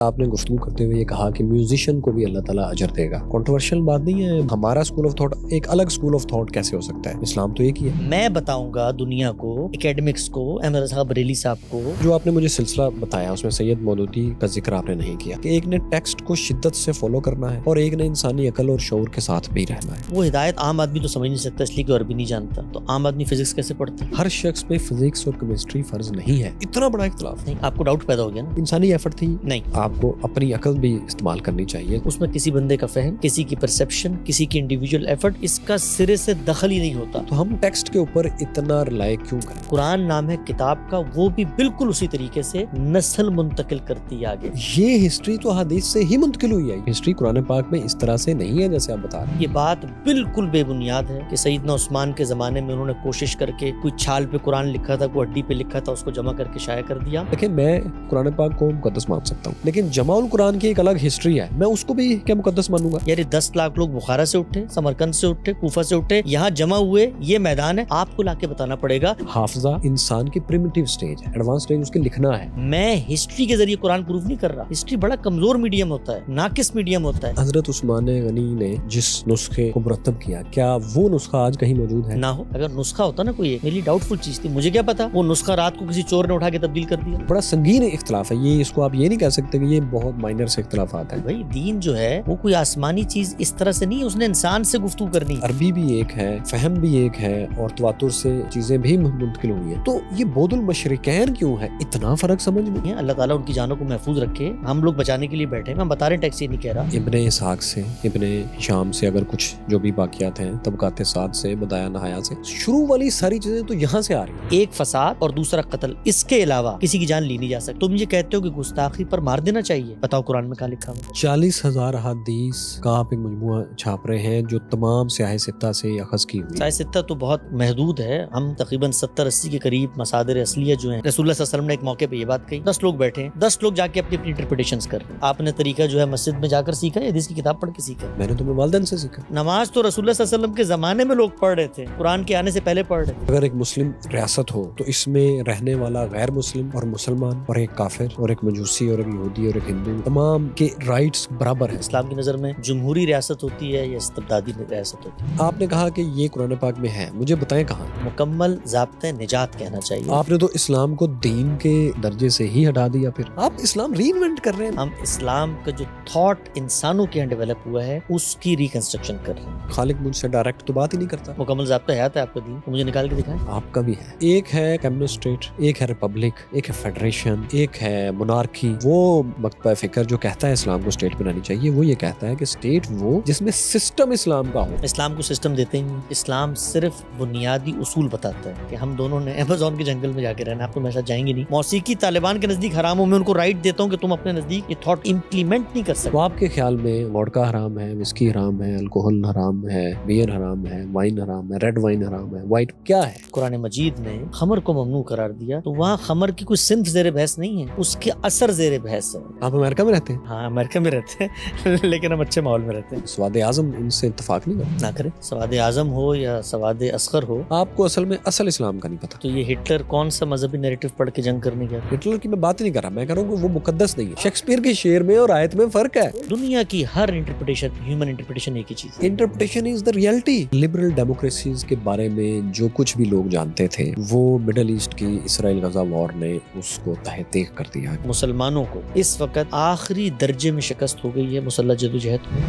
آپ نے گفتگو کرتے ہوئے یہ کہا کہ میوزیشین کو بھی اللہ تعالیٰ اجر دے گا. کنٹروورشل بات نہیں ہے. ہمارا اسکول آف تھاٹ ایک الگ اسکول آف تھاٹ کیسے ہو سکتا ہے؟ اسلام تو ایک ہی ہے. میں بتاؤں گا دنیا کو، اکیڈمکس کو، احمد صاحب بریلی صاحب کو. جو آپ نے مجھے سلسلہ بتایا اس میں سید مودودی کا ذکر آپ نے نہیں کیا کہ ایک نے ٹیکسٹ کو شدت سے فالو کرنا ہے اور ایک نے انسانی عقل اور شعور کے ساتھ بھی رہنا ہے. وہ ہدایت عام آدمی تو سمجھ نہیں سکتا، اس لیے کہ عربی نہیں جانتا. تو عام آدمی فزکس کیسے پڑھتا ہے؟ ہر شخص پہ فزکس اور کیمسٹری فرض نہیں ہے. اتنا بڑا اختلاف نہیں، آپ کو ڈاؤٹ پیدا ہو گیا نا. انسانی ایفرٹ تھی. نہیں، آپ کو اپنی عقل بھی استعمال کرنی چاہیے. اس میں کسی بندے کا فہم، کسی کی پرسپشن، کسی کی انڈیویجول ایفرٹ، اس کا سرے سے دخل ہی نہیں ہوتا. تو ہم ٹیکسٹ کے اوپر اتنا رلائے کیوں کریں؟ قرآن نام ہے کتاب کا، وہ بھی بالکل اسی طریقے سے نسل منتقل کرتی ہے آگے. یہ ہسٹری تو حدیث سے ہی منتقل ہوئی ہے. ہسٹری قرآن پاک میں اس طرح سے نہیں ہے جیسے آپ بتا رہے ہیں. یہ بات بالکل بے بنیاد ہے کہ سیدنا عثمان کے زمانے میں انہوں نے کوشش کر کے کوئی چھال پہ قرآن لکھا تھا، کوئی ہڈی پہ لکھا تھا، اس کو جمع کر کے شائع کر دیا. دیکھیں، میں قرآن پاک کو مقدس مان سکتا ہوں، لیکن جمع القرآن کی ایک الگ ہسٹری ہے، میں اس کو بھی کیا مقدس مانوں گا؟ یعنی 10 لاکھ لوگ بخارا سے اٹھے، سمرقند سے اٹھے، کوفہ سے اٹھے، یہاں جمع ہوئے، یہ میدان ہے، آپ کو لا کے بتانا پڑے گا. حافظہ انسان کی پریمیٹیو سٹیج ہے، ایڈوانس سٹیج اس کے لکھنا ہے. میں ہسٹری کے ذریعے قرآن پروف نہیں کر رہا. ہسٹری بڑا کمزور میڈیم ہوتا ہے، ناقص میڈیم ہوتا ہے. حضرت عثمان غنی نے جس نسخے کو مرتب کیا، کیا وہ نسخہ آج کہیں موجود ہے؟ نہ ہو. اگر نسخہ ہوتا نا کوئی، میری ڈاؤٹ فل چیز تھی، مجھے کیا پتا وہ نسخہ رات کو کسی چور نے اٹھا کے تبدیل کر دیا. بڑا سنگین اختلاف ہے یہ، اس کو آپ یہ نہیں کہہ سکتے کہ یہ بہت مائنر سے اختلافات ہیں. بھائی دین جو ہے وہ کوئی آسمانی چیز اس طرح سے نہیں، اس نے انسان سے گفتگو کرنی. عربی بھی ایک ہے، فہم بھی ایک ہے، اور تواتر سے چیزیں بھی منتقل ہوئی ہیں. تو یہ بعد المشرقین کیوں ہے؟ اتنا فرق سمجھ میں. اللہ تعالیٰ ان کی جانوں کو محفوظ رکھے، ہم لوگ بچانے کے لیے بیٹھے ہیں. میں بتا رہے ہیں، ٹیکسی نہیں کہہ رہا. ابن اسحاق سے، ابن ہشام سے، اگر کچھ جو بھی باقیات ہیں، طبقات سعد سے، بدایع نہایا سے، شروع والی ساری چیزیں تو یہاں سے آ رہی ہیں. ایک فساد اور دوسرا قتل، اس کے علاوہ کسی کی جان لی نہیں جا سکتی. تم یہ کہتے ہو کہ گستاخی پر مار دینا چاہیے، بتاؤ قرآن میں کہاں لکھا ہوا؟ 40,000 حدیث کا آپ ایک مجموعہ چھاپ رہے ہیں جو تمام سیاہ ستہ سے اخذ کی ہوئی. سیاہ ستہ تو بہت محدود ہے، ہم تقریباً 70-80 کے قریب مصادر اصلیہ جو ہیں. رسول اللہ صلی اللہ علیہ وسلم نے ایک موقع پہ یہ بات کہی، 10 لوگ بیٹھے ہیں، 10 لوگ جا کے اپنی انٹرپریٹیشنز کر رہے ہیں. آپ نے طریقہ جو ہے مسجد میں جا کر سیکھا یا حدیث کی کتاب پڑھ کے سیکھا؟ میں نے تو اپنے والدین سے سیکھا. نماز تو رسول اللہ صلی اللہ علیہ وسلم کے زمانے میں لوگ پڑھ رہے تھے، قرآن کے آنے سے پہلے پڑھ رہے تھے. اگر ایک مسلم ریاست ہو تو اس میں رہنے والا غیر مسلم اور مسلمان اور ایک کافر اور ایک مجوسی اور ایک یہودی اور ایک ہندو، تمام کے رائٹس برابر ہیں. اسلام کی نظر میں جمہوری ریاست ہوتی ہے یا استبدادی ریاست ہوتی ہے؟ آپ نے کہا کہ یہ قرآن پاک میں ہے، مجھے بتائیں کہاں. مکمل ضابطۂ نجات کہنا چاہیے. آپ نے تو اسلام کو دین کے درجے سے ہی ہٹا دیا، پھر آپ اسلام ری انوینٹ کر رہے ہیں. ہم اسلام کا جو تھاٹ انسانوں کے یہاں ڈیولپ ہوا ہے اس کی ریکنسٹرکشن کر رہے ہیں. خالق مجھ سے ڈائریکٹ تو بات ہی نہیں کرتا. مکمل ضابطہ حیات ہے آپ کا دین، تو مجھے نکال کے دکھائیں. آپ کا بھی ہے. ایک ہے کمیونسٹ اسٹیٹ، ایک ہے ریپبلک، ایک ہے فیڈریشن، ایک ہے مونارکی. وہ مکتبہ فکر جو کہتا ہے اسلام کو اسٹیٹ بنانی چاہیے، وہ یہ کہتا ہے کہ اسٹیٹ وہ جس میں سسٹم اسلام کا ہو. اسلام کو سسٹم دیتے ہی نہیں. اسلام صرف بنیادی اصول بتاتا ہے کہ ہم دونوں نے ایمیزون کے جنگل میں جا کے رہنا. آپ تو میرے ساتھ جائیں گے نہیں. موسیقی طالبان کے نزدیک حرام ہو، میں ان کو رائٹ دیتا ہوں کہ تم اپنے نزدیک یہ تھاٹ امپلیمنٹ نہیں کر سکتے. تو آپ کے خیال میں ووڈکا حرام ہے، وسکی حرام ہے، الکوہل حرام ہے، بیئر حرام ہے، وائن حرام ہے، ریڈ وائن حرام ہے، وائٹ کیا ہے؟ قرآن مجید نے خمر کو ممنوع قرار دیا تو وہاں خمر کی کوئی صنف زیر بحث نہیں ہے، اس کے اثر زیر بحث ہے. آپ امریکہ میں رہتے ہیں؟ ہاں امریکہ میں رہتے ہیں لیکن ہم اچھے ماحول میں رہتے ہیں. سواد اعظم ان سے اتفاق نہیں کرتے. نہ کریں، سواد اعظم ہو یا سواد اصغر ہو. آپ کو اصل میں اصل اسلام کا نہیں پتا. تو یہ ہٹلر کون سا مذہبی نیریٹو پڑھ کے جنگ کرنے گیا؟ ہٹلر کی میں بات نہیں کر رہا، میں کہہ رہا ہوں کہ وہ مقدس نہیں ہے. شیکسپیئر کے شعر میں اور آیت میں فرق ہے. دنیا کی ہر انٹرپریٹیشن، ہیومن انٹرپریٹیشن ایک ہی چیز ہے. Interpretation is the reality. Liberal democracies کے بارے میں جو کچھ بھی لوگ جانتے تھے وہ مڈل ایسٹ کی اسرائیل غزہ وار نے اس کو تہہ تیغ کر دیا. مسلمانوں کو اس وقت آخری درجے میں شکست ہو گئی ہے مسلح جدوجہد میں.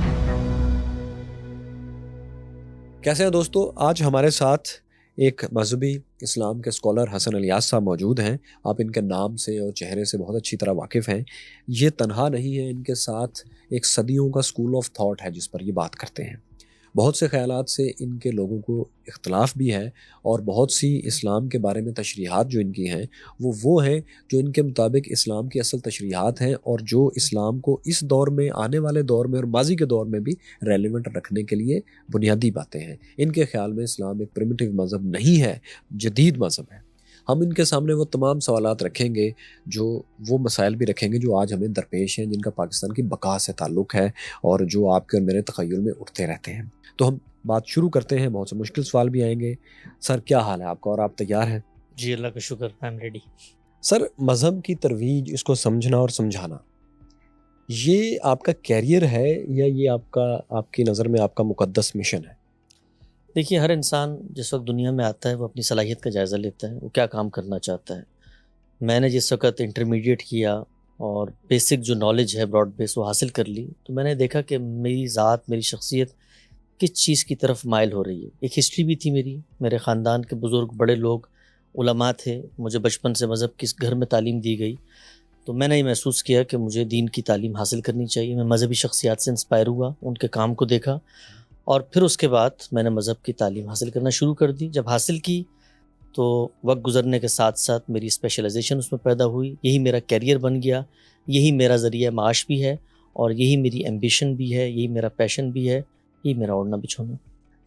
کیسے ہیں دوستو؟ آج ہمارے ساتھ ایک مذہبی اسلام کے اسکالر حسن الیاس صاحب موجود ہیں. آپ ان کے نام سے اور چہرے سے بہت اچھی طرح واقف ہیں. یہ تنہا نہیں ہے، ان کے ساتھ ایک صدیوں کا اسکول آف تھاٹ ہے جس پر یہ بات کرتے ہیں. بہت سے خیالات سے ان کے لوگوں کو اختلاف بھی ہے، اور بہت سی اسلام کے بارے میں تشریحات جو ان کی ہیں وہ ہیں جو ان کے مطابق اسلام کی اصل تشریحات ہیں، اور جو اسلام کو اس دور میں، آنے والے دور میں اور ماضی کے دور میں بھی ریلیونٹ رکھنے کے لیے بنیادی باتیں ہیں. ان کے خیال میں اسلام ایک پریمیٹیو مذہب نہیں ہے، جدید مذہب ہے. ہم ان کے سامنے وہ تمام سوالات رکھیں گے، جو وہ مسائل بھی رکھیں گے جو آج ہمیں درپیش ہیں، جن کا پاکستان کی بقا سے تعلق ہے اور جو آپ کے اور میرے تخیل میں اٹھتے رہتے ہیں. تو ہم بات شروع کرتے ہیں. بہت سے مشکل سوال بھی آئیں گے. سر کیا حال ہے آپ کا، اور آپ تیار ہیں؟ جی اللہ کا شکر، آئی ایم ریڈی. سر، مذہب کی ترویج، اس کو سمجھنا اور سمجھانا یہ آپ کا کیریئر ہے یا یہ آپ کی نظر میں آپ کا مقدس مشن ہے؟ دیکھیے، ہر انسان جس وقت دنیا میں آتا ہے وہ اپنی صلاحیت کا جائزہ لیتا ہے، وہ کیا کام کرنا چاہتا ہے. میں نے جس وقت انٹرمیڈیٹ کیا اور بیسک جو نالج ہے براڈ بیس وہ حاصل کر لی، تو میں نے دیکھا کہ میری ذات، میری شخصیت کس چیز کی طرف مائل ہو رہی ہے. ایک ہسٹری بھی تھی میرے خاندان کے بزرگ بڑے لوگ علماء تھے، مجھے بچپن سے مذہب کی گھر میں تعلیم دی گئی، تو میں نے یہ محسوس کیا کہ مجھے دین کی تعلیم حاصل کرنی چاہیے. میں مذہبی شخصیات سے انسپائر ہوا، ان کے کام کو دیکھا، اور پھر اس کے بعد میں نے مذہب کی تعلیم حاصل کرنا شروع کر دی. جب حاصل کی تو وقت گزرنے کے ساتھ ساتھ میری اسپیشلائزیشن اس میں پیدا ہوئی، یہی میرا کیریئر بن گیا، یہی میرا ذریعہ معاش بھی ہے، اور یہی میری ایمبیشن بھی ہے، یہی میرا پیشن بھی ہے، یہی میرا اوڑھنا بچھونا.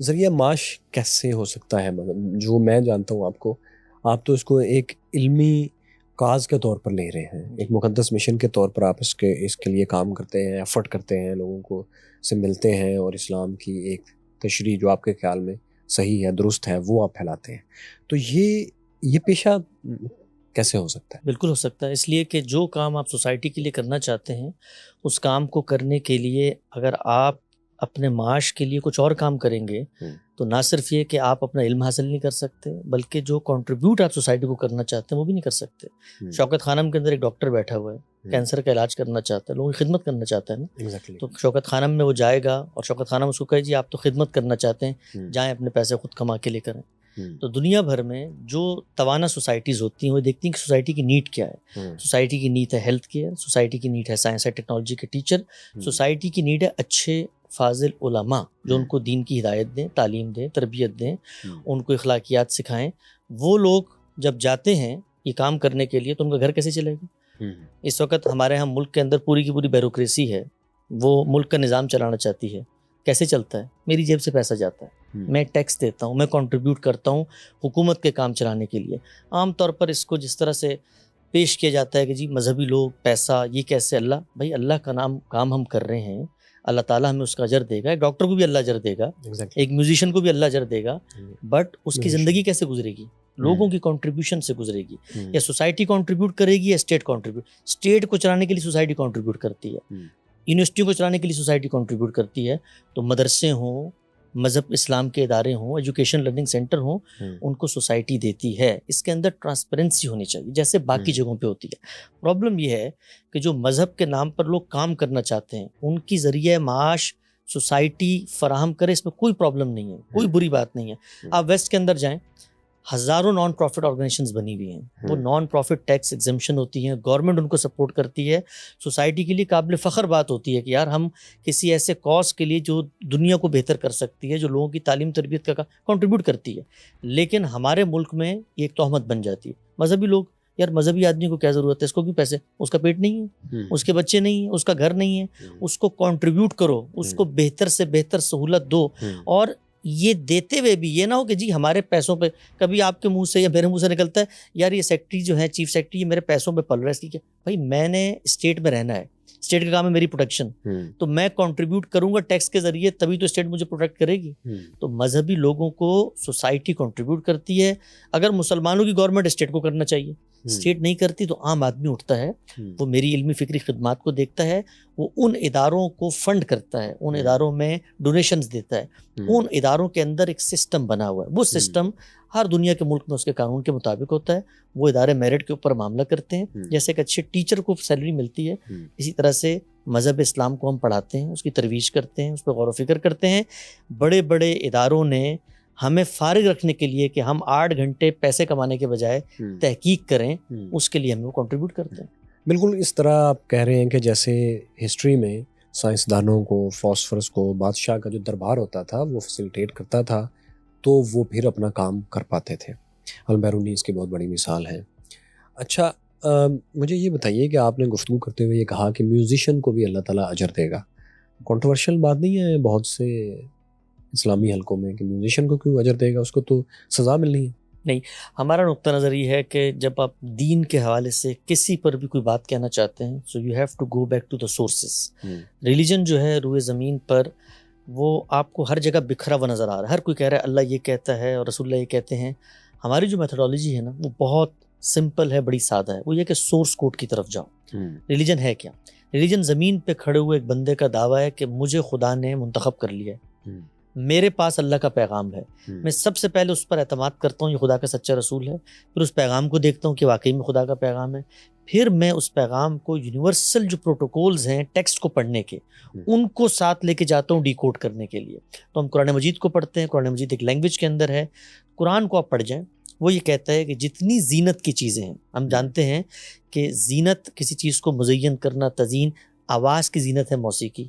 ذریعہ معاش کیسے ہو سکتا ہے؟ مطلب جو میں جانتا ہوں آپ تو اس کو ایک علمی کاز کے طور پر لے رہے ہیں، ایک مقدس مشن کے طور پر آپ اس کے لیے کام کرتے ہیں، ایفرٹ کرتے ہیں، لوگوں کو سے ملتے ہیں، اور اسلام کی ایک تشریح جو آپ کے خیال میں صحیح ہے، درست ہے، وہ آپ پھیلاتے ہیں. تو یہ پیشہ کیسے ہو سکتا ہے؟ بالکل ہو سکتا ہے، اس لیے کہ جو کام آپ سوسائٹی کے لیے کرنا چاہتے ہیں، اس کام کو کرنے کے لیے اگر آپ اپنے معاش کے لیے کچھ اور کام کریں گے تو نہ صرف یہ کہ آپ اپنا علم حاصل نہیں کر سکتے، بلکہ جو کنٹریبیوٹ آپ سوسائٹی کو کرنا چاہتے ہیں وہ بھی نہیں کر سکتے. شوکت خانم کے اندر ایک ڈاکٹر بیٹھا ہوا ہے، کینسر کا علاج کرنا چاہتا ہے، لوگوں کی خدمت کرنا چاہتا ہے نا. تو شوکت خانم میں وہ جائے گا اور شوکت خانم اس کو کہے جی آپ تو خدمت کرنا چاہتے ہیں، جائیں اپنے پیسے خود کما کے لے کریں. تو دنیا بھر میں جو توانا سوسائٹیز ہوتی ہیں وہ دیکھتی ہیں کہ سوسائٹی کی نیڈ کیا ہے. سوسائٹی کی نیڈ ہے ہیلتھ کیئر، سوسائٹی کی نیڈ ہے سائنس اینڈ ٹیکنالوجی کے ٹیچر، سوسائٹی کی نیڈ ہے اچھے فاضل علماء جو ان کو دین کی ہدایت دیں، تعلیم دیں، تربیت دیں، ان کو اخلاقیات سکھائیں. وہ لوگ جب جاتے ہیں یہ کام کرنے کے لیے تو ان کا گھر کیسے چلے گا؟ اس وقت ہمارے ہاں ملک کے اندر پوری کی پوری بیوروکریسی ہے، وہ ملک کا نظام چلانا چاہتی ہے. کیسے چلتا ہے؟ میری جیب سے پیسہ جاتا ہے، میں ٹیکس دیتا ہوں، میں کنٹریبیوٹ کرتا ہوں حکومت کے کام چلانے کے لیے. عام طور پر اس کو جس طرح سے پیش کیا جاتا ہے کہ جی مذہبی لوگ پیسہ، یہ کیسے؟ بھائی اللہ کا کام ہم کر رہے ہیں، اللہ تعالیٰ ہمیں اس کا اجر دے گا. ایک ڈاکٹر کو بھی اللہ اجر دے گا، ایک میوزیشین کو بھی اللہ اجر دے گا، بٹ اس کی زندگی کیسے گزرے گی؟ لوگوں کی کنٹریبیوشن سے گزرے گی. یا سوسائٹی کنٹریبیوٹ کرے گی یا اسٹیٹ کو چلانے کے لیے سوسائٹی کنٹریبیوٹ کرتی ہے، یونیورسٹیوں کو چلانے کے لیے سوسائٹی کنٹریبیوٹ کرتی ہے. تو مدرسے ہوں، مذہب اسلام کے ادارے ہوں، ایجوکیشن لرننگ سینٹر ہوں، ان کو سوسائٹی دیتی ہے. اس کے اندر ٹرانسپیرنسی ہونی چاہیے جیسے باقی جگہوں پہ ہوتی ہے. پرابلم یہ ہے کہ جو مذہب کے نام پر لوگ کام کرنا چاہتے ہیں ان کی ذریعہ معاش سوسائٹی فراہم کرے، اس میں کوئی پرابلم نہیں ہے، کوئی بری بات نہیں ہے. آپ ویسٹ کے اندر جائیں، ہزاروں نان پروفٹ آرگنائزیشنز بنی ہوئی ہیں، وہ نان پروفٹ ٹیکس ایگزمپشن ہوتی ہیں، گورنمنٹ ان کو سپورٹ کرتی ہے. سوسائٹی کے لیے قابل فخر بات ہوتی ہے کہ یار ہم کسی ایسے کاز کے لیے جو دنیا کو بہتر کر سکتی ہے، جو لوگوں کی تعلیم تربیت کا کنٹریبیوٹ کرتی ہے. لیکن ہمارے ملک میں یہ ایک تہمت بن جاتی ہے، مذہبی لوگ، یار مذہبی آدمی کو کیا ضرورت ہے، اس کو کیوں پیسے، اس کا پیٹ نہیں ہے، اس کے بچے نہیں ہیں، اس کا گھر نہیں ہے، اس کو کنٹریبیوٹ کرو، اس کو بہتر سے بہتر سہولت دو. اور یہ دیتے ہوئے بھی یہ نہ ہو کہ جی ہمارے پیسوں پہ، کبھی آپ کے منہ سے یا میرے منہ سے نکلتا ہے یار یہ سیکٹری جو ہے، چیف سیکٹری، یہ میرے پیسوں پہ پل رہا ہے. اس لیے بھائی میں نے اسٹیٹ میں رہنا ہے، اسٹیٹ کا کام ہے میری پروٹیکشن، تو میں کنٹریبیوٹ کروں گا ٹیکس کے ذریعے، تبھی تو اسٹیٹ مجھے پروٹیکٹ کرے گی. تو مذہبی لوگوں کو سوسائٹی کنٹریبیوٹ کرتی ہے. اگر مسلمانوں کی گورنمنٹ اسٹیٹ کو کرنا چاہیے، اسٹیٹ نہیں کرتی تو عام آدمی اٹھتا ہے، وہ میری علمی فکری خدمات کو دیکھتا ہے، وہ ان اداروں کو فنڈ کرتا ہے، ان اداروں میں ڈونیشنز دیتا ہے. ان اداروں کے اندر ایک سسٹم بنا ہوا ہے، وہ سسٹم ہر دنیا کے ملک میں اس کے قانون کے مطابق ہوتا ہے. وہ ادارے میرٹ کے اوپر معاملہ کرتے ہیں. جیسے ایک اچھے ٹیچر کو سیلری ملتی ہے، اسی طرح سے مذہب اسلام کو ہم پڑھاتے ہیں، اس کی ترویج کرتے ہیں، اس پہ غور و فکر کرتے ہیں. بڑے بڑے اداروں نے ہمیں فارغ رکھنے کے لیے کہ ہم 8 گھنٹے پیسے کمانے کے بجائے تحقیق کریں، اس کے لیے ہمیں وہ کنٹریبیوٹ کرتے ہیں. بالکل اس طرح آپ کہہ رہے ہیں کہ جیسے ہسٹری میں سائنسدانوں کو، فلاسفرز کو بادشاہ کا جو دربار ہوتا تھا وہ فیسیلیٹیٹ کرتا تھا تو وہ پھر اپنا کام کر پاتے تھے. البیرونی اس کی بہت بڑی مثال ہے. اچھا مجھے یہ بتائیے کہ آپ نے گفتگو کرتے ہوئے یہ کہا کہ میوزیشین کو بھی اللہ تعالیٰ اجر دے گا. کنٹروورشل بات نہیں ہے بہت سے اسلامی حلقوں میں کہ میوزیشین کو کیوں اجر دے گا، اس کو تو سزا ملنی ہے؟ نہیں، ہمارا نقطہ نظر یہ ہے کہ جب آپ دین کے حوالے سے کسی پر بھی کوئی بات کہنا چاہتے ہیں، so you have to go back to the sources. Religion جو ہے روئے زمین پر وہ آپ کو ہر جگہ بکھرا ہوا نظر آ رہا ہے. ہر کوئی کہہ رہا ہے اللہ یہ کہتا ہے اور رسول اللہ یہ کہتے ہیں. ہماری جو میتھڈالوجی ہے نا وہ بہت سمپل ہے، بڑی سادہ ہے. وہ یہ کہ سورس کوڈ کی طرف جاؤ. ریلیجن ہے کیا؟ ریلیجن زمین پہ کھڑے ہوئے ایک بندے کا دعویٰ ہے کہ مجھے خدا نے منتخب کر لیا ہے، میرے پاس اللہ کا پیغام ہے، میں سب سے پہلے اس پر اعتماد کرتا ہوں یہ خدا کا سچا رسول ہے، پھر اس پیغام کو دیکھتا ہوں کہ واقعی میں خدا کا پیغام ہے، پھر میں اس پیغام کو یونیورسل جو پروٹوکولز ہیں ٹیکسٹ کو پڑھنے کے، ان کو ساتھ لے کے جاتا ہوں ڈی کوڈ کرنے کے لیے۔ تو ہم قرآن مجید کو پڑھتے ہیں، قرآن مجید ایک لینگویج کے اندر ہے، قرآن کو آپ پڑھ جائیں، وہ یہ کہتا ہے کہ جتنی زینت کی چیزیں ہیں، ہم جانتے ہیں کہ زینت کسی چیز کو مزین کرنا، تزئین، آواز کی زینت ہے موسیقی،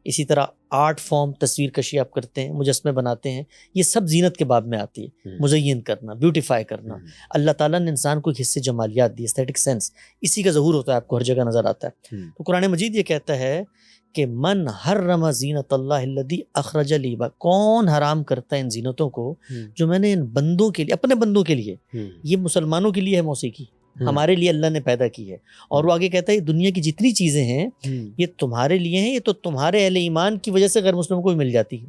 اسی طرح آرٹ فارم، تصویر کشی آپ کرتے ہیں، مجسمے بناتے ہیں، یہ سب زینت کے باب میں آتی ہے، مزین کرنا، بیوٹیفائی کرنا۔ اللہ تعالیٰ نے انسان کو ایک حصے جمالیات دی، ایستھیٹک سینس، اسی کا ظہور ہوتا ہے، آپ کو ہر جگہ نظر آتا ہے۔ تو قرآن مجید یہ کہتا ہے کہ من حرم زینت اللہ الذی اخرج لعباد، کون حرام کرتا ہے ان زینتوں کو جو میں نے ان بندوں کے لیے، اپنے بندوں کے لیے، یہ مسلمانوں کے لیے ہے موسیقی، ہمارے لیے اللہ نے پیدا کی ہے، اور وہ آگے کہتا ہے یہ دنیا کی جتنی چیزیں ہیں یہ تمہارے لیے ہیں، یہ تو تمہارے اہل ایمان کی وجہ سے غیر مسلموں کو بھی مل جاتی ہے۔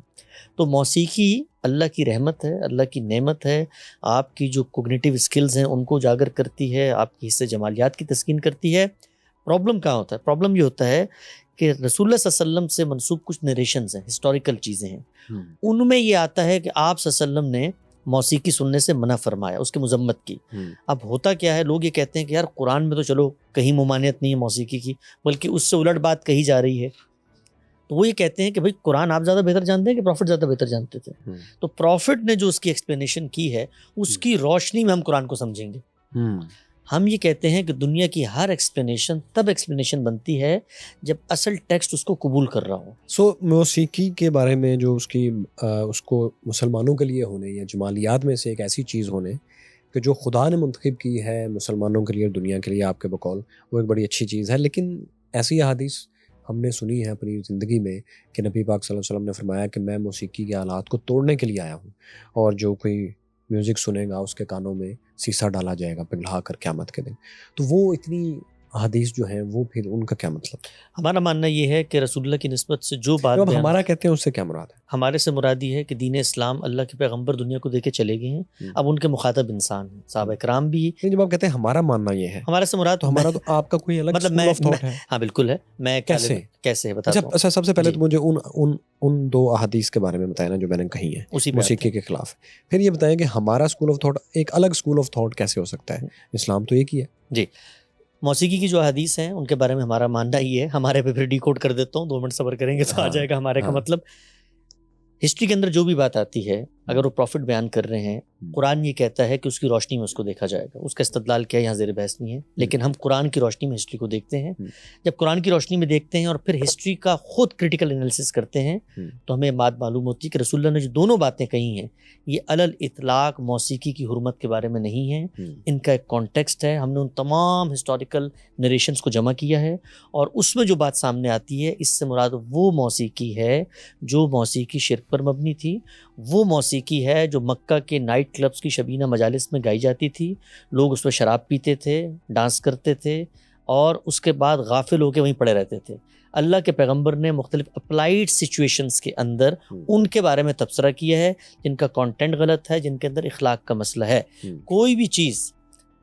تو موسیقی اللہ کی رحمت ہے، اللہ کی نعمت ہے، آپ کی جو کوگنیٹیو اسکلز ہیں ان کو اجاگر کرتی ہے، آپ کی حصے جمالیات کی تسکین کرتی ہے۔ پرابلم کہاں ہوتا ہے؟ پرابلم یہ ہوتا ہے کہ رسول اللہ صلی اللہ علیہ وسلم سے منسوب کچھ نریشنز ہیں، ہسٹوریکل چیزیں ہیں، ان میں یہ آتا ہے کہ آپ صلی اللہ علیہ وسلم نے موسیقی سننے سے منع فرمایا، اس کی مذمت کی۔ اب ہوتا کیا ہے، لوگ یہ کہتے ہیں کہ یار قرآن میں تو چلو کہیں ممانعت نہیں ہے موسیقی کی، بلکہ اس سے الٹ بات کہی جا رہی ہے۔ تو وہ یہ کہتے ہیں کہ بھائی قرآن آپ زیادہ بہتر جانتے ہیں کہ پروفٹ زیادہ بہتر جانتے تھے؟ تو پروفٹ نے جو اس کی ایکسپلینیشن کی ہے اس کی روشنی میں ہم قرآن کو سمجھیں گے۔ ہم یہ کہتے ہیں کہ دنیا کی ہر ایکسپلینیشن تب ایکسپلینیشن بنتی ہے جب اصل ٹیکسٹ اس کو قبول کر رہا ہو۔ موسیقی کے بارے میں جو اس کو مسلمانوں کے لیے ہونے یا جمالیات میں سے ایک ایسی چیز ہونے کہ جو خدا نے منتخب کی ہے مسلمانوں کے لیے، دنیا کے لیے، آپ کے بقول وہ ایک بڑی اچھی چیز ہے، لیکن ایسی احادیث ہم نے سنی ہے اپنی زندگی میں کہ نبی پاک صلی اللہ علیہ وسلم نے فرمایا کہ میں موسیقی کے آلات کو توڑنے کے لیے آیا ہوں، اور جو کوئی میوزک سنے گا اس کے کانوں میں سیسا ڈالا جائے گا پگھلا کر قیامت کے دن۔ تو وہ اتنی حدیث جو ہیں وہ پھر ان کا کیا مطلب؟ ہمارا ماننا یہ ہے کہ رسول اللہ کی نسبت سے جو بات اب ہمارا کہتے ہیں اس سے کیا مراد ہے؟ ہمارے سے مراد یہ ہے کہ دین اسلام اللہ کے پیغمبر دنیا کو دے کے چلے گئے ہیں، اب ان کے مخاطب انسان ہیں، صحابہ کرام بھی۔ جب آپ کہتے ہیں ہمارا ماننا یہ ہے، ہمارے سے مراد تو ہمارا تو آپ کا کوئی الگ مطلب اسکول آف تھاٹ ہے؟ ہاں بالکل ہے۔ میں کیسے بتاتا ہوں؟ اچھا، سب سے پہلے تو مجھے ان دو احادیث کے بارے میں بتائیں نا جو میں نے کہی ہیں موسیقی کے خلاف، پھر یہ بتائیں کہ ہمارا اسکول آف تھاٹ ایک الگ اسکول آف تھاٹ کیسے ہو سکتا ہے؟ اسلام تو ایک ہی ہے۔ جی، موسیقی کی جو حدیث ہیں ان کے بارے میں ہمارا ماننا یہ ہے، ہمارے پہ پھر ڈی کوڈ کر دیتا ہوں، 2 منٹ صبر کریں گے تو آ جائے گا ہمارے کا مطلب۔ ہسٹری کے اندر جو بھی بات آتی ہے اگر وہ پروفٹ بیان کر رہے ہیں، قرآن یہ کہتا ہے کہ اس کی روشنی میں اس کو دیکھا جائے گا، اس کا استدلال کیا یہاں زیر بحث نہیں ہے، لیکن ہم قرآن کی روشنی میں ہسٹری کو دیکھتے ہیں۔ جب قرآن کی روشنی میں دیکھتے ہیں اور پھر ہسٹری کا خود کریٹیکل انالیسس کرتے ہیں تو ہمیں بات معلوم ہوتی ہے کہ رسول اللہ نے جو دونوں باتیں کہی ہیں یہ علل اطلاق موسیقی کی حرمت کے بارے میں نہیں ہیں، ان کا ایک کانٹیکسٹ ہے۔ ہم نے ان تمام ہسٹوریکل نریشنز کو جمع کیا ہے اور اس میں جو بات سامنے آتی ہے اس سے مراد وہ موسیقی ہے جو موسیقی شرک پر مبنی تھی، وہ موسیقی ہے جو مکہ کے نائٹ کلبز کی شبینہ مجالس میں گائی جاتی تھی، لوگ اس میں شراب پیتے تھے، ڈانس کرتے تھے اور اس کے بعد غافل ہو کے وہیں پڑے رہتے تھے۔ اللہ کے پیغمبر نے مختلف اپلائیڈ سچویشنز کے اندر ان کے بارے میں تبصرہ کیا ہے جن کا کانٹینٹ غلط ہے، جن کے اندر اخلاق کا مسئلہ ہے۔ کوئی بھی چیز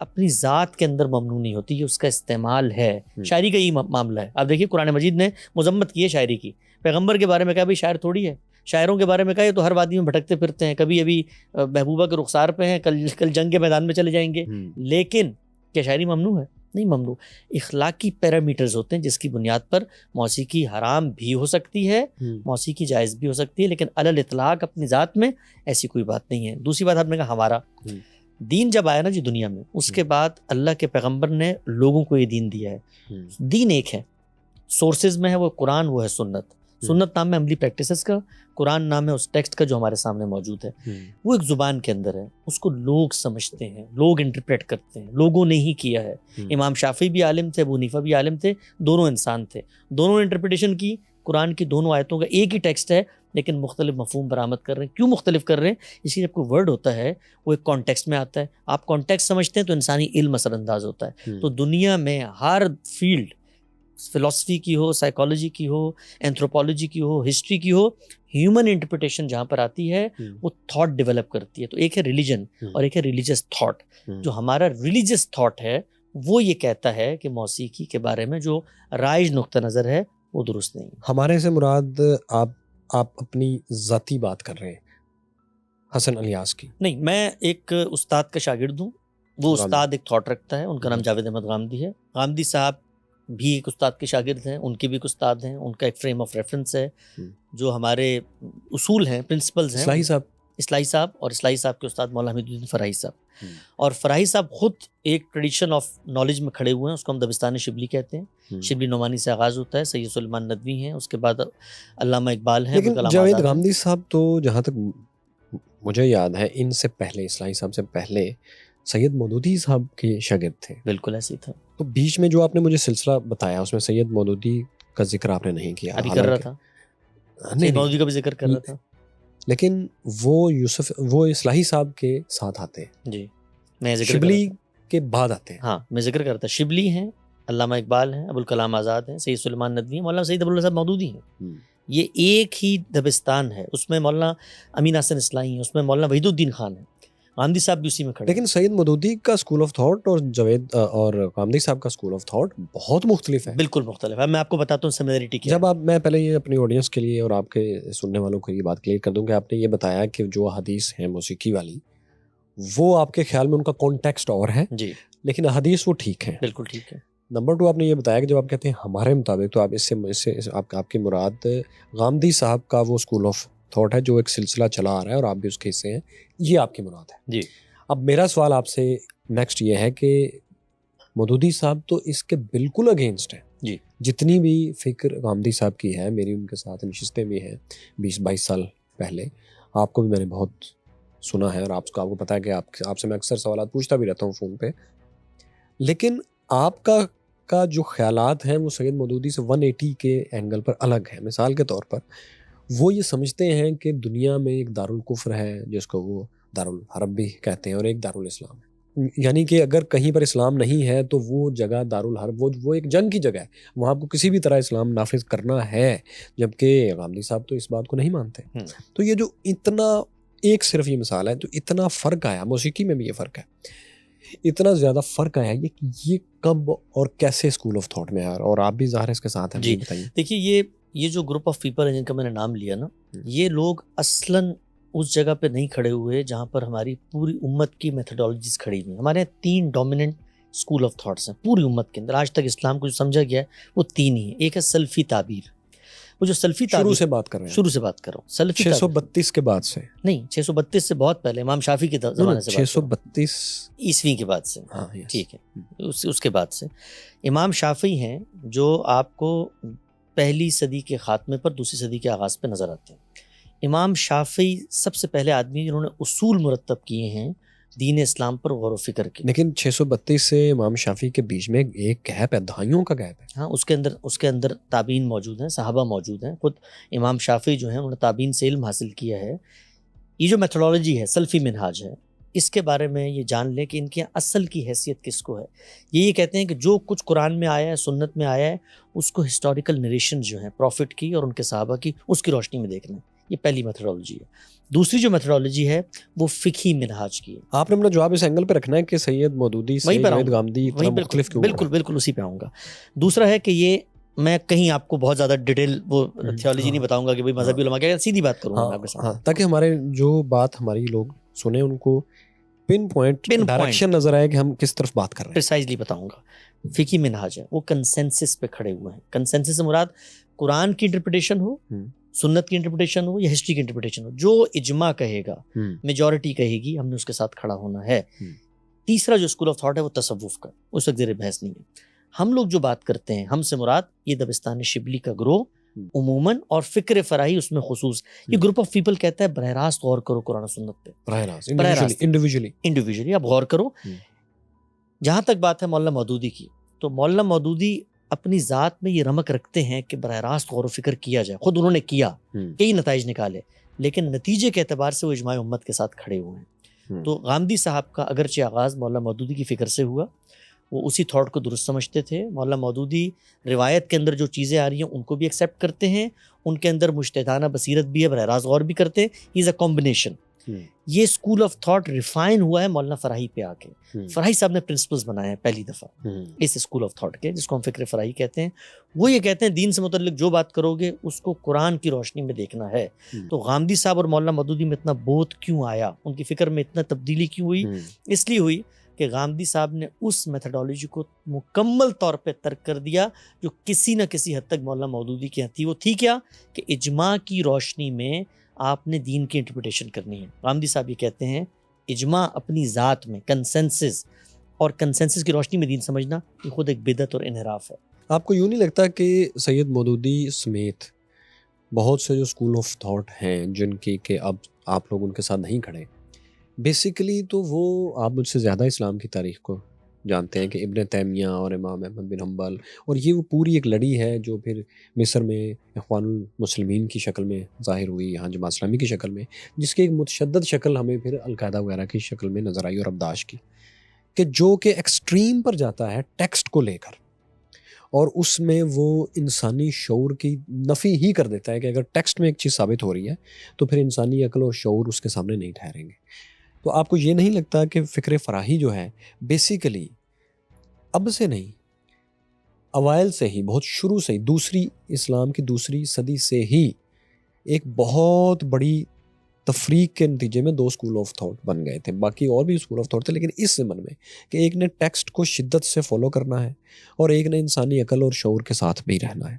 اپنی ذات کے اندر ممنوع نہیں ہوتی، یہ اس کا استعمال ہے۔ شاعری کا یہی معاملہ ہے۔ آپ دیکھیے قرآن مجید نے مذمت کی ہے شاعری کی، پیغمبر کے بارے میں کہا بھائی شاعر تھوڑی ہے، شاعروں کے بارے میں کہا یہ تو ہر وادی میں بھٹکتے پھرتے ہیں، کبھی ابھی محبوبہ کے رخسار پہ ہیں، کل جنگ کے میدان میں چلے جائیں گے۔ لیکن کیا شاعری ممنوع ہے؟ نہیں ممنوع۔ اخلاقی پیرامیٹرز ہوتے ہیں جس کی بنیاد پر موسیقی حرام بھی ہو سکتی ہے، موسیقی جائز بھی ہو سکتی ہے، لیکن علی الاطلاق اپنی ذات میں ایسی کوئی بات نہیں ہے۔ دوسری بات آپ نے کہا ہمارا دین جب آیا نا جی دنیا میں، اس کے بعد اللہ کے پیغمبر نے لوگوں کو یہ دین دیا ہے۔ دین ایک ہے، سورسز میں ہے، وہ قرآن، وہ ہے سنت۔ سنت نام ہے عملی پریکٹسز کا، قرآن نام ہے اس ٹیکسٹ کا جو ہمارے سامنے موجود ہے۔ وہ ایک زبان کے اندر ہے، اس کو لوگ سمجھتے ہیں، لوگ انٹرپریٹ کرتے ہیں، لوگوں نے ہی کیا ہے۔ امام شافعی بھی عالم تھے، ابو حنیفہ بھی عالم تھے، دونوں انسان تھے، دونوں نے انٹرپریٹیشن کی۔ قرآن کی دونوں آیتوں کا ایک ہی ٹیکسٹ ہے لیکن مختلف مفہوم برآمد کر رہے ہیں۔ کیوں مختلف کر رہے ہیں؟ اس لیے جب کوئی ورڈ ہوتا ہے وہ ایک کانٹیکسٹ میں آتا ہے، آپ کانٹیکسٹ سمجھتے ہیں تو انسانی علم اثر انداز ہوتا ہے۔ تو دنیا میں ہر فیلڈ، فلسفی کی ہو، سائیکالوجی کی ہو، اینتھروپولوجی کی ہو، ہسٹری کی ہو، ہیومن انٹرپریٹیشن جہاں پر آتی ہے وہ تھاٹ ڈیولپ کرتی ہے۔ تو ایک ہے ریلیجن اور ایک ہے ریلیجس تھاٹ۔ جو ہمارا ریلیجس تھاٹ ہے وہ یہ کہتا ہے کہ موسیقی کے بارے میں جو رائج نقطہ نظر ہے وہ درست نہیں ہے۔ ہمارے سے مراد آپ اپنی ذاتی بات کر رہے ہیں حسن الیاس کی؟ نہیں، میں ایک استاد کا شاگرد ہوں، وہ استاد ایک تھاٹ رکھتا ہے، ان کا نام جاوید احمد غامدی ہے۔ غامدی صاحب بھی ایک استاد کے شاگرد ہیں، ان کے بھی ایک استاد ہیں، ان کا ایک فریم آف ریفرنس ہے، جو ہمارے اصول ہیں، پرنسپلز ہیں۔ اصلاحی صاحب اور اصلاحی صاحب کے استاد مولانا حمید الدین فراحی صاحب، اور فراحی صاحب خود ایک ٹریڈیشن آف نالج میں کھڑے ہوئے ہیں، اس کو ہم دبستان شبلی کہتے ہیں۔ شبلی نعمانی سے آغاز ہوتا ہے، سید سلیمان ندوی ہیں، اس کے بعد علامہ اقبال ہیں، لیکن جاوید غامدی صاحب تو جہاں تک مجھے یاد ہے ان سے پہلے، اصلاحی صاحب سے پہلے سید مودودی صاحب کے شاگرد تھے۔ بالکل ایسے ہی تھا۔ تو بیچ میں جو آپ نے مجھے سلسلہ بتایا اس میں سید مودودی کا ذکر آپ نے نہیں کیا۔ ابھی کر رہا تھا، سید مودودی کا بھی ذکر کر رہا تھا، لیکن وہ اصلاحی صاحب کے ساتھ آتے ہیں جی، میں ذکر شبلی کے بعد آتے ہیں۔ ہاں میں ذکر کرتا، شبلی ہیں، علامہ اقبال ہیں، ابوالکلام آزاد ہیں، سید سلیمان ندوی ہیں، مولانا سید ابواللہ صاحب مودودی ہیں۔ یہ ایک ہی دبستان ہے، اس میں مولانا امین حسن اصلاحی ہیں، اس میں مولانا وحید الدین خان ہیں، غامدی صاحب بھی اسی میں کھڑے۔ لیکن سید مودودی کا اسکول آف تھاٹ اور جاوید اور غامدی صاحب کا اسکول آف تھاٹ بہت مختلف ہے۔ بالکل مختلف ہے، میں آپ کو بتاتا ہوں سملیرٹی کیا ہے۔ جب میں پہلے یہ اپنی آڈینس کے لیے اور آپ کے سننے والوں کو یہ بات کلیئر کر دوں کہ آپ نے یہ بتایا کہ جو حدیث ہے موسیقی والی، وہ آپ کے خیال میں ان کا کانٹیکسٹ اور ہے جی، لیکن حدیث وہ ٹھیک ہے۔ بالکل ٹھیک ہے۔ نمبر 2 آپ نے یہ بتایا کہ جب آپ کہتے ہیں ہمارے مطابق، تو آپ اس سے آپ کی مراد غامدی صاحب کا وہ اسکول آف تھاٹ ہے جو ایک سلسلہ چلا آ رہا ہے اور آپ بھی اس کے حصے ہیں، یہ آپ کی مراد ہے۔ جی، اب میرا سوال آپ سے نیکسٹ یہ ہے کہ مودودی صاحب تو اس کے بالکل اگینسٹ ہے۔ جی، جتنی بھی فکر غامدی صاحب کی ہے، میری ان کے ساتھ نشستیں بھی ہیں 20-22 سال پہلے، آپ کو بھی میں نے بہت سنا ہے اور آپ کو پتا ہے کہ آپ سے میں اکثر سوالات پوچھتا بھی رہتا ہوں فون پہ، لیکن آپ کا جو خیالات ہیں وہ سید مودودی سے 180 کے اینگل پر الگ ہے۔ مثال کے طور پر وہ یہ سمجھتے ہیں کہ دنیا میں ایک دارالکفر ہے جس کو وہ دارالحرب بھی کہتے ہیں، اور ایک دارالاسلام ہے، یعنی کہ اگر کہیں پر اسلام نہیں ہے تو وہ جگہ دارالحرب، وہ ایک جنگ کی جگہ ہے، وہاں آپ کو کسی بھی طرح اسلام نافذ کرنا ہے، جبکہ غامدی صاحب تو اس بات کو نہیں مانتے۔ تو یہ جو اتنا ایک صرف یہ مثال ہے، تو اتنا فرق آیا، موسیقی میں بھی یہ فرق ہے، اتنا زیادہ فرق آیا، یہ کب اور کیسے اسکول آف تھاٹ میں آیا؟ اور آپ بھی ظاہر اس کے ساتھ ہیں، جی بتائیے۔ دیکھیے، یہ جو گروپ آف پیپل ہیں جن کا میں نے نام لیا نا، یہ لوگ اصلاً اس جگہ پہ نہیں کھڑے ہوئے جہاں پر ہماری پوری امت کی میتھڈالوجیز کھڑی ہوئی ہیں۔ ہمارے 3 ڈومیننٹ اسکول آف تھاٹس ہیں پوری امت کے اندر، آج تک اسلام کو جو سمجھا گیا ہے وہ 3 ہی ہیں۔ ایک ہے سلفی تعبیر، وہ جو سلفی تعبیر، شروع سے بات کر رہے ہیں، شروع سے بات کر رہا ہوں، سلفی 632 کے بعد سے نہیں، 632 سے بہت پہلے، امام شافعی کے زمانے سے، 632 عیسوی کے بعد سے، ہاں ٹھیک ہے، اس کے بعد سے امام شافعی ہیں جو آپ کو پہلی صدی کے خاتمے پر دوسری صدی کے آغاز پہ نظر آتے ہیں۔ امام شافعی سب سے پہلے آدمی جنہوں نے اصول مرتب کیے ہیں دین اسلام پر غور و فکر کے۔ لیکن 632 سے امام شافعی کے بیچ میں ایک گیپ ہے، دہائیوں کا گیپ ہے۔ ہاں، اس کے اندر تابعین موجود ہیں، صحابہ موجود ہیں، خود امام شافعی جو ہیں انہوں نے تابعین سے علم حاصل کیا ہے۔ یہ جو میتھڈالوجی ہے، سلفی منہاج ہے، اس کے بارے میں یہ جان لیں کہ ان کی اصل کی حیثیت کس کو ہے۔ یہ کہتے ہیں کہ جو کچھ قرآن میں آیا ہے، سنت میں آیا ہے، اس کو ہسٹوریکل نریشن جو ہیں پروفٹ کی اور ان کے صحابہ کی، اس کی روشنی میں دیکھنا ہے۔ یہ پہلی میتھڈالوجی ہے۔ دوسری جو میتھڈالوجی ہے وہ فقہی منہاج کی ہے۔ آپ نے اپنا جواب اس اینگل پہ رکھنا ہے کہ سید مودودی سے جاوید غامدی اتنا مختلف کیوں؟ بالکل اسی پہ آؤں گا۔ دوسرا ہے کہ یہ میں کہیں آپ کو بہت زیادہ ڈیٹیل وہ تھیولوجی نہیں بتاؤں گا کہ بھئی مذہبی علماء کیا، سیدھی بات کروں گا آپ کے ساتھ، تاکہ ہمارے جو بات ہماری لوگ سنیں ان کو پن پوائنٹ ڈائریکشن نظر آئے کہ ہم کس طرف بات کر رہے ہیں۔ پریسائزلی بتاؤں گا۔ فقہی منہاج ہے، وہ کنسنسس پہ کھڑے ہوئے ہیں۔ کنسنسس سے مراد قرآن کی انٹرپریٹیشن ہو، سنت کی انٹرپریٹیشن ہو یا ہسٹری کی انٹرپریٹیشن ہو، جو اجماع کہے گا، میجورٹی کہے گی، ہم نے اس کے ساتھ کھڑا ہونا ہے۔ تیسرا جو اسکول آف تھاٹ ہے وہ تصوف کا، اس وقت زیر بحث نہیں ہے۔ ہم لوگ جو بات کرتے ہیں، ہم سے مراد یہ دبستان شبلی کا گروہ عموماً اور فکر فراہی اس میں خصوص، یہ گروپ آف پیپل کہتا ہے براہ راست غور کرو قرآن و سنت پہ، براہ راست انڈیویجولی آپ غور کرو۔ جہاں تک بات ہے مولانا مودودی کی، تو مولانا مودودی اپنی ذات میں یہ رمق رکھتے ہیں کہ براہ راست غور و فکر کیا جائے، خود انہوں نے کیا، کئی نتائج نکالے، لیکن نتیجے کے اعتبار سے وہ اجماع امت کے ساتھ کھڑے ہوئے ہیں۔ تو غامدی صاحب کا اگرچہ آغاز مولانا مودودی کی فکر سے ہوا، وہ اسی تھاٹ کو درست سمجھتے تھے۔ مولانا مودودی روایت کے اندر جو چیزیں آ رہی ہیں ان کو بھی ایکسیپٹ کرتے ہیں، ان کے اندر مجتہدانہ بصیرت بھی ہے، براہ راست غور بھی کرتے ہیں۔ ہی از اے کمبینیشن، یہ اسکول آف تھاٹ ریفائن ہوا ہے مولانا فراہی پہ آ کے. فراہی صاحب نے پرنسپلز بنائے ہیں پہلی دفعہ اس اسکول آف تھاٹ کے، جس کو ہم فکر فراہی کہتے ہیں. وہ یہ کہتے ہیں دین سے متعلق جو بات کرو گے اس کو قرآن کی روشنی میں دیکھنا ہے. تو غامدی صاحب اور مولانا مودودی میں اتنا بوتھ کیوں آیا، ان کی فکر میں اتنا تبدیلی کیوں ہوئی؟ اس لیے ہوئی کہ غامدی صاحب نے اس میتھڈالوجی کو مکمل طور پہ ترک کر دیا جو کسی نہ کسی حد تک مولانا مودودی کی تھی. وہ تھی کیا کہ اجماع کی روشنی میں آپ نے دین کی انٹرپریٹیشن کرنی ہے. غامدی صاحب یہ کہتے ہیں اجماع اپنی ذات میں کنسنسس، اور کنسنسس کی روشنی میں دین سمجھنا یہ خود ایک بدعت اور انحراف ہے. آپ کو یوں نہیں لگتا کہ سید مودودی سمیت بہت سے جو اسکول آف تھاٹ ہیں جن کی کہ اب آپ لوگ ان کے ساتھ نہیں کھڑے، بیسیکلی تو وہ آپ مجھ سے زیادہ اسلام کی تاریخ کو جانتے ہیں کہ ابن تیمیہ اور امام احمد بن حنبل، اور یہ وہ پوری ایک لڑی ہے جو پھر مصر میں اخوان المسلمین کی شکل میں ظاہر ہوئی، یہاں جماعت اسلامی کی شکل میں، جس کی ایک متشدد شکل ہمیں پھر القاعدہ وغیرہ کی شکل میں نظر آئی، اور ابداش کی، کہ جو کہ ایکسٹریم پر جاتا ہے ٹیکسٹ کو لے کر، اور اس میں وہ انسانی شعور کی نفی ہی کر دیتا ہے کہ اگر ٹیکسٹ میں ایک چیز ثابت ہو رہی ہے تو پھر انسانی عقل اور شعور اس کے سامنے نہیں ٹھہریں گے. تو آپ کو یہ نہیں لگتا کہ فکر فراہی جو ہے بیسیکلی اب سے نہیں، اوائل سے ہی، بہت شروع سے ہی، اسلام کی دوسری صدی سے ہی ایک بہت بڑی تفریق کے نتیجے میں دو اسکول آف تھاٹ بن گئے تھے؟ باقی اور بھی اسکول آف تھاٹ تھے لیکن اس زمن میں کہ ایک نے ٹیکسٹ کو شدت سے فالو کرنا ہے اور ایک نے انسانی عقل اور شعور کے ساتھ بھی رہنا ہے.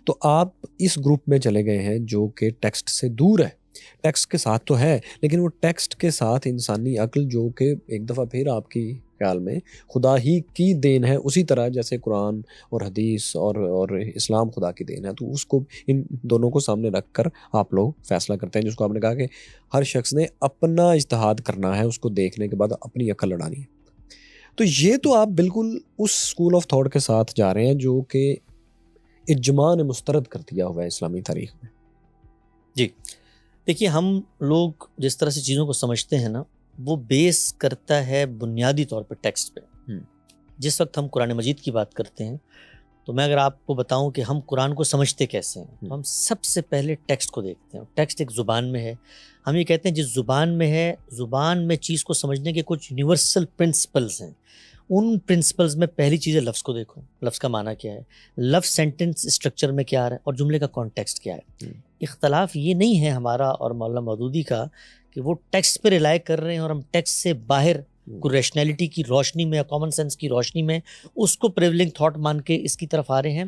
تو آپ اس گروپ میں چلے گئے ہیں جو کہ ٹیکسٹ سے دور ہے. ٹیکسٹ کے ساتھ تو ہے لیکن وہ ٹیکسٹ کے ساتھ انسانی عقل جو کہ ایک دفعہ پھر آپ کی خیال میں خدا ہی کی دین ہے، اسی طرح جیسے قرآن اور حدیث اور اسلام خدا کی دین ہے، تو اس کو ان دونوں کو سامنے رکھ کر آپ لوگ فیصلہ کرتے ہیں، جس کو آپ نے کہا کہ ہر شخص نے اپنا اجتہاد کرنا ہے، اس کو دیکھنے کے بعد اپنی عقل لڑانی ہے. تو یہ تو آپ بالکل اس اسکول آف تھاٹ کے ساتھ جا رہے ہیں جو کہ اجماع نے مسترد کر دیا ہوا ہے اسلامی تاریخ میں. جی دیکھیے، ہم لوگ جس طرح سے چیزوں کو سمجھتے ہیں نا، وہ بیس کرتا ہے بنیادی طور پہ ٹیکسٹ پہ. جس وقت ہم قرآن مجید کی بات کرتے ہیں تو میں اگر آپ کو بتاؤں کہ ہم قرآن کو سمجھتے کیسے ہیں، تو ہم سب سے پہلے ٹیکسٹ کو دیکھتے ہیں. ٹیکسٹ ایک زبان میں ہے، ہم یہ کہتے ہیں جس زبان میں ہے، زبان میں چیز کو سمجھنے کے کچھ یونیورسل پرنسپلز ہیں. ان پرنسپلز میں پہلی چیز ہے لفظ کو دیکھو، لفظ کا معنی کیا ہے، لفظ سینٹنس اسٹرکچر میں کیا آ رہا ہے، اور جملے کا کانٹیکسٹ کیا ہے. اختلاف یہ نہیں ہے ہمارا اور مولانا مودودی کا کہ وہ ٹیکسٹ پہ ریلائی کر رہے ہیں اور ہم ٹیکسٹ سے باہر کوئی ریشنیلٹی کی روشنی میں یا کامن سینس کی روشنی میں اس کو پریولنگ تھاٹ مان کے اس کی طرف آ رہے ہیں.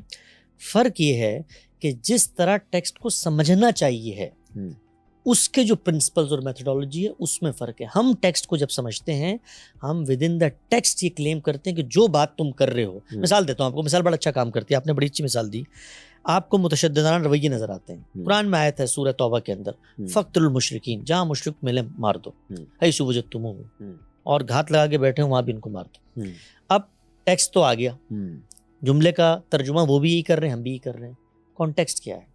فرق یہ ہے کہ جس طرح ٹیکسٹ کو سمجھنا چاہیے ہے اس کے جو پرنسپلز اور میتھڈالوجی ہے اس میں فرق ہے. ہم ٹیکسٹ کو جب سمجھتے ہیں ہم ود ان دا ٹیکسٹ یہ کلیم کرتے ہیں کہ جو بات تم کر رہے ہو، مثال دیتا ہوں آپ کو، مثال بڑا اچھا کام کرتی ہے، آپ نے بڑی اچھی مثال دی. آپ کو متشددانہ رویے نظر آتے ہیں. قرآن میں آیت ہے سورہ توبہ کے اندر، فقتل المشرکین، جہاں مشرک ملے مار دو، حیث وجدتموہم، اور گھات لگا کے بیٹھے ہوں وہاں بھی ان کو مار دو. اب ٹیکسٹ تو آ گیا، جملے کا ترجمہ وہ بھی یہی کر رہے ہیں، ہم بھی یہی کر رہے ہیں. کانٹیکسٹ کیا ہے؟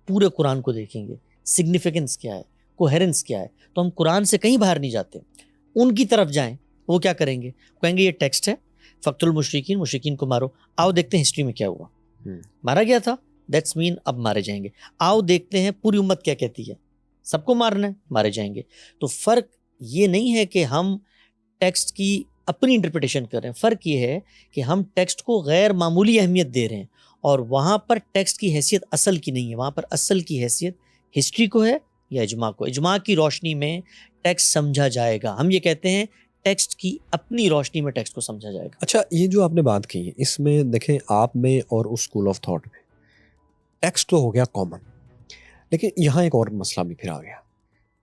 پورے قرآن کو دیکھیں گے، سگنیفیکنس کیا ہے، کوہیرنس کیا ہے. تو ہم قرآن سے کہیں باہر نہیں جاتے، ان کی طرف جائیں. وہ کیا کریں گے؟ کہیں گے یہ ٹیکسٹ ہے، فقتل المشرکین، مشرکین کو مارو. آؤ دیکھتے ہیں ہسٹری میں کیا ہوا، مارا گیا تھا، دیٹس مین اب مارے جائیں گے. آؤ دیکھتے ہیں پوری امت کیا کہتی ہے، سب کو مارنا ہے، مارے جائیں گے. تو فرق یہ نہیں ہے کہ ہم ٹیکسٹ کی اپنی انٹرپریٹیشن کر رہے ہیں، فرق یہ ہے کہ ہم ٹیکسٹ کو غیر معمولی اہمیت دے رہے ہیں، اور وہاں پر ٹیکسٹ کی حیثیت اصل کی نہیں ہے، وہاں پر اصل کی حیثیت ہسٹری کو ہے یا اجماع کو. اجماع کی روشنی میں ٹیکسٹ سمجھا جائے گا. ہم یہ کہتے ہیں ٹیکسٹ کی اپنی روشنی میں ٹیکسٹ کو سمجھا جائے گا. اچھا، یہ جو آپ نے بات کی اس میں دیکھیں آپ میں اور اس اسکول آف تھاٹ میں ٹیکسٹ تو ہو گیا کامن، لیکن یہاں ایک اور مسئلہ بھی پھر آ گیا.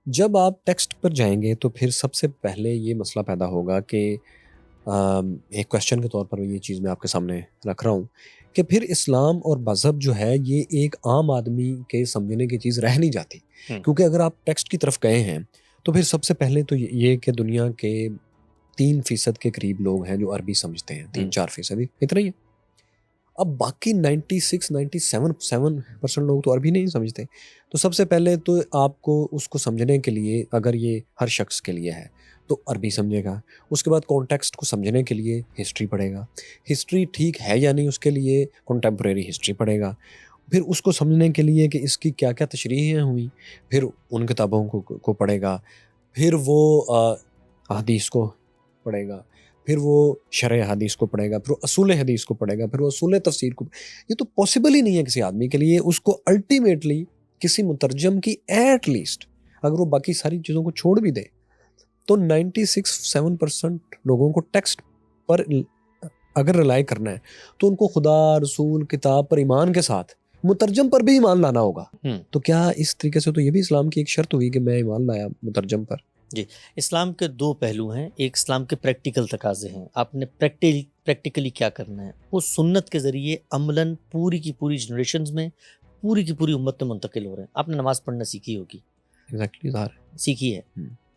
جب آپ ٹیکسٹ پر جائیں گے تو پھر سب سے پہلے یہ مسئلہ پیدا ہوگا کہ ایک کویسچن کے طور پر یہ چیز میں آپ کے سامنے رکھ رہا ہوں کہ پھر اسلام اور مذہب جو ہے یہ ایک عام آدمی کے سمجھنے کی چیز رہ نہیں جاتی. کیونکہ اگر آپ ٹیکسٹ کی طرف گئے ہیں تو پھر سب سے پہلے تو یہ کہ دنیا کے 3% کے قریب لوگ ہیں جو عربی سمجھتے ہیں، 3-4% اتنا ہی ہے. اب باقی 96-97% لوگ تو عربی نہیں سمجھتے. تو سب سے پہلے تو آپ کو اس کو سمجھنے کے لیے، اگر یہ ہر شخص کے لیے ہے تو عربی سمجھے گا. اس کے بعد کانٹیکسٹ کو سمجھنے کے لیے ہسٹری پڑھے گا. ہسٹری ٹھیک ہے یا نہیں اس کے لیے کنٹمپریری ہسٹری پڑھے گا. پھر اس کو سمجھنے کے لیے کہ اس کی کیا کیا تشریحیں ہوئیں، پھر ان کتابوں کو پڑھے گا. پھر وہ حدیث کو پڑھے گا، پھر وہ شرح حدیث کو پڑھے گا، پھر وہ اصول حدیث کو پڑھے گا، پھر وہ اصول تفسیر کو. یہ تو پاسبل ہی نہیں ہے کسی آدمی کے لیے. اس کو الٹیمیٹلی کسی مترجم کی ایٹ لیسٹ اگر وہ باقی ساری چیزوں کو چھوڑ بھی دے تو 96-7% لوگوں کو ٹیکسٹ پر اگر رلائی کرنا ہے تو ان کو خدا، رسول، کتاب پر ایمان کے ساتھ مترجم پر بھی ایمان لانا ہوگا. تو کیا اس طریقے سے تو یہ بھی اسلام کی ایک شرط ہوئی کہ میں ایمان لایا مترجم پر؟ جی، اسلام کے دو پہلو ہیں. ایک اسلام کے پریکٹیکل تقاضے ہیں، آپ نے پریکٹیکلی کیا کرنا ہے، وہ سنت کے ذریعے عملاً پوری کی پوری جنریشنز میں پوری کی پوری امت میں منتقل ہو رہے ہیں. آپ نے نماز پڑھنا سیکھی ہوگی، سیکھی ہے.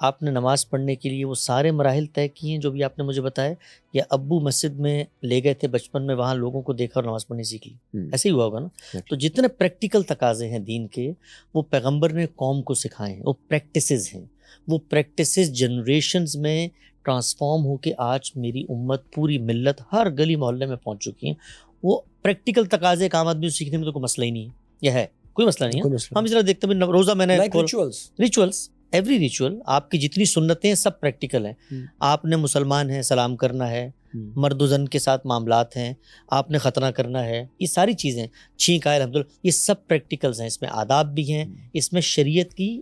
آپ نے نماز پڑھنے کے لیے وہ سارے مراحل طے کیے ہیں جو بھی آپ نے مجھے بتایا، یا ابو مسجد میں لے گئے تھے بچپن میں، وہاں لوگوں کو دیکھا اور نماز پڑھنی سیکھ لی، ایسے ہی ہوا ہوگا نا. تو جتنے پریکٹیکل تقاضے ہیں دین کے وہ پیغمبر نے قوم کو سکھائے ہیں، وہ پریکٹسز ہیں. وہ پریکٹسز جنریشنز میں ٹرانسفارم ہو کے آج میری امت، پوری ملت ہر گلی محلے میں پہنچ چکی ہیں. وہ پریکٹیکل تقاضے ایک عام آدمی کو سیکھنے میں تو کوئی مسئلہ ہی نہیں ہے، یہ ہے کوئی مسئلہ نہیں ہے. ہم اس طرح دیکھتے ہیں روزہ میں نے ریچولس، ایوری ریچول، آپ کی جتنی سنتیں ہیں سب پریکٹیکل ہیں. آپ نے مسلمان ہیں سلام کرنا ہے، مرد و زن کے ساتھ معاملات ہیں، آپ نے ختنہ کرنا ہے، یہ ساری چیزیں، چھینک آئے الحمدللہ، یہ سب پریکٹیکلز ہیں. اس میں آداب بھی ہیں، اس میں شریعت کی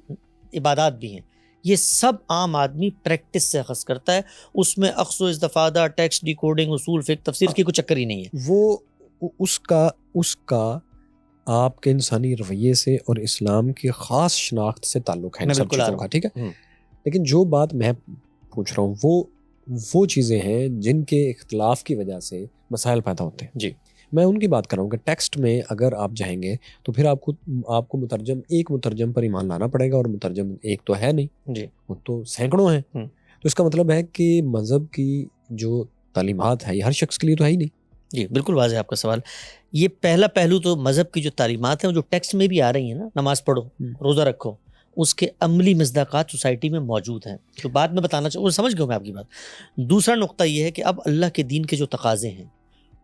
عبادات بھی ہیں. یہ سب عام آدمی پریکٹس سے اخذ کرتا ہے. اس میں اخذ و استفادہ، ٹیکسٹ ڈیکوڈنگ، اصول فقہ، تفسیر کی کوئی چکر ہی نہیں ہے. وہ اس کا آپ کے انسانی رویے سے اور اسلام کی خاص شناخت سے تعلق ہے ان سب چیزوں کا، ٹھیک ہے. لیکن جو بات میں پوچھ رہا ہوں وہ چیزیں ہیں جن کے اختلاف کی وجہ سے مسائل پیدا ہوتے ہیں. جی، میں ان کی بات کر رہا ہوں کہ ٹیکسٹ میں اگر آپ جائیں گے تو پھر آپ کو ایک مترجم پر ایمان لانا پڑے گا، اور مترجم ایک تو ہے نہیں، جی، وہ تو سینکڑوں ہیں. تو اس کا مطلب ہے کہ مذہب کی جو تعلیمات ہے یہ ہر شخص کے لیے تو ہے ہی نہیں. جی بالکل واضح آپ کا سوال. یہ پہلا پہلو تو مذہب کی جو تعلیمات ہیں وہ جو ٹیکسٹ میں بھی آ رہی ہیں نا، نماز پڑھو، روزہ رکھو، اس کے عملی مصداقات سوسائٹی میں موجود ہیں. تو بات میں بتانا چاہوں، سمجھ گیا میں آپ کی بات. دوسرا نقطہ یہ ہے کہ اب اللہ کے دین کے جو تقاضے ہیں،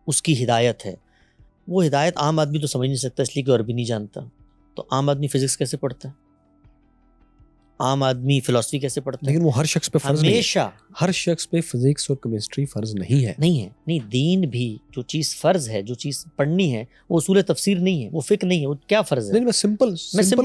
اس کی ہدایت ہے. وہ ہدایت عام آدمی تو سمجھ نہیں سکتا، اس لیے کہ عربی نہیں جانتا. تو عام آدمی فزکس کیسے پڑھتا ہے؟ عام آدمی فلسفی کیسے پڑھتا ہے؟ لیکن وہ ہر شخص پہ فرض نہیں ہمیشہ ہے. ہر شخص پہ فزکس اور کیمسٹری فرض نہیں ہے. نہیں، دین بھی جو چیز فرض ہے، جو چیز پڑھنی ہے، وہ اصول تفسیر نہیں ہے، وہ فقہ نہیں ہے، وہ کیا فرض ہے؟ میں سمپل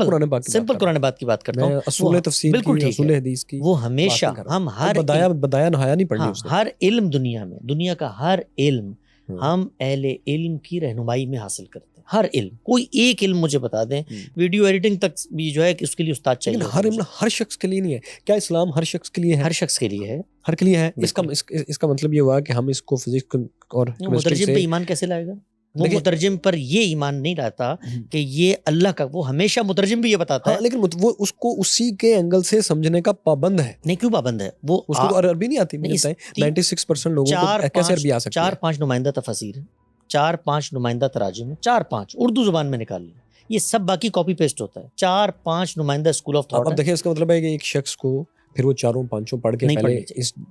قرآن بات کی بات کرتا ہوں. اصول تفسیر کی، اصول حدیث کی، وہ ہمیشہ ہم ہر بدایا نہایا نہیں پڑھنی اس نے. ہر علم دنیا کا ہر علم ہم اہل علم کی رہنمائی میں حاصل کرتے ہیں. ہر علم، کوئی ایک علم مجھے بتا دیں، ویڈیو ایڈیٹنگ تک بھی جو ہے کہ اس کے لیے استاد چاہیے. ہر علم ہر شخص کے لیے نہیں ہے. کیا اسلام ہر شخص کے لیے ہے؟ ہر شخص کے لیے ہے، ہر کے لیے ہے. اس کا مطلب یہ ہوا کہ ہم اس کو فزکس اور مترجم پہ ایمان کیسے لائے گا؟ وہ مترجم پر یہ ایمان نہیں لاتا کہ یہ اللہ کا، وہ ہمیشہ مترجم بھی یہ بتاتا ہے، لیکن وہ اس کو اسی کے اینگل سے سمجھنے کا پابند ہے. نہیں، کیوں پابند ہے؟ وہ اس کو عربی نہیں آتی. 96% لوگوں کو کیسے عربی آ سکتی ہے؟ 4-5 نمائندہ تفاسیر ہیں، 4-5 نمائندہ تراجم ہیں، 4-5 اردو زبان میں نکال لیں. یہ سب باقی کاپی پیسٹ ہوتا ہے. 4-5 نمائندہ اسکول آف تھاٹ. اب دیکھیں، اس کا مطلب ہے کہ ایک شخص کو پھر وہ 4-5 پڑھ کے پہلے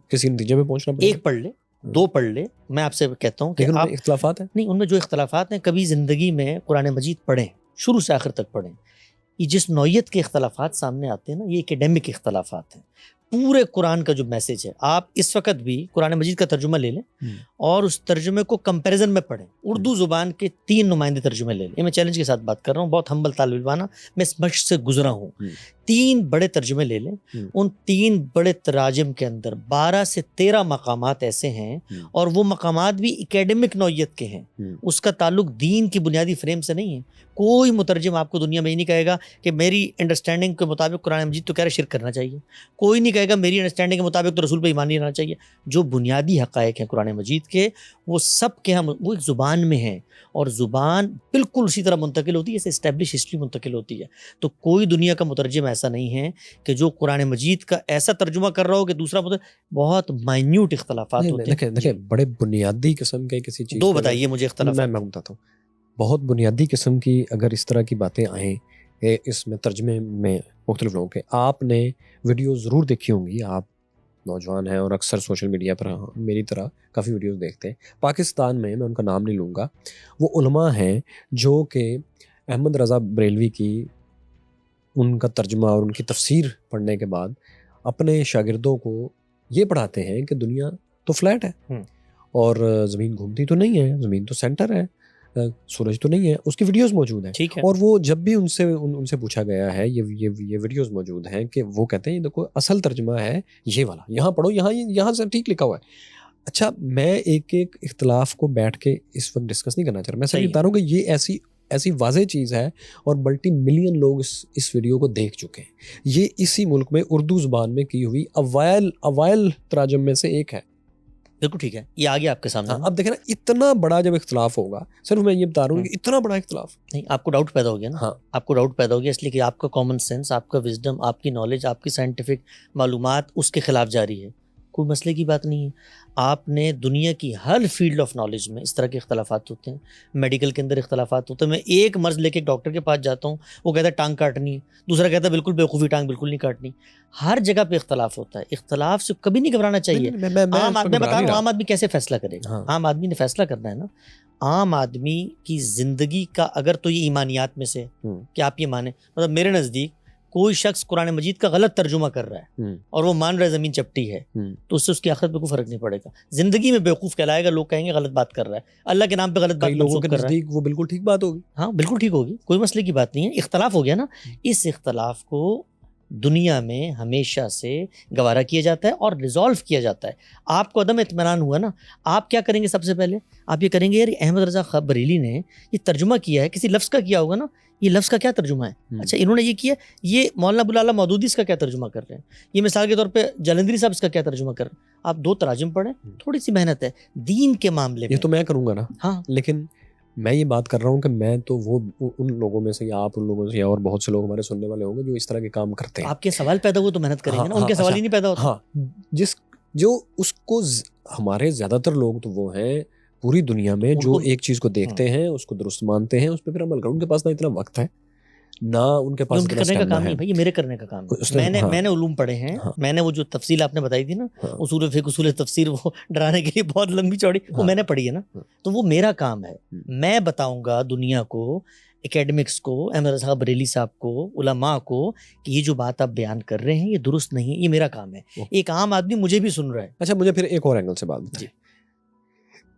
کسی نتیجے پہ پہنچنا پڑے. ایک پڑھ لے، 2 پڑھ لے. میں آپ سے کہتا ہوں کہ آپ اختلافات ہیں. نہیں، ان میں جو اختلافات ہیں، کبھی زندگی میں قرآن مجید پڑھیں، شروع سے آخر تک پڑھیں. یہ جس نوعیت کے اختلافات سامنے آتے ہیں نا، یہ ایکیڈیمک اختلافات ہیں. پورے قرآن کا جو میسج ہے، آپ اس وقت بھی قرآن مجید کا ترجمہ لے لیں اور اس ترجمے کو کمپیریزن میں پڑھیں. اردو زبان کے 3 نمائندے ترجمے لے لیں. یہ میں چیلنج کے ساتھ بات کر رہا ہوں، بہت ہمبل طالب علمانہ، میں اس مشق سے گزرا ہوں. 3 بڑے ترجمے لے لیں. ان 3 بڑے تراجم کے اندر 12 سے 13 مقامات ایسے ہیں، اور وہ مقامات بھی ایکیڈیمک نوعیت کے ہیں. اس کا تعلق دین کی بنیادی فریم سے نہیں ہے. کوئی مترجم آپ کو دنیا میں یہ نہیں کہے گا کہ میری انڈرسٹینڈنگ کے مطابق قرآن مجید تو کہہ رہے شرک کرنا چاہیے. کوئی نہیں کہے گا میری انڈرسٹینڈنگ کے مطابق تو رسول پہ ایمان نہیں رہنا چاہیے. جو بنیادی حقائق ہیں قرآن مجید کے، وہ سب کے ہم وہ ایک زبان میں ہیں، اور زبان بالکل اسی طرح منتقل ہوتی ہے جیسے اسٹیبلش ہسٹری منتقل ہوتی ہے. تو کوئی دنیا کا مترجم ایسا نہیں ہے کہ جو قرآن مجید کا ایسا ترجمہ کر رہا ہو کہ دوسرا بہت مائنیوٹ اختلافات ہوتے ہیں. دیکھیں بڑے بنیادی قسم کے کسی چیز 2 بتائیے مجھے اختلافات. میں بتاتا ہوں. بہت بنیادی قسم کی اگر اس طرح کی باتیں آئیں اس میں ترجمے میں مختلف لوگوں کے، آپ نے ویڈیو ضرور دیکھی ہوں گی. آپ نوجوان ہیں اور اکثر سوشل میڈیا پر میری طرح کافی ویڈیوز دیکھتے ہیں. پاکستان میں ان کا نام نہیں لوں گا، وہ علماء ہیں جو کہ احمد رضا بریلوی کی ان کا ترجمہ اور ان کی تفسیر پڑھنے کے بعد اپنے شاگردوں کو یہ پڑھاتے ہیں کہ دنیا تو فلیٹ ہے اور زمین گھومتی تو نہیں ہے, زمین تو سینٹر ہے, سورج تو نہیں ہے. اس کی ویڈیوز موجود ہیں, ٹھیک ہے. اور وہ جب بھی ان سے پوچھا گیا ہے, یہ ویڈیوز موجود ہیں کہ وہ کہتے ہیں دیکھو اصل ترجمہ ہے یہ والا, یہاں پڑھو, یہاں سے ٹھیک لکھا ہوا ہے. اچھا, میں ایک اختلاف کو بیٹھ کے اس وقت ڈسکس نہیں کرنا چاہ رہا, میں صرف بتا رہا ہوں کہ یہ ایسی واضح چیز ہے اور ملٹی ملین لوگ اس ویڈیو کو دیکھ چکے ہیں. یہ اسی ملک میں اردو زبان میں کی ہوئی اوائل تراجم میں سے ایک ہے. بالکل ٹھیک ہے, یہ آگے آپ کے سامنے. اب دیکھیں نا, اتنا بڑا جب اختلاف ہوگا, صرف میں یہ بتا رہا ہوں کہ اتنا بڑا اختلاف نہیں, آپ کو ڈاؤٹ پیدا ہو گیا نا. ہاں, آپ کو ڈاؤٹ پیدا ہو گیا اس لیے کہ آپ کا کامن سینس, آپ کا وزڈم, آپ کی نالج, آپ کی سائنٹیفک معلومات اس کے خلاف جاری ہے. کوئی مسئلے کی بات نہیں ہے. آپ نے دنیا کی ہر فیلڈ آف نالج میں اس طرح کے اختلافات ہوتے ہیں. میڈیکل کے اندر اختلافات ہوتے ہیں. میں ایک مرض لے کے ڈاکٹر کے پاس جاتا ہوں, وہ کہتا ہے ٹانگ کاٹنی ہے, دوسرا کہتا ہے بالکل بیوقوفی, ٹانگ بالکل نہیں کاٹنی. ہر جگہ پہ اختلاف ہوتا ہے. اختلاف سے کبھی نہیں گھبرانا چاہیے. عام آدمی, بتا رہا ہوں, عام آدمی کیسے فیصلہ کرے گا؟ عام آدمی نے فیصلہ کرنا ہے نا. عام آدمی کی زندگی کا اگر تو یہ ایمانیات میں سے کہ آپ یہ مانیں, مطلب میرے نزدیک کوئی شخص قرآن مجید کا غلط ترجمہ کر رہا ہے اور وہ مان رہا ہے زمین چپٹی ہے, تو اس سے اس کی آخرت پہ کوئی فرق نہیں پڑے گا. زندگی میں بیوقوف کہلائے گا, لوگ کہیں گے غلط بات کر رہا ہے, اللہ کے نام پہ غلط بات منسوخ کر رہا ہے. وہ بالکل ٹھیک بات ہوگی. ہاں بالکل ٹھیک ہوگی, کوئی مسئلے کی بات نہیں ہے. اختلاف ہو گیا نا, اس اختلاف کو دنیا میں ہمیشہ سے گوارا کیا جاتا ہے اور ریزالو کیا جاتا ہے. آپ کو عدم اطمینان ہوا نا, آپ کیا کریں گے؟ سب سے پہلے آپ یہ کریں گے, یار احمد رضا بریلی نے یہ ترجمہ کیا ہے, کسی لفظ کا کیا ہوگا نا, یہ لفظ کا کیا ترجمہ ہے؟ اچھا انہوں نے یہ کیا, یہ مولانا ابوالعلا مودودی اس کا کیا ترجمہ کر رہے ہیں, یہ مثال کے طور پہ جلندری صاحب اس کا کیا ترجمہ کر رہے ہیں. آپ دو تراجم پڑھیں, تھوڑی سی محنت ہے دین کے معاملے میں. یہ تو میں کروں گا نا. ہاں, لیکن میں یہ بات کر رہا ہوں کہ میں تو وہ ان لوگوں میں سے, یا آپ ان لوگوں سے, یا اور بہت سے لوگ ہمارے سننے والے ہوں گے جو اس طرح کے کام کرتے ہیں. آپ کے سوال پیدا ہوئے تو محنت کریں گے نا, ان کے سوال ہی نہیں پیدا ہوتے. ہاں, جو اس کو ہمارے زیادہ تر لوگ تو وہ ہیں پوری دنیا میں جو ایک چیز کو دیکھتے ہیں, اس کو درست مانتے ہیں, اس پہ پھر عمل کریں. ان کے پاس نہ اتنا وقت ہے, نہ ان کے پاس کرنے کا کام نہیں بھائی, یہ میرے کرنے کا کام ہے. میں نے علوم پڑھے ہیں, میں نے وہ جو تفصیل آپ نے بتائی تھی نا, اصول فقہ, اصول تفسیر, وہ ڈرانے کے لیے بہت لمبی چوڑی, وہ میں نے پڑھی ہے نا. تو وہ میرا کام ہے, میں بتاؤں گا دنیا کو, اکیڈمکس کو, احمد رضا بریلی صاحب کو, علماء کو, کہ یہ جو بات آپ بیان کر رہے ہیں یہ درست نہیں ہے. یہ میرا کام ہے. ایک عام آدمی مجھے بھی سن رہا ہے. اچھا, مجھے پھر ایک اور اینگل سے بات بتائیں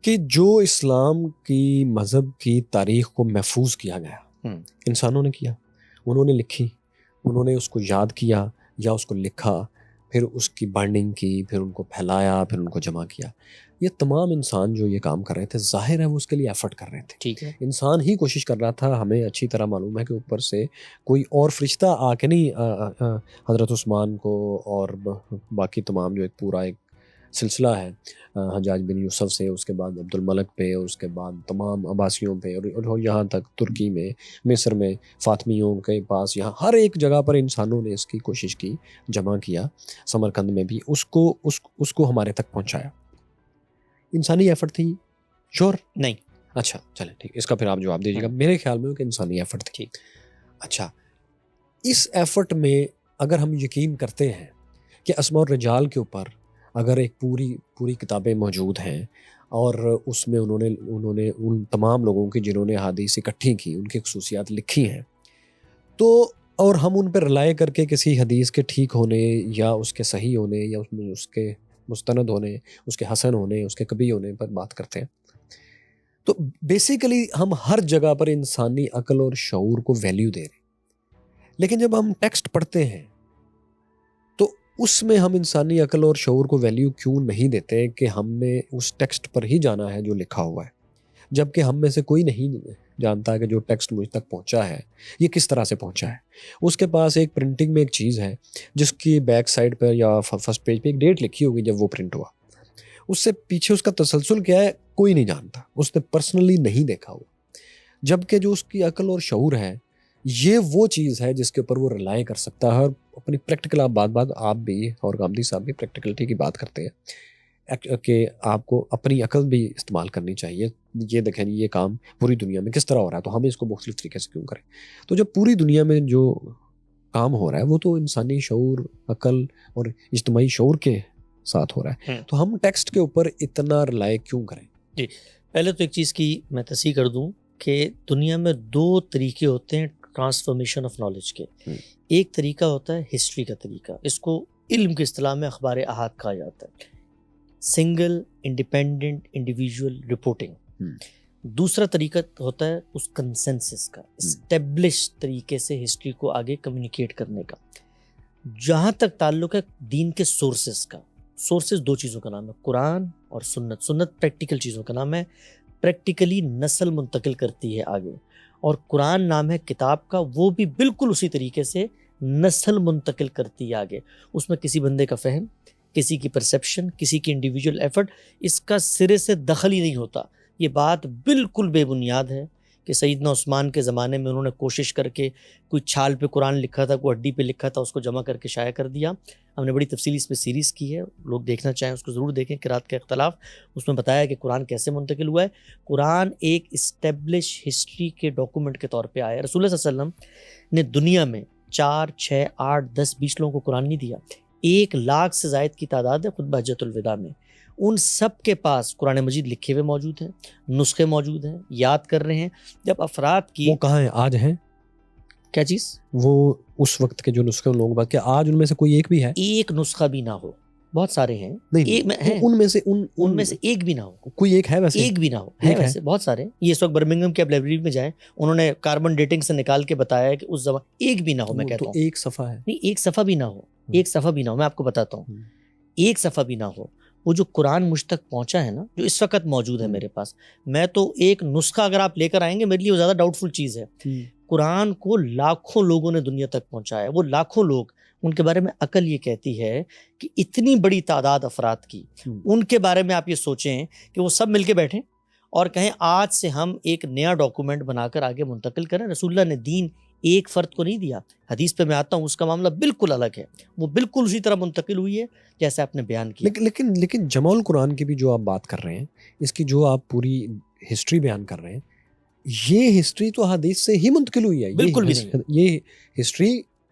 کہ جو اسلام کی مذہب کی تاریخ کو محفوظ کیا گیا, انسانوں نے کیا, انہوں نے لکھی, انہوں نے اس کو یاد کیا یا اس کو لکھا, پھر اس کی بائنڈنگ کی, پھر ان کو پھیلایا, پھر ان کو جمع کیا. یہ تمام انسان جو یہ کام کر رہے تھے, ظاہر ہے وہ اس کے لیے ایفرٹ کر رہے تھے. ٹھیک ہے, انسان ہی کوشش کر رہا تھا. ہمیں اچھی طرح معلوم ہے کہ اوپر سے کوئی اور فرشتہ آ کے نہیں, حضرت عثمان کو اور باقی تمام جو ایک پورا ایک سلسلہ ہے, حجاج بن یوسف سے, اس کے بعد عبد الملک پہ, اور اس کے بعد تمام عباسیوں پہ, اور یہاں تک ترکی میں, مصر میں, فاطمیوں کے پاس, یہاں ہر ایک جگہ پر انسانوں نے اس کی کوشش کی, جمع کیا. سمرقند میں بھی اس کو ہمارے تک پہنچایا. انسانی ایفرٹ تھی؟ شور نہیں. اچھا چلیں ٹھیک, اس کا پھر آپ جواب دیجیے گا. میرے خیال میں کہ انسانی ایفرٹ تھی. ٹھیک. اچھا, اس ایفرٹ میں اگر ہم یقین کرتے ہیں کہ اسماء الرجال کے اوپر اگر ایک پوری کتابیں موجود ہیں, اور اس میں انہوں نے ان تمام لوگوں کی جنہوں نے حدیث اکٹھی کی, ان کی خصوصیات لکھی ہیں, تو اور ہم ان پہ رلائے کر کے کسی حدیث کے ٹھیک ہونے یا اس کے صحیح ہونے یا اس میں اس کے مستند ہونے, اس کے حسن ہونے, اس کے کبھی ہونے پر بات کرتے ہیں, تو بیسیکلی ہم ہر جگہ پر انسانی عقل اور شعور کو ویلیو دے رہے ہیں. لیکن جب ہم ٹیکسٹ پڑھتے ہیں تو اس میں ہم انسانی عقل اور شعور کو ویلیو کیوں نہیں دیتے کہ ہم نے اس ٹیکسٹ پر ہی جانا ہے جو لکھا ہوا ہے, جبکہ ہم میں سے کوئی نہیں جانتا کہ جو ٹیکسٹ مجھ تک پہنچا ہے یہ کس طرح سے پہنچا ہے. اس کے پاس ایک پرنٹنگ میں ایک چیز ہے جس کی بیک سائڈ پر یا فرسٹ پیج پہ ایک ڈیٹ لکھی ہوگی جب وہ پرنٹ ہوا, اس سے پیچھے اس کا تسلسل کیا ہے کوئی نہیں جانتا, اس نے پرسنلی نہیں دیکھا ہوا. جبکہ جو اس کی عقل اور شعور ہے یہ وہ چیز ہے جس کے اوپر وہ رلائے کر سکتا ہے. اور اپنی پریکٹیکل آپ بھی اور گامدی صاحب بھی پریکٹیکلٹی کی بات کرتے ہیں کہ آپ کو اپنی عقل بھی استعمال کرنی چاہیے. یہ دیکھیں یہ کام پوری دنیا میں کس طرح ہو رہا ہے, تو ہمیں اس کو مختلف طریقے سے کیوں کریں. تو جب پوری دنیا میں جو کام ہو رہا ہے وہ تو انسانی شعور, عقل اور اجتماعی شعور کے ساتھ ہو رہا ہے, تو ہم ٹیکسٹ کے اوپر اتنا رلائے کیوں کریں؟ جی, پہلے تو ایک چیز کی میں تصحیح کر دوں کہ دنیا میں دو طریقے ہوتے ہیں ٹرانسفارمیشن آف نالج کے. ایک طریقہ ہوتا ہے ہسٹری کا طریقہ, اس کو علم کی اصطلاح میں اخبار احاد کہا جاتا ہے، سنگل انڈیپینڈنٹ انڈیویجول رپورٹنگ۔ دوسرا طریقہ ہوتا ہے اس کنسنسس کا، اسٹیبلش طریقے سے ہسٹری کو آگے کمیونیکیٹ کرنے کا۔ جہاں تک تعلق ہے دین کے سورسز کا، سورسز دو چیزوں کا نام ہے، قرآن اور سنت۔ سنت پریکٹیکل چیزوں کا نام ہے، پریکٹیکلی نسل منتقل کرتی ہے آگے، اور قرآن نام ہے کتاب کا، وہ بھی بالکل اسی طریقے سے نسل منتقل کرتی ہے آگے۔ اس میں کسی بندے کا فہم، کسی کی پرسیپشن، کسی کی انڈیویجول ایفرٹ، اس کا سرے سے دخل ہی نہیں ہوتا۔ یہ بات بالکل بے بنیاد ہے کہ سیدنا عثمان کے زمانے میں انہوں نے کوشش کر کے کوئی چھال پہ قرآن لکھا تھا، کوئی ہڈی پہ لکھا تھا، اس کو جمع کر کے شائع کر دیا۔ ہم نے بڑی تفصیلی اس پہ سیریز کی ہے، لوگ دیکھنا چاہیں اس کو ضرور دیکھیں، قرات کا اختلاف۔ اس میں بتایا کہ قرآن کیسے منتقل ہوا ہے۔ قرآن ایک اسٹیبلش ہسٹری کے ڈاکومنٹ کے طور پہ آیا ہے۔ رسول اللہ صلی اللہ علیہ وسلم نے دنیا میں 4، 6، 8، 10، 20 لوگوں کو قرآن نہیں دیا، 1 لاکھ سے زائد کی تعداد ہے خطبہ حجۃ الوداع میں۔ ان سب کے پاس قرآن مجید لکھے ہوئے موجود ہیں، نسخے موجود ہیں، یاد کر رہے ہیں۔ جب افراد کی وہ کہاں ہیں آج ہیں؟ کیا چیز؟ وہ اس وقت کے جو نسخے ان لوگوں کے پاس، کیا آج ان میں سے کوئی ایک بھی ہے؟ ایک نسخہ بھی نہ ہو، بہت سارے ہیں، نہیں، ان میں سے ان میں سے ایک بھی نہ ہو، کوئی ایک ہے ویسے؟ ایک بھی نہ ہو، ہے ویسے بہت سارے۔ یہ اس وقت برمنگھم کی لائبریری میں جائیں، انہوں نے کاربن ڈیٹنگ سے نکال کے بتایا ہے کہ اس زمان ایک بھی نہ ہو۔ میں کہتا ہوں ایک صفحہ ہے، نہیں، ایک صفحہ بھی نہ ہو، ایک صفحہ بھی نہ ہو۔ میں آپ کو بتاتا ہوں، ایک صفحہ بھی نہ ہو۔ وہ جو قرآن مجھ تک پہنچا ہے نا، جو اس وقت موجود ہے میرے پاس، میں تو ایک نسخہ اگر آپ لے کر آئیں گے، میرے لیے وہ زیادہ ڈاؤٹ فل چیز ہے۔ قرآن کو لاکھوں لوگوں نے دنیا تک پہنچایا، وہ لاکھوں لوگ، ان کے بارے میں عقل یہ کہتی ہے کہ اتنی بڑی تعداد افراد کی، ان کے بارے میں آپ یہ سوچیں کہ وہ سب مل کے بیٹھیں اور کہیں آج سے ہم ایک نیا ڈاکومنٹ بنا کر آگے منتقل کریں۔ رسول اللہ نے دین ایک فرد کو نہیں دیا۔ حدیث پہ میں آتا ہوں، اس کا معاملہ بالکل الگ ہے، وہ بالکل اسی طرح منتقل ہوئی ہے جیسے آپ نے بیان کیا۔ لیکن جمع القرآن کی بھی جو آپ بات کر رہے ہیں، اس کی جو آپ پوری ہسٹری بیان کر رہے ہیں، یہ ہسٹری تو حدیث سے ہی منتقل ہوئی ہے، بالکل بھی نہیں۔ یہ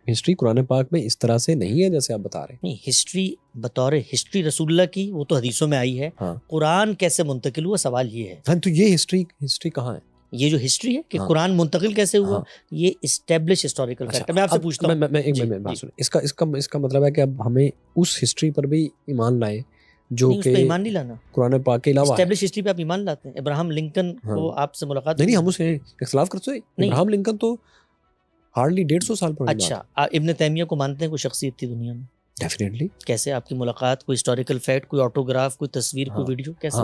ہسٹری قرآن پاک میں اس طرح سے نہیں ہے جیسے آپ بتا رہے ہیں۔ نہیں، ہسٹری بطور ہسٹری رسول اللہ کی وہ تو حدیثوں میں آئی ہے، قرآن کیسے منتقل ہوا سوال یہ ہے۔ تو یہ ہسٹری کہاں ہے؟ یہ جو ہسٹری ہے کہ قرآن منتقل کیسے ہوا، یہ اسٹیبلش ہسٹوریکل فیکٹ ہے۔ میں آپ سے پوچھتا ہوں، میں ایک بات سنیں، اس کا مطلب ہے کہ اب ہمیں اس ہسٹری پر بھی ایمان لائے جو کہ ایمان نہیں لانا، قرآن پاک کے علاوہ اسٹیبلش ہسٹری پہ آپ ایمان لاتے ہیں۔ ابراہم لنکن کو آپ سے ملاقات نہیں، ہم اسے اختلاف کرتے ہیں۔ ابراہم لنکن تو ہارڈلی 150 سال پرانے۔ اچھا، ابن تیمیہ کو مانتے ہیں کوئی شخصیت تھی دنیا میں؟ ڈیفینیٹلی۔ کیسے آپ کی ملاقات، کوئی ہسٹوریکل فیکٹ، کوئی آٹوگراف، کوئی تصویر، کوئی ویڈیو، کیسے؟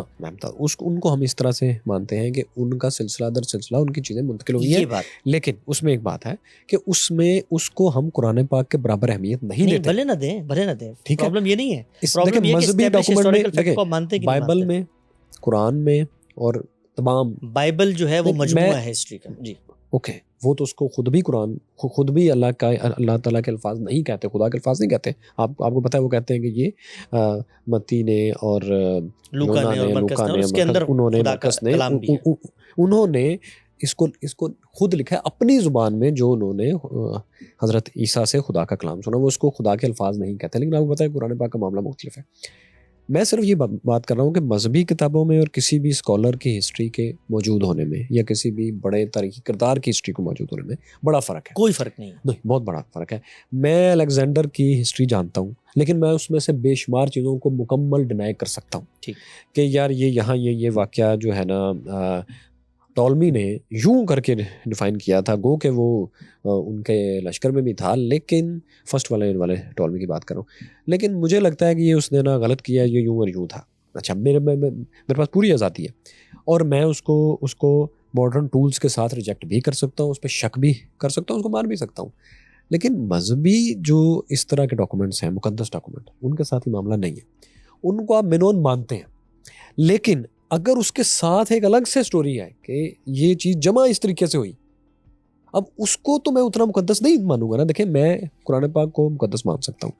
ان کو ہم اس طرح سے مانتے ہیں کہ ان کا سلسلہ در سلسلہ ان کی چیزیں منتقل ہوئی ہیں، لیکن اس میں ایک بات ہے کہ اس میں اس کو ہم قرآن پاک کے برابر اہمیت نہیں دیتے۔ بھلے نہ دیں، ٹھیک ہے، پرابلم یہ نہیں ہے۔ دیکھیں مذہبی ڈاکومنٹ میں، بائبل میں، قرآن میں اور تمام، بائبل جو ہے وہ مجموعہ ہے ہسٹری کا۔ جی اوکے، وہ تو اس کو خود بھی اللہ تعالیٰ کے الفاظ نہیں کہتے، خدا کے الفاظ نہیں کہتے۔ آپ کو پتہ ہے وہ کہتے ہیں کہ یہ متی نے اور لوکا نے انہوں نے اس کو خود لکھا ہے اپنی زبان میں، جو انہوں نے حضرت عیسیٰ سے خدا کا کلام سنا، وہ اس کو خدا کے الفاظ نہیں کہتے۔ لیکن آپ کو پتہ ہے قرآن پاک کا معاملہ مختلف ہے۔ میں صرف یہ بات کر رہا ہوں کہ مذہبی کتابوں میں اور کسی بھی اسکالر کی ہسٹری کے موجود ہونے میں، یا کسی بھی بڑے تاریخی کردار کی ہسٹری کو موجود ہونے میں بڑا فرق ہے۔ کوئی فرق نہیں، بہت بڑا فرق ہے۔ میں الیگزینڈر کی ہسٹری جانتا ہوں، لیکن میں اس میں سے بے شمار چیزوں کو مکمل ڈینائی کر سکتا ہوں کہ یار یہ واقعہ جو ہے نا ٹولمی نے یوں کر کے ڈیفائن کیا تھا، گو کہ وہ ان کے لشکر میں بھی تھا، لیکن فرسٹ والے ٹولمی کی بات کروں، لیکن مجھے لگتا ہے کہ یہ اس نے نا غلط کیا، یہ یوں اور یوں تھا۔ اچھا، میرے پاس پوری آزادی ہے، اور میں اس کو ماڈرن ٹولز کے ساتھ ریجیکٹ بھی کر سکتا ہوں، اس پہ شک بھی کر سکتا ہوں، اس کو مان بھی سکتا ہوں۔ لیکن مذہبی جو اس طرح کے ڈاکومنٹس ہیں، مقدس ڈاکومنٹ، ان کے ساتھ یہ معاملہ نہیں ہے۔ ان کو آپ منون مانتے ہیں، لیکن اگر اس کے ساتھ ایک الگ سے سٹوری ہے کہ یہ چیز جمع اس طریقے سے ہوئی، اب اس کو تو میں اتنا مقدس نہیں مانوں گا نا۔ دیکھیں، میں قرآن پاک کو مقدس مان سکتا ہوں،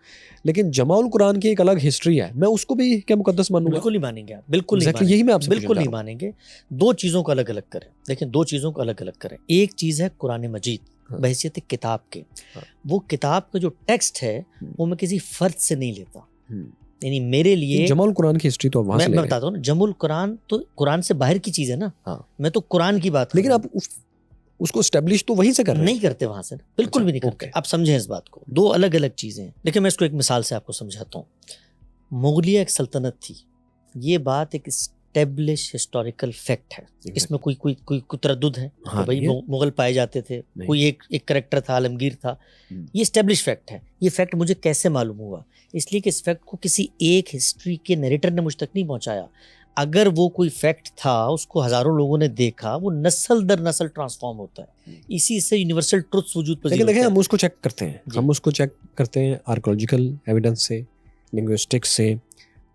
لیکن جمع القرآن کی ایک الگ ہسٹری ہے، میں اس کو بھی کیا مقدس مانوں گا؟ بالکل نہیں مانیں گے آپ، بالکل یہی میں آپ سے بالکل نہیں مانیں گے۔ دو چیزوں کو الگ الگ کریں، دیکھیں دو چیزوں کو الگ الگ کریں۔ ایک چیز ہے قرآن مجید بحیثیت کتاب کے، وہ کتاب کا جو ٹیکسٹ ہے وہ میں کسی فرد سے نہیں لیتا، یعنی میرے لیے جمع القرآن کی ہسٹری تو وہاں سے میں بتاتا ہوں نا، جمع القرآن تو قرآن سے باہر کی چیز ہے نا، میں تو قرآن کی بات، لیکن آپ اس کو اسٹیبلش تو وہیں سے کر رہے ہیں. نہیں کرتے وہاں سے، بالکل بھی نہیں کرتے. اوکے. آپ سمجھیں اس بات کو، دو الگ الگ چیزیں ہیں. دیکھیں میں اس کو ایک مثال سے آپ کو سمجھاتا ہوں. مغلیہ ایک سلطنت تھی، یہ بات ایک اسٹیبلش ہسٹوریکل فیکٹ ہے، اس میں کوئی تردد ہے کہ بھائی مغل پائے جاتے تھے، کوئی ایک کریکٹر تھا، عالمگیر تھا، یہ اسٹیبلش فیکٹ ہے. یہ فیکٹ مجھے کیسے معلوم ہوا؟ اس لیے کہ اس فیکٹ کو کسی ایک ہسٹری کے نیریٹر نے مجھ تک نہیں پہنچایا. اگر وہ کوئی فیکٹ تھا، اس کو ہزاروں لوگوں نے دیکھا، وہ نسل در نسل ٹرانسفارم ہوتا ہے، اسی سے یونیورسل ٹروتھس وجود پذیر ہوتے ہیں. ہم اس کو چیک کرتے ہیں، ہم اس کو چیک کرتے ہیں آرکیولوجیکل ایویڈنس سے، لنگوسٹکس سے،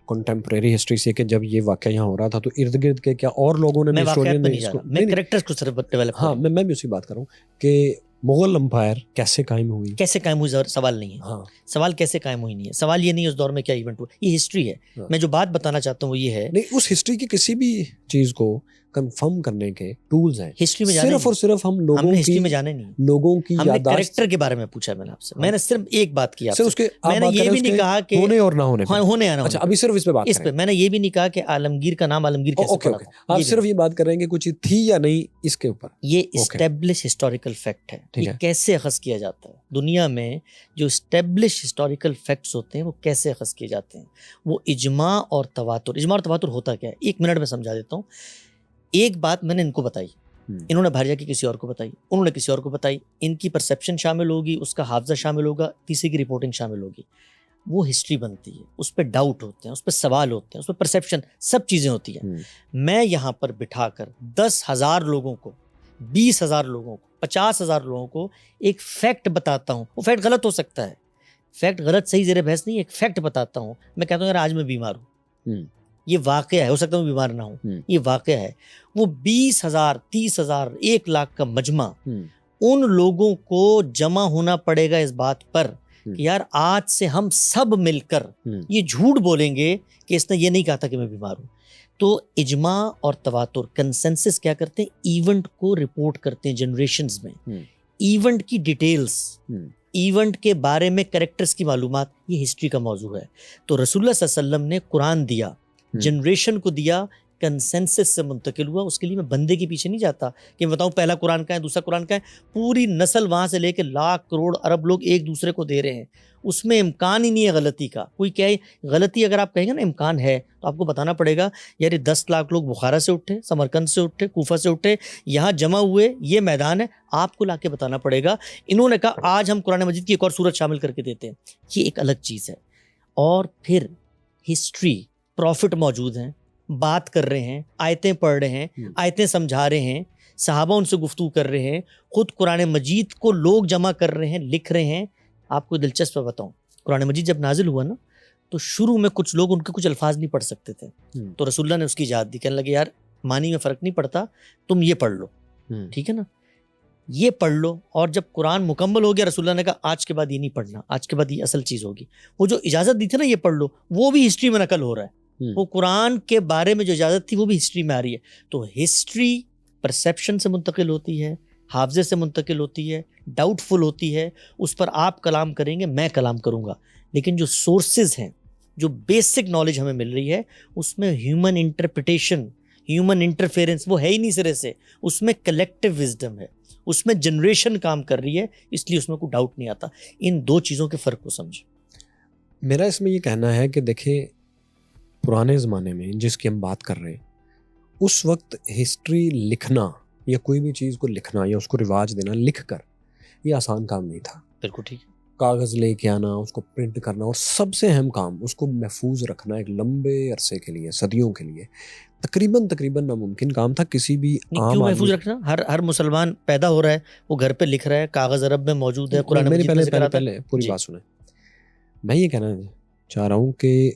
کنٹمپریری ہسٹری سے، کہ جب یہ واقعہ یہاں ہو رہا تھا تو ارد گرد کے کیا اور لوگوں نے میں واقعات پہ نہیں جا رہا، میں کریکٹرز کو صرف ڈیولپ. ہاں میں بھی اسی بات کر رہا ہوں کہ مغل امپائر کیسے قائم ہوئی، کیسے قائم ہوئی سوال نہیں ہے. ہاں سوال کیسے قائم ہوئی نہیں ہے، سوال یہ نہیں ہے اس دور میں کیا ایونٹ ہوا، یہ ہسٹری ہے. میں جو بات بتانا چاہتا ہوں وہ یہ ہے، نہیں اس ہسٹری کی کسی بھی چیز کو کنفرم کرنے کے ٹولز ہیں. ہسٹری میں صرف اور صرف ہم لوگوں کی ہسٹری میں جانے نہیں، لوگوں کی ہم نے یادداشت کریکٹر کے بارے میں پوچھا. میں نے آپ سے، میں نے صرف ایک بات کی آپ سے، میں نے یہ بھی نہیں کہا کہ ہونے اور نہ ہونے. ہونے یا نہ اچھا ابھی صرف اس پہ بات اس پہ میں نے یہ بھی نہیں کہا کہ عالمگیر کا نام عالمگیر کیسے پڑا تھا. آپ صرف یہ بات کر رہے ہیں کہ کچھ تھی یا نہیں اس کے اوپر. یہ اسٹیبلش ہسٹوریکل فیکٹ ہے. یہ کیسے اخذ کیا جاتا ہے دنیا میں؟ جو اسٹیبلش ہسٹوریکل فیکٹس ہوتے ہیں وہ کیسے اخذ کیے جاتے ہیں؟ وہ اجماع اور تواتر. اجماع اور تواتر ہوتا کیا ہے؟ ایک منٹ میں سمجھا دیتا ہوں. ایک بات میں نے ان کو بتائی، انہوں نے باہر جا کے کسی اور کو بتائی، انہوں نے کسی اور کو بتائی، ان کی پرسیپشن شامل ہوگی، اس کا حافظہ شامل ہوگا، تیسری کی رپورٹنگ شامل ہوگی. وہ ہسٹری بنتی ہے، اس پہ ڈاؤٹ ہوتے ہیں، اس پہ سوال ہوتے ہیں، اس پہ پرسیپشن، سب چیزیں ہوتی ہیں. میں یہاں پر بٹھا کر 10,000 لوگوں کو، 20,000 لوگوں کو، 50,000 لوگوں کو ایک فیکٹ بتاتا ہوں. وہ فیکٹ غلط ہو سکتا ہے، فیکٹ غلط صحیح زیر بحث نہیں، ایک فیکٹ بتاتا ہوں. میں کہتا ہوں یار آج میں بیمار ہوں، یہ واقعہ ہے، ہو سکتا ہے میں بیمار نہ ہوں، یہ واقعہ ہے. وہ 20,000 30,000 1,00,000 کا مجمع، ان لوگوں کو جمع ہونا پڑے گا اس بات پر کہ یار آج سے ہم سب مل کر یہ جھوٹ بولیں گے کہ اس نے یہ نہیں کہا تھا کہ میں بیمار ہوں. تو اجماع اور تواتر کنسنسس کیا کرتے ہیں؟ ایونٹ کو رپورٹ کرتے ہیں جنریشنز میں، ایونٹ کی ڈیٹیلز، ایونٹ کے بارے میں کریکٹرز کی معلومات. یہ ہسٹری کا موضوع ہے. تو رسول اللہ صلی اللہ علیہ وسلم نے قرآن دیا، جنریشن کو دیا، کنسنسس سے منتقل ہوا. اس کے لیے میں بندے کے پیچھے نہیں جاتا کہ میں بتاؤں پہلا قرآن کا ہے، دوسرا قرآن کا ہے. پوری نسل وہاں سے لے کے لاکھ کروڑ ارب لوگ ایک دوسرے کو دے رہے ہیں. اس میں امکان ہی نہیں ہے غلطی کا. کوئی کیا ہے غلطی اگر آپ کہیں گے نا امکان ہے تو آپ کو بتانا پڑے گا یار یہ 10 لاکھ لوگ بخارا سے اٹھے، سمرقند سے اٹھے، کوفہ سے اٹھے، یہاں جمع ہوئے، یہ میدان ہے. آپ کو لا کے بتانا پڑے گا. انہوں نے کہا آج ہم قرآن مجید کی ایک اور سورت شامل کر کے دیتے ہیں. یہ ایک الگ چیز ہے. اور پھر ہسٹری، پروفٹ موجود ہیں، بات کر رہے ہیں، آیتیں پڑھ رہے ہیں، آیتیں سمجھا رہے ہیں، صحابہ ان سے گفتگو کر رہے ہیں، خود قرآن مجید کو لوگ جمع کر رہے ہیں، لکھ رہے ہیں. آپ کو دلچسپ بتاؤں، قرآن مجید جب نازل ہوا نا تو شروع میں کچھ لوگ ان کے کچھ الفاظ نہیں پڑھ سکتے تھے، تو رسول اللہ نے اس کی اجازت دی. کہنے لگے یار معنی میں فرق نہیں پڑتا، تم یہ پڑھ لو، ٹھیک ہے نا، یہ پڑھ لو. اور جب قرآن مکمل ہو گیا رسول اللہ نے کہا آج کے بعد یہ نہیں پڑھنا، آج کے بعد یہ اصل چیز ہوگی. وہ جو اجازت دی تھی نا یہ پڑھ لو، وہ بھی ہسٹری میں نقل ہو رہا ہے. وہ قرآن کے بارے میں جو اجازت تھی وہ بھی ہسٹری میں آ رہی ہے. تو ہسٹری پرسیپشن سے منتقل ہوتی ہے، حافظے سے منتقل ہوتی ہے، ڈاؤٹ فل ہوتی ہے. اس پر آپ کلام کریں گے، میں کلام کروں گا. لیکن جو سورسز ہیں، جو بیسک نالج ہمیں مل رہی ہے، اس میں ہیومن انٹرپریٹیشن، ہیومن انٹرفیرنس وہ ہے ہی نہیں سرے سے. اس میں کلیکٹیو وزڈم ہے، اس میں جنریشن کام کر رہی ہے، اس لیے اس میں کوئی ڈاؤٹ نہیں آتا. ان دو چیزوں کے فرق کو سمجھ. میرا اس میں یہ کہنا ہے کہ دیکھیں پرانے زمانے میں جس کی ہم بات کر رہے ہیں، اس وقت ہسٹری لکھنا یا کوئی بھی چیز کو لکھنا یا اس کو رواج دینا لکھ کر یہ آسان کام نہیں تھا. بالکل ٹھیک. کاغذ لے کے آنا، اس کو پرنٹ کرنا، اور سب سے اہم کام اس کو محفوظ رکھنا ایک لمبے عرصے کے لیے، صدیوں کے لیے تقریباً ناممکن کام تھا. کسی بھی کیوں محفوظ رکھنا؟ ہر مسلمان پیدا ہو رہا ہے، وہ گھر پہ لکھ رہا ہے، کاغذ عرب میں موجود ہے، قرآن مجید میں ذکر آتا ہے. پہلے پوری بات سنیں. میں یہ کہنا چاہ رہا ہوں کہ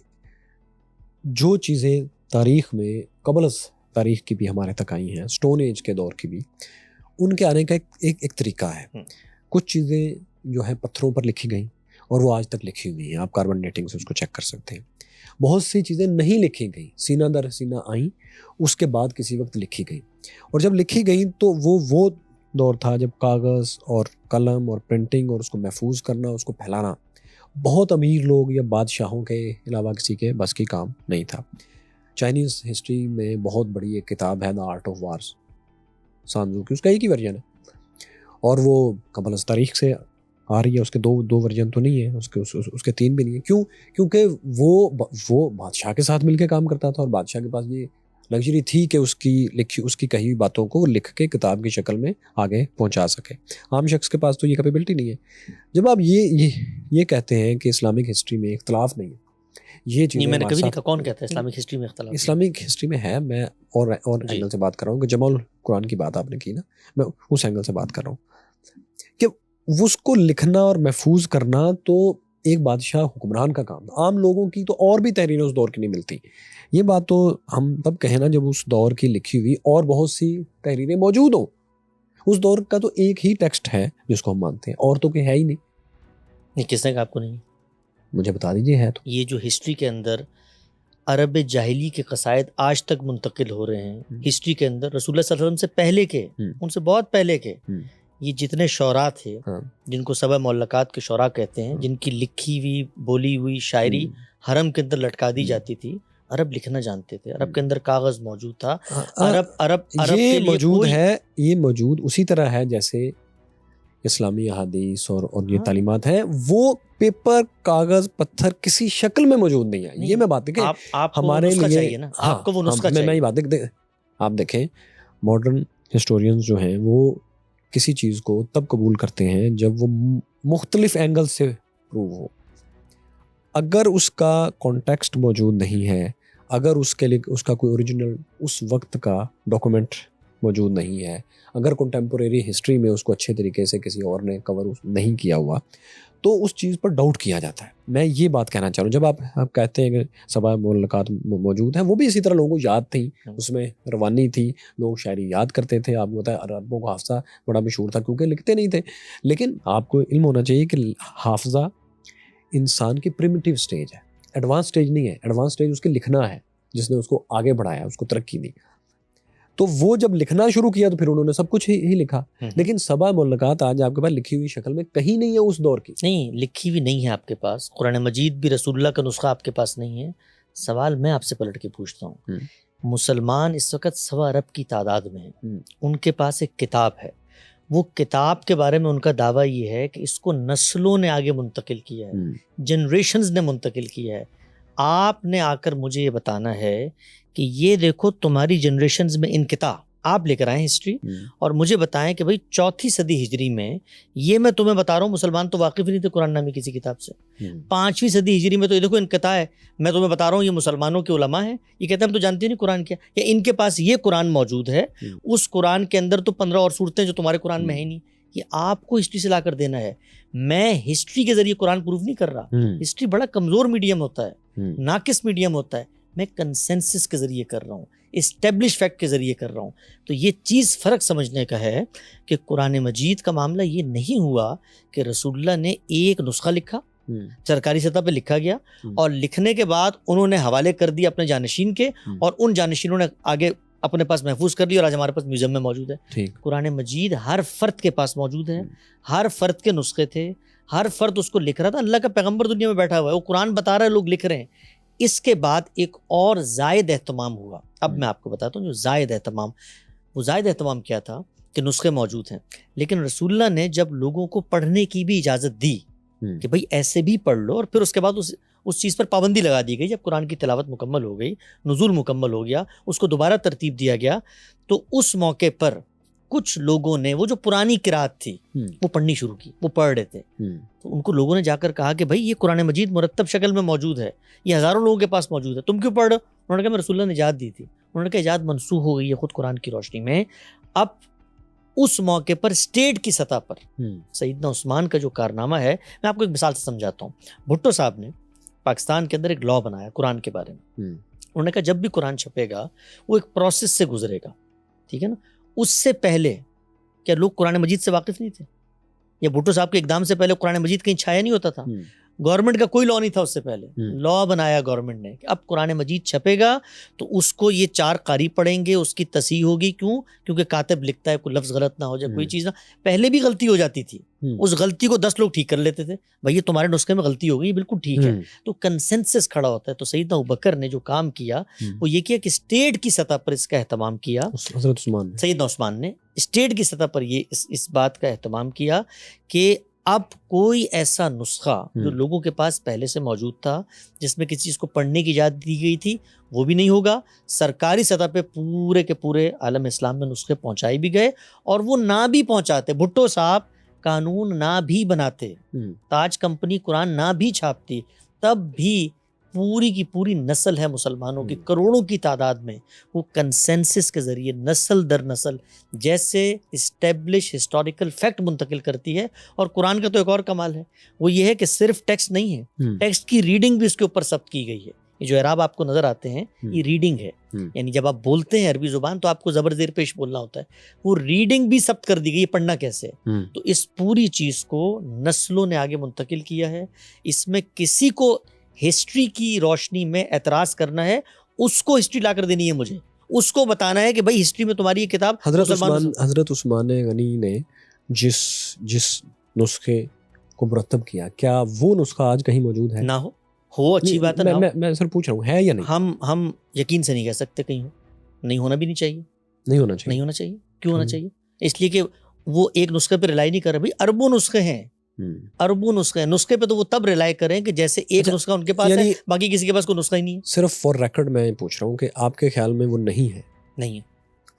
جو چیزیں تاریخ میں قبل از تاریخ کی بھی ہمارے تک آئی ہیں، سٹون ایج کے دور کی بھی، ان کے آنے کا ایک طریقہ ہے. کچھ چیزیں جو ہیں پتھروں پر لکھی گئیں اور وہ آج تک لکھی ہوئی ہیں، آپ کاربن ڈیٹنگ سے اس کو چیک کر سکتے ہیں. بہت سی چیزیں نہیں لکھی گئیں، سینہ در سینہ آئیں، اس کے بعد کسی وقت لکھی گئیں. اور جب لکھی گئیں تو وہ دور تھا جب کاغذ اور قلم اور پرنٹنگ اور اس کو محفوظ کرنا، اس کو پھیلانا بہت امیر لوگ یا بادشاہوں کے علاوہ کسی کے بس کی کام نہیں تھا. چائنیز ہسٹری میں بہت بڑی ایک کتاب ہے دا آرٹ آف وارز، سانزو کی، اس کا ایک ہی ورژن ہے. اور وہ قبل از تاریخ سے آ رہی ہے. اس کے دو ورژن تو نہیں ہے, اس کے 3 بھی نہیں ہے. کیوں؟ کیونکہ وہ بادشاہ کے ساتھ مل کے کام کرتا تھا, اور بادشاہ کے پاس یہ لگژری تھی کہ اس کی کہی ہوئی باتوں کو لکھ کے کتاب کی شکل میں آگے پہنچا سکے. عام شخص کے پاس تو یہ کیپیبلٹی نہیں ہے. جب آپ یہ کہتے ہیں کہ اسلامک ہسٹری میں اختلاف نہیں ہے, یہ چیزیں میں نے کبھی نہیں کہا. کون کہتا ہے اسلامک ہسٹری میں اختلاف؟ اسلامک ہسٹری میں ہے. میں اور اینگل سے بات کر رہا ہوں کہ جمع القرآن کی بات آپ نے کی نا, میں اس اینگل سے بات کر رہا ہوں کہ اس کو لکھنا اور محفوظ کرنا تو ایک بادشاہ حکمران کا کام تھا. عام لوگوں کی تو اور بھی تحریریں اس دور کی نہیں ملتی. یہ بات تو ہم تب کہیں نا جب اس دور کی لکھی ہوئی اور بہت سی تحریریں موجود ہوں. اس دور کا تو ایک ہی ٹیکسٹ ہے جس کو ہم مانتے ہیں, اور تو کوئی ہے ہی نہیں. کس نے کہا آپ کو نہیں؟ مجھے بتا دیجیے. ہے تو یہ جو ہسٹری کے اندر عرب جاہلی کے قصائد آج تک منتقل ہو رہے ہیں, ہسٹری کے اندر رسول اللہ صلی اللہ علیہ وسلم سے پہلے کے, ان سے بہت پہلے کے, یہ جتنے شعراء تھے جن کو سبع معلقات کے شعراء کہتے ہیں, جن کی لکھی ہوئی بولی ہوئی شاعری حرم کے اندر لٹکا دی جاتی تھی, عرب لکھنا جانتے تھے, عرب کے اندر کاغذ موجود تھا. عرب یہ موجود ہے, یہ موجود اسی طرح ہے جیسے اسلامی احادیث اور یہ تعلیمات ہیں, وہ پیپر کاغذ پتھر کسی شکل میں موجود نہیں ہے. یہ میں بات ہے کہ ہمارے لیے آپ کو وہ نسخہ چاہیے. میں یہ بات ہے, آپ دیکھیں ماڈرن ہسٹورینز جو ہیں وہ کسی چیز کو تب قبول کرتے ہیں جب وہ مختلف اینگل سے پروو ہو. اگر اس کا کانٹیکسٹ موجود نہیں ہے, اگر اس کے لیے اس کا کوئی اوریجنل اس وقت کا ڈاکومنٹ موجود نہیں ہے, اگر کنٹمپوریری ہسٹری میں اس کو اچھے طریقے سے کسی اور نے کور نہیں کیا ہوا, تو اس چیز پر ڈاؤٹ کیا جاتا ہے. میں یہ بات کہنا چاہ رہا ہوں, جب آپ کہتے ہیں کہ سبع معلقات موجود ہیں, وہ بھی اسی طرح لوگوں کو یاد تھیں, اس میں روانی تھی, لوگ شاعری یاد کرتے تھے. آپ کو پتا ہے عربوں کا حافظہ بڑا مشہور تھا کیونکہ لکھتے نہیں تھے. لیکن آپ کو علم ہونا چاہیے کہ حافظہ انسان کی پریمیٹیو سٹیج ہے, ایڈوانس سٹیج نہیں ہے. ایڈوانس سٹیج اس کے لکھنا ہے, جس نے اس کو آگے بڑھایا, اس کو ترقی دی. تو وہ جب لکھنا شروع کیا تو پھر انہوں نے سب کچھ ہی لکھا. لیکن سبع معلقات آج آپ کے پاس لکھی ہوئی شکل میں کہیں نہیں ہے. اس دور کی نہیں لکھی ہوئی نہیں ہے آپ کے پاس. قرآن مجید بھی رسول اللہ کا نسخہ آپ کے پاس نہیں ہے. سوال میں آپ سے پلٹ کے پوچھتا ہوں, مسلمان اس وقت 100 ارب کی تعداد میں ہیں, ان کے پاس ایک کتاب ہے, وہ کتاب کے بارے میں ان کا دعویٰ یہ ہے کہ اس کو نسلوں نے آگے منتقل کیا ہے, جنریشنز نے منتقل کیا ہے. آپ نے آ کر مجھے یہ بتانا ہے کہ یہ دیکھو تمہاری جنریشنز میں انقطاع, آپ لے کر آئیں ہسٹری, اور مجھے بتائیں کہ بھئی 4 صدی ہجری میں, یہ میں تمہیں بتا رہا ہوں مسلمان تو واقف ہی نہیں تھے قرآن نامی کسی کتاب سے. 5ویں صدی ہجری میں تو یہ دیکھو انقطاع ہے, میں تمہیں بتا رہا ہوں یہ مسلمانوں کے علماء ہیں, یہ کہتے ہیں ہم تو جانتے ہی نہیں قرآن کیا, یا ان کے پاس یہ قرآن موجود ہے, اس قرآن کے اندر تو 15 اور صورتیں جو تمہارے قرآن میں ہے نہیں. یہ آپ کو ہسٹری سے لا کر دینا ہے. میں ہسٹری کے ذریعے قرآن پروف نہیں کر رہا. ہسٹری بڑا کمزور میڈیم ہوتا ہے, ناقص میڈیم ہوتا ہے. میں کنسنسس کے ذریعے کر رہا ہوں, اسٹیبلش فیکٹ کے ذریعے کر رہا ہوں. تو یہ چیز فرق سمجھنے کا ہے کہ قرآن مجید کا معاملہ یہ نہیں ہوا کہ رسول اللہ نے ایک نسخہ لکھا, سرکاری سطح پہ لکھا گیا, اور لکھنے کے بعد انہوں نے حوالے کر دیے اپنے جانشین کے, اور ان جانشینوں نے آگے اپنے پاس محفوظ کر لی, اور آج ہمارے پاس میوزیم میں موجود ہے. قرآن مجید ہر فرد کے پاس موجود ہے, ہر فرد کے نسخے تھے, ہر فرد اس کو لکھ رہا تھا. اللہ کا پیغمبر دنیا میں بیٹھا ہوا ہے, وہ قرآن بتا رہا ہے, لوگ لکھ رہے ہیں. اس کے بعد ایک اور زائد اہتمام ہوا. اب میں آپ کو بتاتا ہوں جو زائد اہتمام, وہ زائد اہتمام کیا تھا کہ نسخے موجود ہیں, لیکن رسول اللہ نے جب لوگوں کو پڑھنے کی بھی اجازت دی کہ بھئی ایسے بھی پڑھ لو, اور پھر اس کے بعد اس چیز پر پابندی لگا دی گئی. جب قرآن کی تلاوت مکمل ہو گئی, نزول مکمل ہو گیا, اس کو دوبارہ ترتیب دیا گیا, تو اس موقع پر کچھ لوگوں نے وہ جو پرانی قرات تھی وہ پڑھنی شروع کی, وہ پڑھ رہے تھے. تو ان کو لوگوں نے جا کر کہا کہ بھائی یہ قرآن مجید مرتب شکل میں موجود ہے, یہ ہزاروں لوگوں کے پاس موجود ہے, تم کیوں پڑھ رہے ہو؟ انہوں نے کہا میں رسول اللہ نے اجازت دی تھی. انہوں نے کہا اجازت منسوخ ہو گئی ہے خود قرآن کی روشنی میں. اب اس موقع پر اسٹیٹ کی سطح پر سیدنا عثمان کا جو کارنامہ ہے, میں آپ کو ایک مثال سے سمجھاتا ہوں. بھٹو صاحب نے پاکستان کے اندر ایک لا بنایا قرآن کے بارے میں. انہوں نے کہا جب بھی قرآن چھپے گا وہ ایک پروسیس سے گزرے گا, ٹھیک ہے نا. اس سے پہلے کیا لوگ قرآن مجید سے واقف نہیں تھے؟ یا بھٹو صاحب کے اقدام سے پہلے قرآن مجید کہیں چھایا نہیں ہوتا تھا؟ گورنمنٹ کا کوئی لا نہیں تھا اس سے پہلے، لا بنایا گورنمنٹ نے کہ اب قرآن مجید چھپے گا تو اس کو یہ 4 قاری پڑھیں گے، اس کی تصحیح ہوگی. کیونکہ کاتب لکھتا ہے، کوئی لفظ غلط نہ ہو جائے، کوئی چیز نہ. پہلے بھی غلطی ہو جاتی تھی، اس غلطی کو 10 لوگ ٹھیک کر لیتے تھے. بھائی یہ تمہارے نسخے میں غلطی ہو گئی، بالکل ٹھیک ہے. تو کنسنسس کھڑا ہوتا ہے. تو سیدنا ابوبکر نے جو کام کیا وہ یہ کیا کہ اسٹیٹ کی سطح پر اس کا اہتمام کیا. سیدنا عثمان نے اسٹیٹ کی سطح پر یہ اس بات کا اہتمام کیا کہ اب کوئی ایسا نسخہ جو لوگوں کے پاس پہلے سے موجود تھا، جس میں کسی چیز کو پڑھنے کی اجازت دی گئی تھی، وہ بھی نہیں ہوگا. سرکاری سطح پہ پورے کے پورے عالم اسلام میں نسخے پہنچائے بھی گئے، اور وہ نہ بھی پہنچاتے، بھٹو صاحب قانون نہ بھی بناتے، تاج کمپنی قرآن نہ بھی چھاپتی، تب بھی پوری کی پوری نسل ہے مسلمانوں کی، کروڑوں کی تعداد میں، وہ کنسنسس کے ذریعے نسل در نسل جیسے اسٹیبلش ہسٹوریکل فیکٹ منتقل کرتی ہے. اور قرآن کا تو ایک اور کمال ہے، وہ یہ ہے کہ صرف ٹیکسٹ نہیں ہے، ٹیکسٹ کی ریڈنگ بھی اس کے اوپر ثبت کی گئی ہے. یہ جو اعراب آپ کو نظر آتے ہیں یہ ریڈنگ ہے، یعنی جب آپ بولتے ہیں عربی زبان تو آپ کو زبر زیر پیش بولنا ہوتا ہے، وہ ریڈنگ بھی ثبت کر دی گئی، پڑھنا کیسے ہے. تو اس پوری چیز کو نسلوں نے آگے منتقل کیا ہے. اس میں کسی کو ہسٹری کی روشنی میں اعتراض کرنا ہے، اس کو ہسٹری لا کر دینی ہے، مجھے اس کو بتانا ہے کہ بھائی ہسٹری میں تمہاری یہ کتاب. حضرت عثمان غنی نے جس نسخے کو مرتب کیا، کیا وہ نسخہ آج کہیں موجود ہے؟ نہ ہو اچھی بات ہے. میں سر پوچھ رہا ہوں ہے یا نہیں. ہم یقین سے نہیں کہہ سکتے، کہیں ہو، نہیں ہونا بھی نہیں چاہیے. نہیں ہونا چاہیے. کیوں ہونا چاہیے؟ اس لیے کہ وہ ایک نسخے پہ ریلائی نہیں کر رہے. بھائی اربوں نسخے ہیں، اربوں نسخے ہیں. نسخے پہ تو وہ تب ریلائی کریں کہ جیسے ایک نسخہ ان کے پاس ہے، باقی کسی کے پاس کوئی نسخہ ہی نہیں ہے. صرف فور ریکارڈ میں پوچھ رہا ہوں کہ آپ کے خیال میں وہ نہیں ہے؟ نہیں ہے.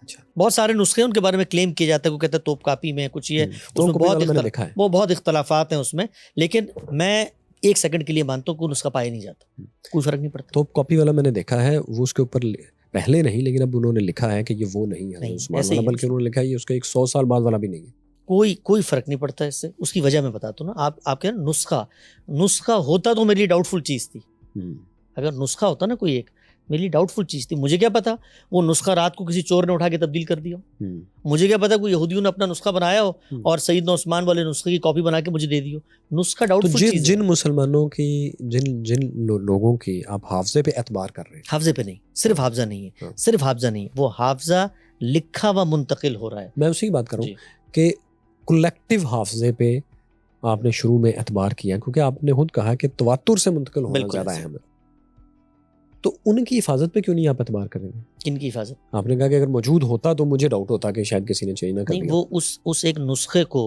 اچھا، بہت سارے نسخے ان کے بارے میں کلیم کیا جاتا ہے، کوئی کہتا ہے توپ کاپی میں کچھ یہ بہت اختلافات ہیں اس میں. لیکن میں 1 سیکنڈ کے لیے مانتا ہوں کہ نسخہ پایا نہیں جاتا، کوئی فرق نہیں پڑتا. توپ کاپی والا میں نے دیکھا ہے، وہ اس کے اوپر پہلے نہیں، لیکن اب انہوں نے لکھا ہے کہ یہ وہ نہیں ہے عثمان والا، بلکہ انہوں نے لکھا ہے یہ اس کا 100 سال بعد والا بھی نہیں ہے. کوئی فرق نہیں پڑتا اس سے. اس کی وجہ میں بتاتا ہوں نا. آپ کہہ نسخہ ہوتا تو میرے لیے ڈاؤٹ فل چیز تھی. اگر نسخہ ہوتا نا کوئی ایک، میرے لیے ڈاؤٹ فل چیز تھی. مجھے کیا پتا وہ نسخہ رات کو کسی چور نے اٹھا کے تبدیل کر دیا ہو. مجھے کیا پتا کوئی یہودیوں نے اپنا نسخہ بنایا ہو اور سیدنا عثمان والے نسخے کی کاپی بنا کے مجھے دے دی ہو. نسخہ ڈاؤٹ فل چیز ہے. جن مسلمانوں کی جن لوگوں کی آپ حافظے پہ اعتبار کر رہے ہیں، حافظے پہ نہیں، صرف حافظہ نہیں ہے، صرف حافظہ نہیں، وہ حافظہ لکھا ہوا منتقل ہو رہا ہے. میں اسی کی بات کر رہا ہوں کہ کلیکٹیو حافظے پہ آپ نے شروع میں اعتبار کیا، کیونکہ آپ نے خود کہا کہ تواتر سے منتقل ہونا زیادہ اہم ہے. تو ان کی حفاظت پہ کیوں نہیں آپ اعتبار کریں گے؟ کن کی حفاظت؟ آپ نے کہا کہ اگر موجود ہوتا تو مجھے ڈاؤٹ ہوتا کہ شاید کسی نے چینج نہ کر دیا. وہ اس ایک نسخے کو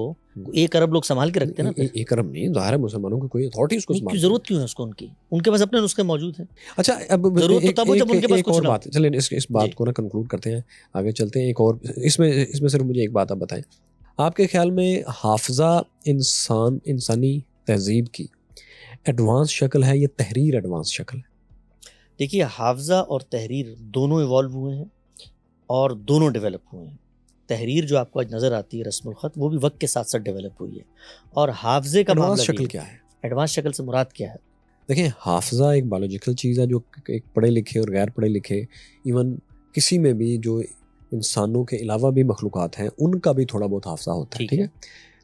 1 ارب لوگ سنبھال کے رکھتے ہیں نا. 1 ارب نہیں، ظاہر ہے مسلمانوں کی کوئی اتھارٹی اس کو سنبھال. ضرورت کیوں ہے اس کو؟ ان کے پاس اپنے نسخے موجود ہیں. اچھا، اب ایک اور بات، چلیں اس بات کو نا کنکلوڈ کرتے ہیں، آگے چلتے ہیں. ایک اور اس میں صرف مجھے ایک بات آپ بتائیں، آپ کے خیال میں حافظہ انسانی تہذیب کی ایڈوانس شکل ہے یا تحریر ایڈوانس شکل ہے؟ دیکھیے، حافظہ اور تحریر دونوں ایوالو ہوئے ہیں اور دونوں ڈیولپ ہوئے ہیں. تحریر جو آپ کو آج نظر آتی ہے، رسم الخط، وہ بھی وقت کے ساتھ ساتھ ڈیولپ ہوئی ہے. اور حافظے کا ایڈوانس شکل کیا ہے؟ ایڈوانس شکل سے مراد کیا ہے؟ دیکھیں، حافظہ ایک بایولوجیکل چیز ہے جو ایک پڑھے لکھے اور غیر پڑھے لکھے، ایون کسی میں بھی جو انسانوں کے علاوہ بھی مخلوقات ہیں، ان کا بھی تھوڑا بہت حافظہ ہوتا ہے. ٹھیک ہے،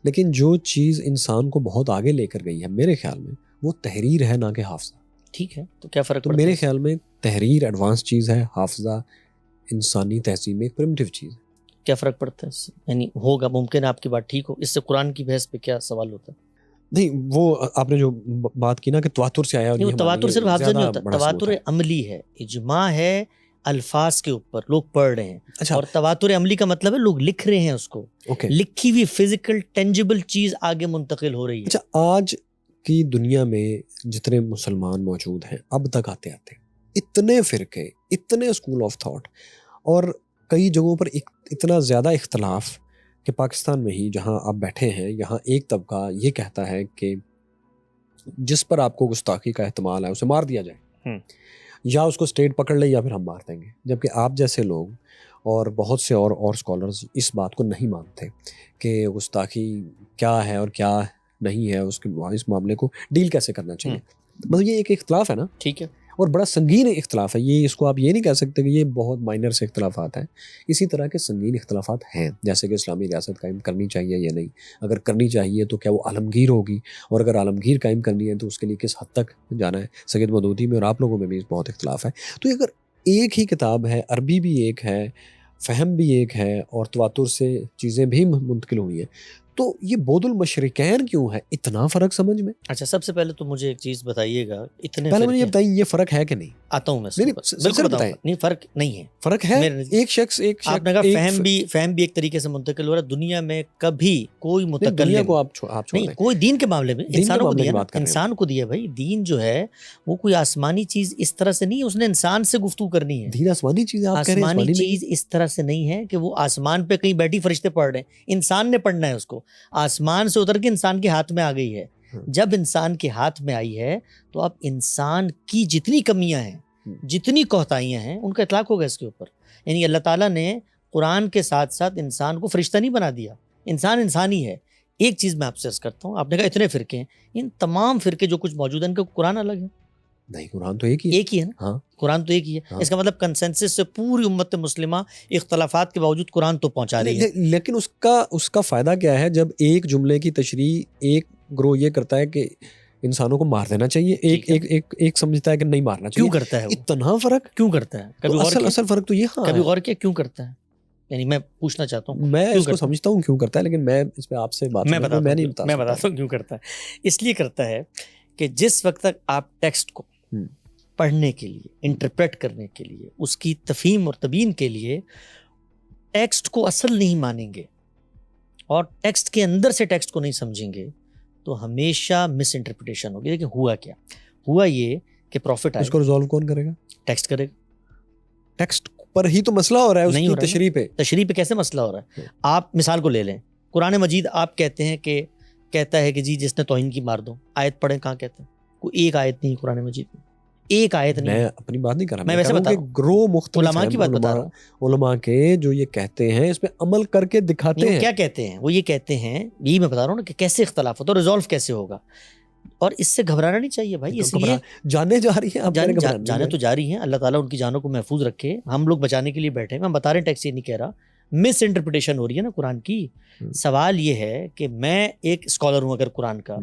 لیکن جو چیز انسان کو بہت آگے لے کر گئی ہے میرے خیال میں، وہ تحریر ہے، نہ کہ حافظہ. ٹھیک ہے، تو کیا فرق؟ تو میرے خیال میں تحریر ایڈوانس چیز ہے، حافظہ انسانی تہذیب میں ایک پرمیٹیو چیز ہے. کیا فرق پڑتا ہے اس سے؟ یعنی ہوگا، ممکن ہے آپ کی بات ٹھیک ہو، اس سے قرآن کی بحث پہ کیا سوال ہوتا ہے؟ نہیں، وہ آپ نے جو بات کی نا کہ تواتر سے آیا، نہیں، تواتر صرف حافظہ نہیں ہوتا، تواتر عملی ہے، اجماع ہے الفاظ کے اوپر، لوگ پڑھ رہے ہیں. اچھا، اور تواتر عملی کا مطلب ہے لوگ لکھ رہے ہیں اس کو، لکھی ہوئی فزیکل ٹینجیبل چیز آگے منتقل ہو رہی ہے. اچھا، آج کی دنیا میں جتنے مسلمان موجود ہیں، اب تک آتے اتنے فرقے، اتنے اسکول آف تھاٹ، اور کئی جگہوں پر اتنا زیادہ اختلاف کہ پاکستان میں ہی جہاں آپ بیٹھے ہیں، یہاں ایک طبقہ یہ کہتا ہے کہ جس پر آپ کو گستاخی کا احتمال ہے اسے مار دیا جائے، یا اس کو اسٹیٹ پکڑ لے یا پھر ہم مار دیں گے. جبکہ آپ جیسے لوگ اور بہت سے اور اسکالرز اس بات کو نہیں مانتے کہ گستاخی کیا ہے اور کیا نہیں ہے، اس معاملے کو ڈیل کیسے کرنا چاہیے. مطلب یہ ایک اختلاف ہے نا. ٹھیک ہے، اور بڑا سنگین اختلاف ہے یہ، اس کو آپ یہ نہیں کہہ سکتے کہ یہ بہت مائنر سے اختلافات ہیں، اسی طرح کے سنگین اختلافات ہیں، جیسے کہ اسلامی ریاست قائم کرنی چاہیے یا نہیں، اگر کرنی چاہیے تو کیا وہ عالمگیر ہوگی، اور اگر عالمگیر قائم کرنی ہے تو اس کے لیے کس حد تک جانا ہے۔ سید مودودی میں اور آپ لوگوں میں بھی بہت اختلاف ہے۔ تو اگر ایک ہی کتاب ہے، عربی بھی ایک ہے، فہم بھی ایک ہے، اور تواتر سے چیزیں بھی منتقل ہوئی ہیں، تو یہ بود المشرقین کیوں ہے؟ اتنا فرق سمجھ میں؟ اچھا، سب سے پہلے تو مجھے ایک چیز بتائیے گا، اتنے پہلے مجھے یہ فرقے، بتائیے یہ فرق ہے کہ نہیں؟ آتا ہوں میں اس نہیں کے نہیں، اوپر، سلسلہ بالکل بتائیں۔ بتاؤں، نہیں فرق نہیں ہے، فرق ہے، میرے نزدیک ایک شخص آپ نے کہا فہم بھی ایک طریقے سے منتقل ہو رہا ہے، دنیا میں کبھی کوئی نہیں، دنیا متکلم کو آپ چھوڑ نہیں، دیں، کوئی دین کے معاملے میں دین کے انسانوں کو معاملے دیا کی نا، بات کر رہے ہیں۔ انسان کو دیا بھائی، دین جو ہے وہ کوئی آسمانی چیز اس طرح سے نہیں ہے، اس نے انسان سے گفتگو کرنی ہے۔ دین آسمانی چیز ہے، آپ کہہ رہے ہیں آسمانی آسمانی نہیں چیز اس طرح سے نہیں ہے کہ وہ آسمان پہ کہیں بیٹھی فرشتے پڑھ رہے ہیں، انسان نے پڑھنا ہے اس کو، آسمان سے اتر کے انسان کے ہاتھ میں آ گئی ہے۔ جب انسان کے ہاتھ میں آئی ہے تو اب انسان کی جتنی کمیاں ہیں، جتنی کوتاہیاں ہیں، ان کا اطلاق ہوگا اس کے اوپر۔ یعنی اللہ تعالیٰ نے قرآن کے ساتھ ساتھ انسان کو فرشتہ نہیں بنا دیا، انسان ہی ہے۔ ایک چیز میں آپ سے عرض کرتا ہوں، آپ نے کہا اتنے فرقے ہیں، ان تمام فرقے جو کچھ موجود ہیں ان کا قرآن الگ ہے؟ نہیں، قرآن تو ایک ہی ہے۔ ایک ہی ہے نا، ہاں، قرآن تو ایک ہی ہے۔ ہاں۔ اس کا مطلب کنسنسس سے پوری امت مسلمہ اختلافات کے باوجود قرآن تو پہنچا رہی ہے۔ لیکن اس کا فائدہ کیا ہے جب ایک جملے کی تشریح ایک گروہ یہ کرتا ہے کہ انسانوں کو مار دینا چاہیے، ایک سمجھتا ہے کہ نہیں مارنا چاہیے۔ کیوں کرتا ہے وہ؟ اتنا فرق کیوں کرتا ہے؟ کبھی اصل فرق تو یہ ہاں کبھی غور کیا کیوں کرتا ہے؟ یعنی میں پوچھنا چاہتا ہوں، میں اس کو سمجھتا ہوں کیوں کرتا ہے، لیکن میں اس پہ آپ سے بات میں بتاتا ہوں ہوں کیوں کرتا ہے۔ اس لیے کرتا ہے کہ جس وقت تک آپ ٹیکسٹ کو پڑھنے کے لیے، انٹرپریٹ کرنے کے لیے، اس کی تفہیم اور تبیین کے لیے ٹیکسٹ کو اصل نہیں مانیں گے اور ٹیکسٹ کے اندر سے ٹیکسٹ کو نہیں سمجھیں گے تو ہمیشہ مس انٹرپریٹیشن ہوگی۔ لیکن ہوا کیا؟ ہوا یہ کہ پروفٹ آئے، اس کو ریزالو کون کرے گا؟ ٹیکسٹ کرے گا۔ ٹیکسٹ پر ہی تو مسئلہ ہو رہا ہے، اس کی تشریح پہ۔ تشریح پہ کیسے مسئلہ ہو رہا ہے؟ آپ مثال کو لے لیں، قرآن مجید آپ کہتے ہیں کہ کہتا ہے کہ جی جس نے توہین کی مار دو، آیت پڑھیں، کہاں کہتے ہیں؟ کوئی ایک آیت نہیں قرآن مجید میں، ایک آیت نہیں۔ میں اپنی بات نہیں کر رہا، میں ویسے بتا رہا ہوں، گروہ مختلف علماء کی بات بتا رہا ہوں، علماء کے جو یہ کہتے ہیں اس پہ عمل کر کے دکھاتے ہیں۔ کیا کہتے ہیں وہ؟ یہ کہتے ہیں، یہی میں بتا رہا ہوں نا کہ کیسے اختلاف ہوتا ہے، ریزالو کیسے ہوگا، اور اس سے گھبرانا نہیں چاہیے بھائی۔ اس لیے جانے جا رہی ہیں، جانے تو جاری ہیں، اللہ تعالیٰ ان کی جانوں کو محفوظ رکھے، ہم لوگ بچانے کے لیے بیٹھے ہیں۔ میں بتا رہے ہیں، ٹیکس یہ نہیں کہہ رہا، مس انٹرپریٹیشن ہو رہی ہے نا قرآن کی۔ سوال یہ ہے کہ میں ایک اسکالر ہوں اگر قرآن کا،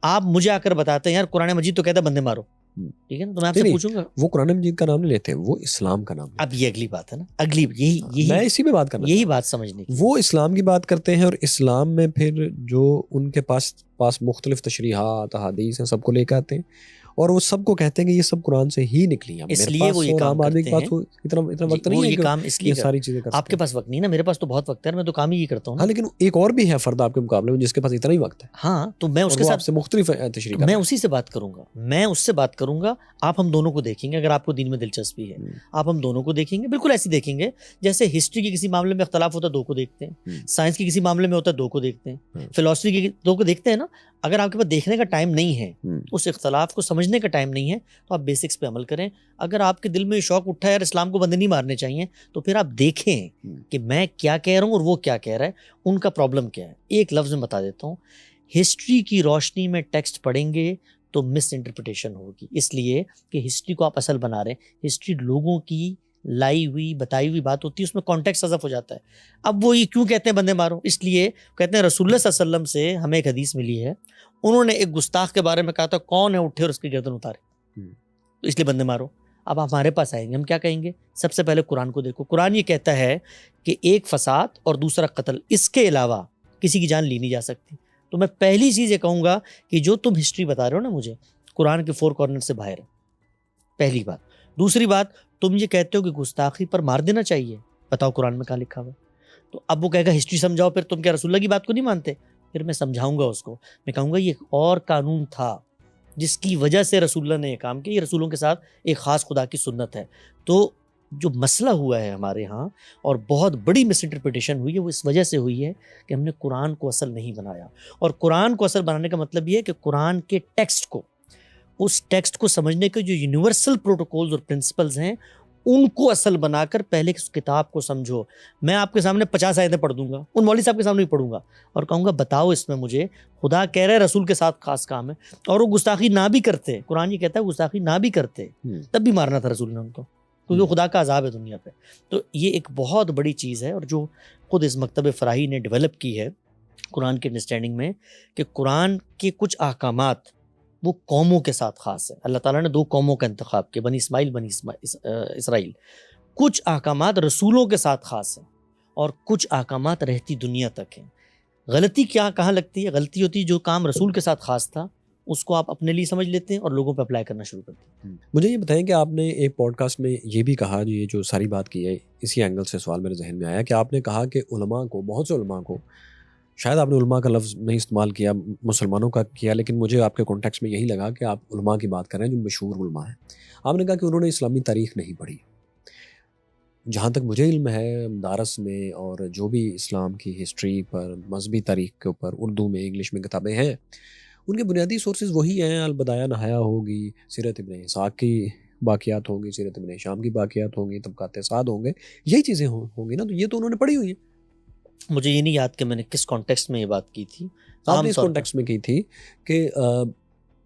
آپ مجھے آ کر بتاتے ہیں یار قرآن مجید تو کہتا ہے بندے مارو، ٹھیک ہے نا، تو میں آپ سے پوچھوں گا، وہ قرآن مجید کا نام نہیں لیتے، وہ اسلام کا نام۔ اب یہ اگلی بات ہے نا، اگلی یہی میں اسی پہ بات کرنا، یہی بات سمجھنے کی۔ وہ اسلام کی بات کرتے ہیں، اور اسلام میں پھر جو ان کے پاس مختلف تشریحات، احادیث ہیں، سب کو لے کے آتے ہیں، اور وہ سب کو کہتے ہیں کہ یہ سب قرآن سے ہی نکلی ہیں۔ اس لیے وہ یہ کام کرتے ہیں، اتنا وقت نہیں ہے یہ کام اس لیے ساری چیزیں کر سکتے ہیں۔ آپ کے پاس وقت نہیں نا، میرے پاس تو بہت وقت ہے، میں تو کام ہی کرتا ہوں۔ ہاں، لیکن ایک اور بھی ہے فرد آپ کے مقابلے میں جس کے پاس اتنا ہی وقت ہے۔ ہاں، تو میں اس کے ساتھ مختلف تشریح، میں اسی سے بات کروں گا، میں اس سے بات کروں گا۔ آپ ہم دونوں کو دیکھیں گے، اگر آپ کو دین میں دلچسپی ہے، آپ ہم دونوں کو دیکھیں گے، بالکل ایسی دیکھیں گے جیسے ہسٹری کے کسی معاملے میں اختلاف ہوتا ہے، دو کو دیکھتے ہیں، سائنس کی کسی معاملے میں ہوتا ہے، دو کو دیکھتے ہیں، فلسفی کی دو کو دیکھتے ہیں نا۔ اگر آپ کے پاس دیکھنے کا ٹائم نہیں ہے، اس اختلاف کو سمجھنے کا ٹائم نہیں ہے، تو آپ بیسکس پہ عمل کریں۔ اگر آپ کے دل میں شوق اٹھا ہے یار اسلام کو بندے نہیں مارنے چاہیے، تو پھر آپ دیکھیں کہ میں کیا کہہ رہا ہوں اور وہ کیا کہہ رہا ہے، ان کا پرابلم کیا ہے۔ ایک لفظ میں بتا دیتا ہوں، ہسٹری کی روشنی میں ٹیکسٹ پڑھیں گے تو مس انٹرپریٹیشن ہوگی، اس لیے کہ ہسٹری کو آپ اصل بنا رہے ہیں۔ ہسٹری لوگوں کی لائی ہوئی بتائی ہوئی بات ہوتی ہے، اس میں کانٹیکسٹ حذف ہو جاتا ہے۔ اب وہ یہ کیوں کہتے ہیں بندے مارو؟ اس لیے کہتے ہیں رسول اللہ صلی اللہ علیہ وسلم سے ہمیں ایک حدیث ملی ہے، انہوں نے ایک گستاخ کے بارے میں کہا تھا کون ہے اٹھے اور اس کی گردن اتارے، تو اس لیے بندے مارو۔ اب ہمارے پاس آئیں گے، ہم کیا کہیں گے؟ سب سے پہلے قرآن کو دیکھو، قرآن یہ کہتا ہے کہ ایک فساد اور دوسرا قتل، اس کے علاوہ کسی کی جان لی نہیں جا سکتی۔ تو میں پہلی چیز یہ کہوں گا کہ جو تم ہسٹری بتا رہے ہو نا مجھے، قرآن کے 4 کارنر سے باہر ہے، پہلی بات۔ دوسری بات، تم یہ کہتے ہو کہ گستاخی پر مار دینا چاہیے، بتاؤ قرآن میں کہاں لکھا ہوا ہے؟ تو اب وہ کہے گا ہسٹری سمجھاؤ، پھر تم کیا رسول اللہ کی بات کو نہیں مانتے؟ پھر میں سمجھاؤں گا اس کو، میں کہوں گا یہ ایک اور قانون تھا جس کی وجہ سے رسول اللہ نے یہ کام کیا، یہ رسولوں کے ساتھ ایک خاص خدا کی سنت ہے۔ تو جو مسئلہ ہوا ہے ہمارے ہاں اور بہت بڑی مس انٹرپریٹیشن ہوئی ہے، وہ اس وجہ سے ہوئی ہے کہ ہم نے قرآن کو اصل نہیں بنایا۔ اور قرآن کو اصل بنانے کا مطلب یہ ہے کہ قرآن کے ٹیکسٹ کو، اس ٹیکسٹ کو سمجھنے کے جو یونیورسل پروٹوکولز اور پرنسپلز ہیں ان کو اصل بنا کر پہلے اس کتاب کو سمجھو. میں آپ کے سامنے 50 آیتیں پڑھ دوں گا, ان مولوی صاحب کے سامنے بھی پڑھوں گا اور کہوں گا بتاؤ اس میں مجھے خدا کہہ رہے رسول کے ساتھ خاص کام ہے, اور وہ گستاخی نہ بھی کرتے, قرآن یہ کہتا ہے گستاخی نہ بھی کرتے تب بھی مارنا تھا رسول نے ان کو, کیونکہ وہ خدا کا عذاب ہے دنیا پہ. تو یہ ایک بہت بڑی چیز ہے, اور جو خود اس مکتب فراہی نے ڈیولپ کی ہے قرآن کی انڈرسٹینڈنگ میں, کہ قرآن کے کچھ احکامات وہ قوموں کے ساتھ خاص ہے. اللہ تعالیٰ نے 2 قوموں کا انتخاب کیا, بنی اسرائیل. کچھ احکامات رسولوں کے ساتھ خاص ہیں اور کچھ احکامات رہتی دنیا تک ہیں. غلطی کہاں لگتی ہے؟ غلطی ہوتی ہے جو کام رسول کے ساتھ خاص تھا اس کو آپ اپنے لیے سمجھ لیتے ہیں اور لوگوں پہ اپلائی کرنا شروع کرتے ہیں. مجھے یہ بتائیں کہ آپ نے ایک پوڈ کاسٹ میں یہ بھی کہا, یہ جو ساری بات کی ہے اسی اینگل سے سوال میرے ذہن میں آیا, کہ آپ نے کہا کہ علماء کو, بہت سے علماء کو, شاید آپ نے علماء کا لفظ نہیں استعمال کیا, مسلمانوں کا کیا, لیکن مجھے آپ کے کانٹیکسٹ میں یہی لگا کہ آپ علماء کی بات کر رہے ہیں جو مشہور علماء ہیں. آپ نے کہا کہ انہوں نے اسلامی تاریخ نہیں پڑھی. جہاں تک مجھے علم ہے دارس میں اور جو بھی اسلام کی ہسٹری پر, مذہبی تاریخ کے اوپر اردو میں انگلش میں کتابیں ہیں, ان کے بنیادی سورسز وہی ہیں. البدایہ نہایا ہوگی, سیرت ابن اسحاق کی باقیات ہوں گی, سیرت ابن ہشام کی باقیات ہوں گی, طبقات سعد ہوں گے, یہی چیزیں ہوں گی نا. تو یہ تو انہوں نے پڑھی ہوئی ہیں. مجھے یہ نہیں یاد کہ میں نے کس کانٹیکسٹ میں یہ بات کی تھی. آپ نے اس کانٹیکسٹ میں کی تھی کہ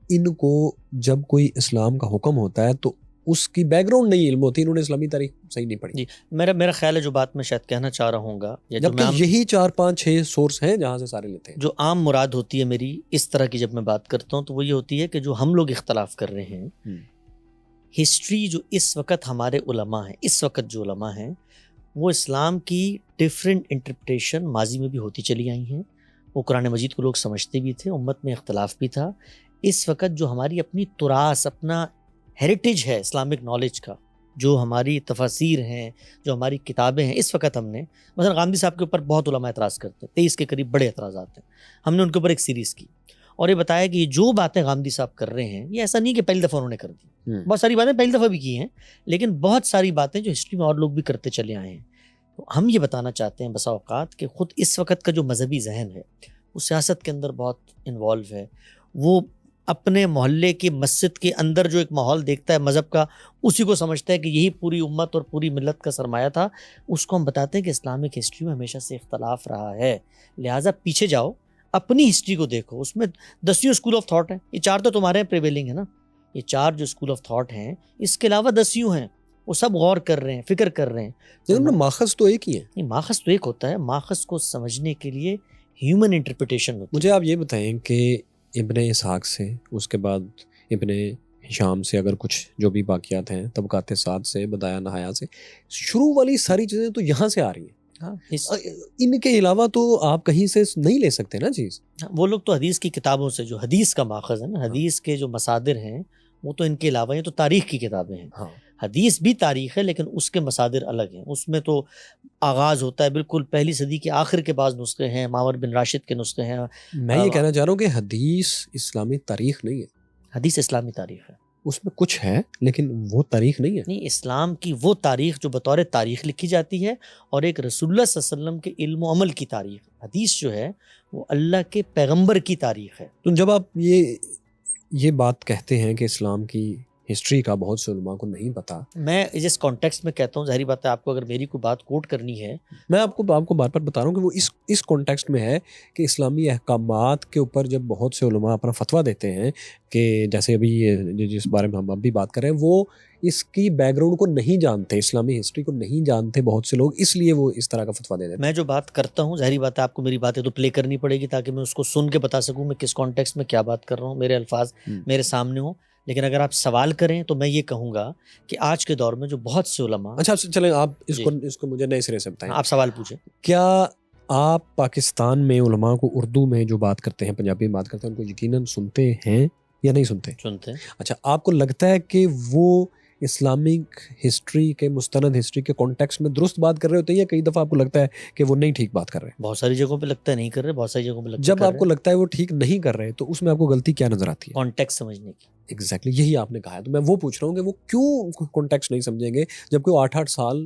ان کو جب کوئی اسلام کا حکم ہوتا ہے تو اس کی بیک گراؤنڈ نہیں علم ہوتی, انہوں نے اسلامی تاریخ صحیح نہیں پڑھی. جی, میرا خیال ہے جو بات میں شاید کہنا چاہ رہا ہوں گا, جبکہ یہی 4 5 6 سورس ہیں جہاں سے سارے لیتے ہیں. جو عام مراد ہوتی ہے میری اس طرح کی جب میں بات کرتا ہوں تو وہ یہ ہوتی ہے کہ جو ہم لوگ اختلاف کر رہے ہیں, ہسٹری جو اس وقت ہمارے علماء ہیں, اس وقت جو علماء ہیں وہ اسلام کی ڈفرینٹ انٹرپریٹیشن ماضی میں بھی ہوتی چلی آئی ہیں. وہ قرآن مجید کو لوگ سمجھتے بھی تھے, امت میں اختلاف بھی تھا. اس وقت جو ہماری اپنی تراث, اپنا ہیریٹیج ہے اسلامک نالج کا, جو ہماری تفاسیر ہیں, جو ہماری کتابیں ہیں, اس وقت ہم نے مثلا غامدی صاحب کے اوپر بہت علماء اعتراض کرتے ہیں, 23 کے قریب بڑے اعتراضات ہیں. ہم نے ان کے اوپر ایک سیریز کی اور یہ بتایا کہ یہ جو باتیں غامدی صاحب کر رہے ہیں یہ ایسا نہیں کہ پہلی دفعہ انہوں نے کر دی, بہت ساری باتیں پہلی دفعہ بھی کی ہیں, لیکن بہت ساری باتیں جو ہسٹری میں اور لوگ بھی کرتے چلے آئے ہیں. تو ہم یہ بتانا چاہتے ہیں بسا اوقات کہ خود اس وقت کا جو مذہبی ذہن ہے وہ سیاست کے اندر بہت انوالو ہے. وہ اپنے محلے کی مسجد کے اندر جو ایک ماحول دیکھتا ہے مذہب کا, اسی کو سمجھتا ہے کہ یہی پوری امت اور پوری ملت کا سرمایہ تھا. اس کو ہم بتاتے ہیں کہ اسلامک ہسٹری میں ہمیشہ سے اختلاف رہا ہے, لہٰذا پیچھے جاؤ, اپنی ہسٹری کو دیکھو, اس میں 10 اسکول آف تھاٹ ہیں. یہ 4 تو تمہارے پریویلنگ ہے نا, یہ 4 جو اسکول آف تھاٹ ہیں, اس کے علاوہ 10 ہیں, وہ سب غور کر رہے ہیں, فکر کر رہے ہیں. لیکن ماخذ تو ایک ہی ہے. نہیں, ماخذ تو ایک ہوتا ہے, ماخذ کو سمجھنے کے لیے ہیومن انٹرپریٹیشن ہوتی ہے. مجھے آپ یہ بتائیں کہ ابن اسحاق سے, اس کے بعد ابن ہشام سے, اگر کچھ جو بھی باقیات ہیں, طبقات سعد سے, بدایہ نہایا سے, شروع والی ساری چیزیں تو یہاں سے آ رہی ہیں. ان کے علاوہ تو آپ کہیں سے نہیں لے سکتے نا چیز. وہ لوگ تو حدیث کی کتابوں سے, جو حدیث کا ماخذ ہے نا, حدیث کے جو مصادر ہیں وہ تو ان کے علاوہ ہیں. تو تاریخ کی کتابیں ہیں, حدیث بھی تاریخ ہے لیکن اس کے مصادر الگ ہیں. اس میں تو آغاز ہوتا ہے بالکل پہلی صدی کے آخر کے بعض نسخے ہیں, معمر بن راشد کے نسخے ہیں. میں یہ کہنا چاہ رہا ہوں کہ حدیث اسلامی تاریخ نہیں ہے. حدیث اسلامی تاریخ ہے, اس میں کچھ ہے لیکن وہ تاریخ نہیں ہے. نہیں, اسلام کی وہ تاریخ جو بطور تاریخ لکھی جاتی ہے, اور ایک رسول اللہ صلی اللہ علیہ وسلم کے علم و عمل کی تاریخ. حدیث جو ہے وہ اللہ کے پیغمبر کی تاریخ ہے. تو جب آپ یہ بات کہتے ہیں کہ اسلام کی ہسٹری کا بہت سے علماء کو نہیں پتا, میں جس کانٹیکسٹ میں کہتا ہوں, ظاہری بات ہے آپ کو اگر میری کوئی بات کوٹ کرنی ہے, میں آپ کو بار بار بتا رہا ہوں کہ وہ اس کانٹیکسٹ میں ہے کہ اسلامی احکامات کے اوپر جب بہت سے علماء اپنا فتویٰ دیتے ہیں, کہ جیسے ابھی جس بارے میں ہم اب بھی بات کر رہے ہیں, وہ اس کی بیک گراؤنڈ کو نہیں جانتے, اسلامی ہسٹری کو نہیں جانتے بہت سے لوگ, اس لیے وہ اس طرح کا فتویٰ دے دیتے ہیں. میں جو بات کرتا ہوں, ظاہری بات ہے آپ کو میری باتیں تو پلے کرنی پڑے گی تاکہ میں اس کو سن کے بتا سکوں میں کس کانٹیکسٹ میں کیا بات کر رہا ہوں, میرے الفاظ میرے سامنے ہوں. لیکن اگر آپ سوال کریں تو میں یہ کہوں گا کہ آج کے دور میں جو بہت سے علماء. اچھا چلیں, آپ اس کو مجھے نئے سرے سے بتائیں. آپ سوال پوچھیں. کیا آپ پاکستان میں علماء کو اردو میں جو بات کرتے ہیں, پنجابی میں بات کرتے ہیں, ان کو یقیناً سنتے ہیں یا نہیں سنتے؟ سنتے ہیں. اچھا, آپ کو لگتا ہے کہ وہ اسلامک ہسٹری کے, مستند ہسٹری کے کانٹیکسٹ میں درست بات کر رہے ہوتے ہیں, یا کئی دفعہ آپ کو لگتا ہے کہ وہ نہیں ٹھیک بات کر رہے ہیں؟ بہت ساری جگہوں پہ لگتا ہے نہیں کر رہے, بہت ساری جگہوں پہ لگتا ہے. جب آپ کو لگتا ہے وہ ٹھیک نہیں کر رہے تو اس میں آپ کو غلطی کیا نظر آتی ہے؟ کانٹیکسٹ سمجھنے کی. ایگزیکٹلی یہی آپ نے کہا ہے. تو میں وہ پوچھ رہا ہوں کہ وہ کیوں کانٹیکسٹ نہیں سمجھیں گے جبکہ وہ 8 سال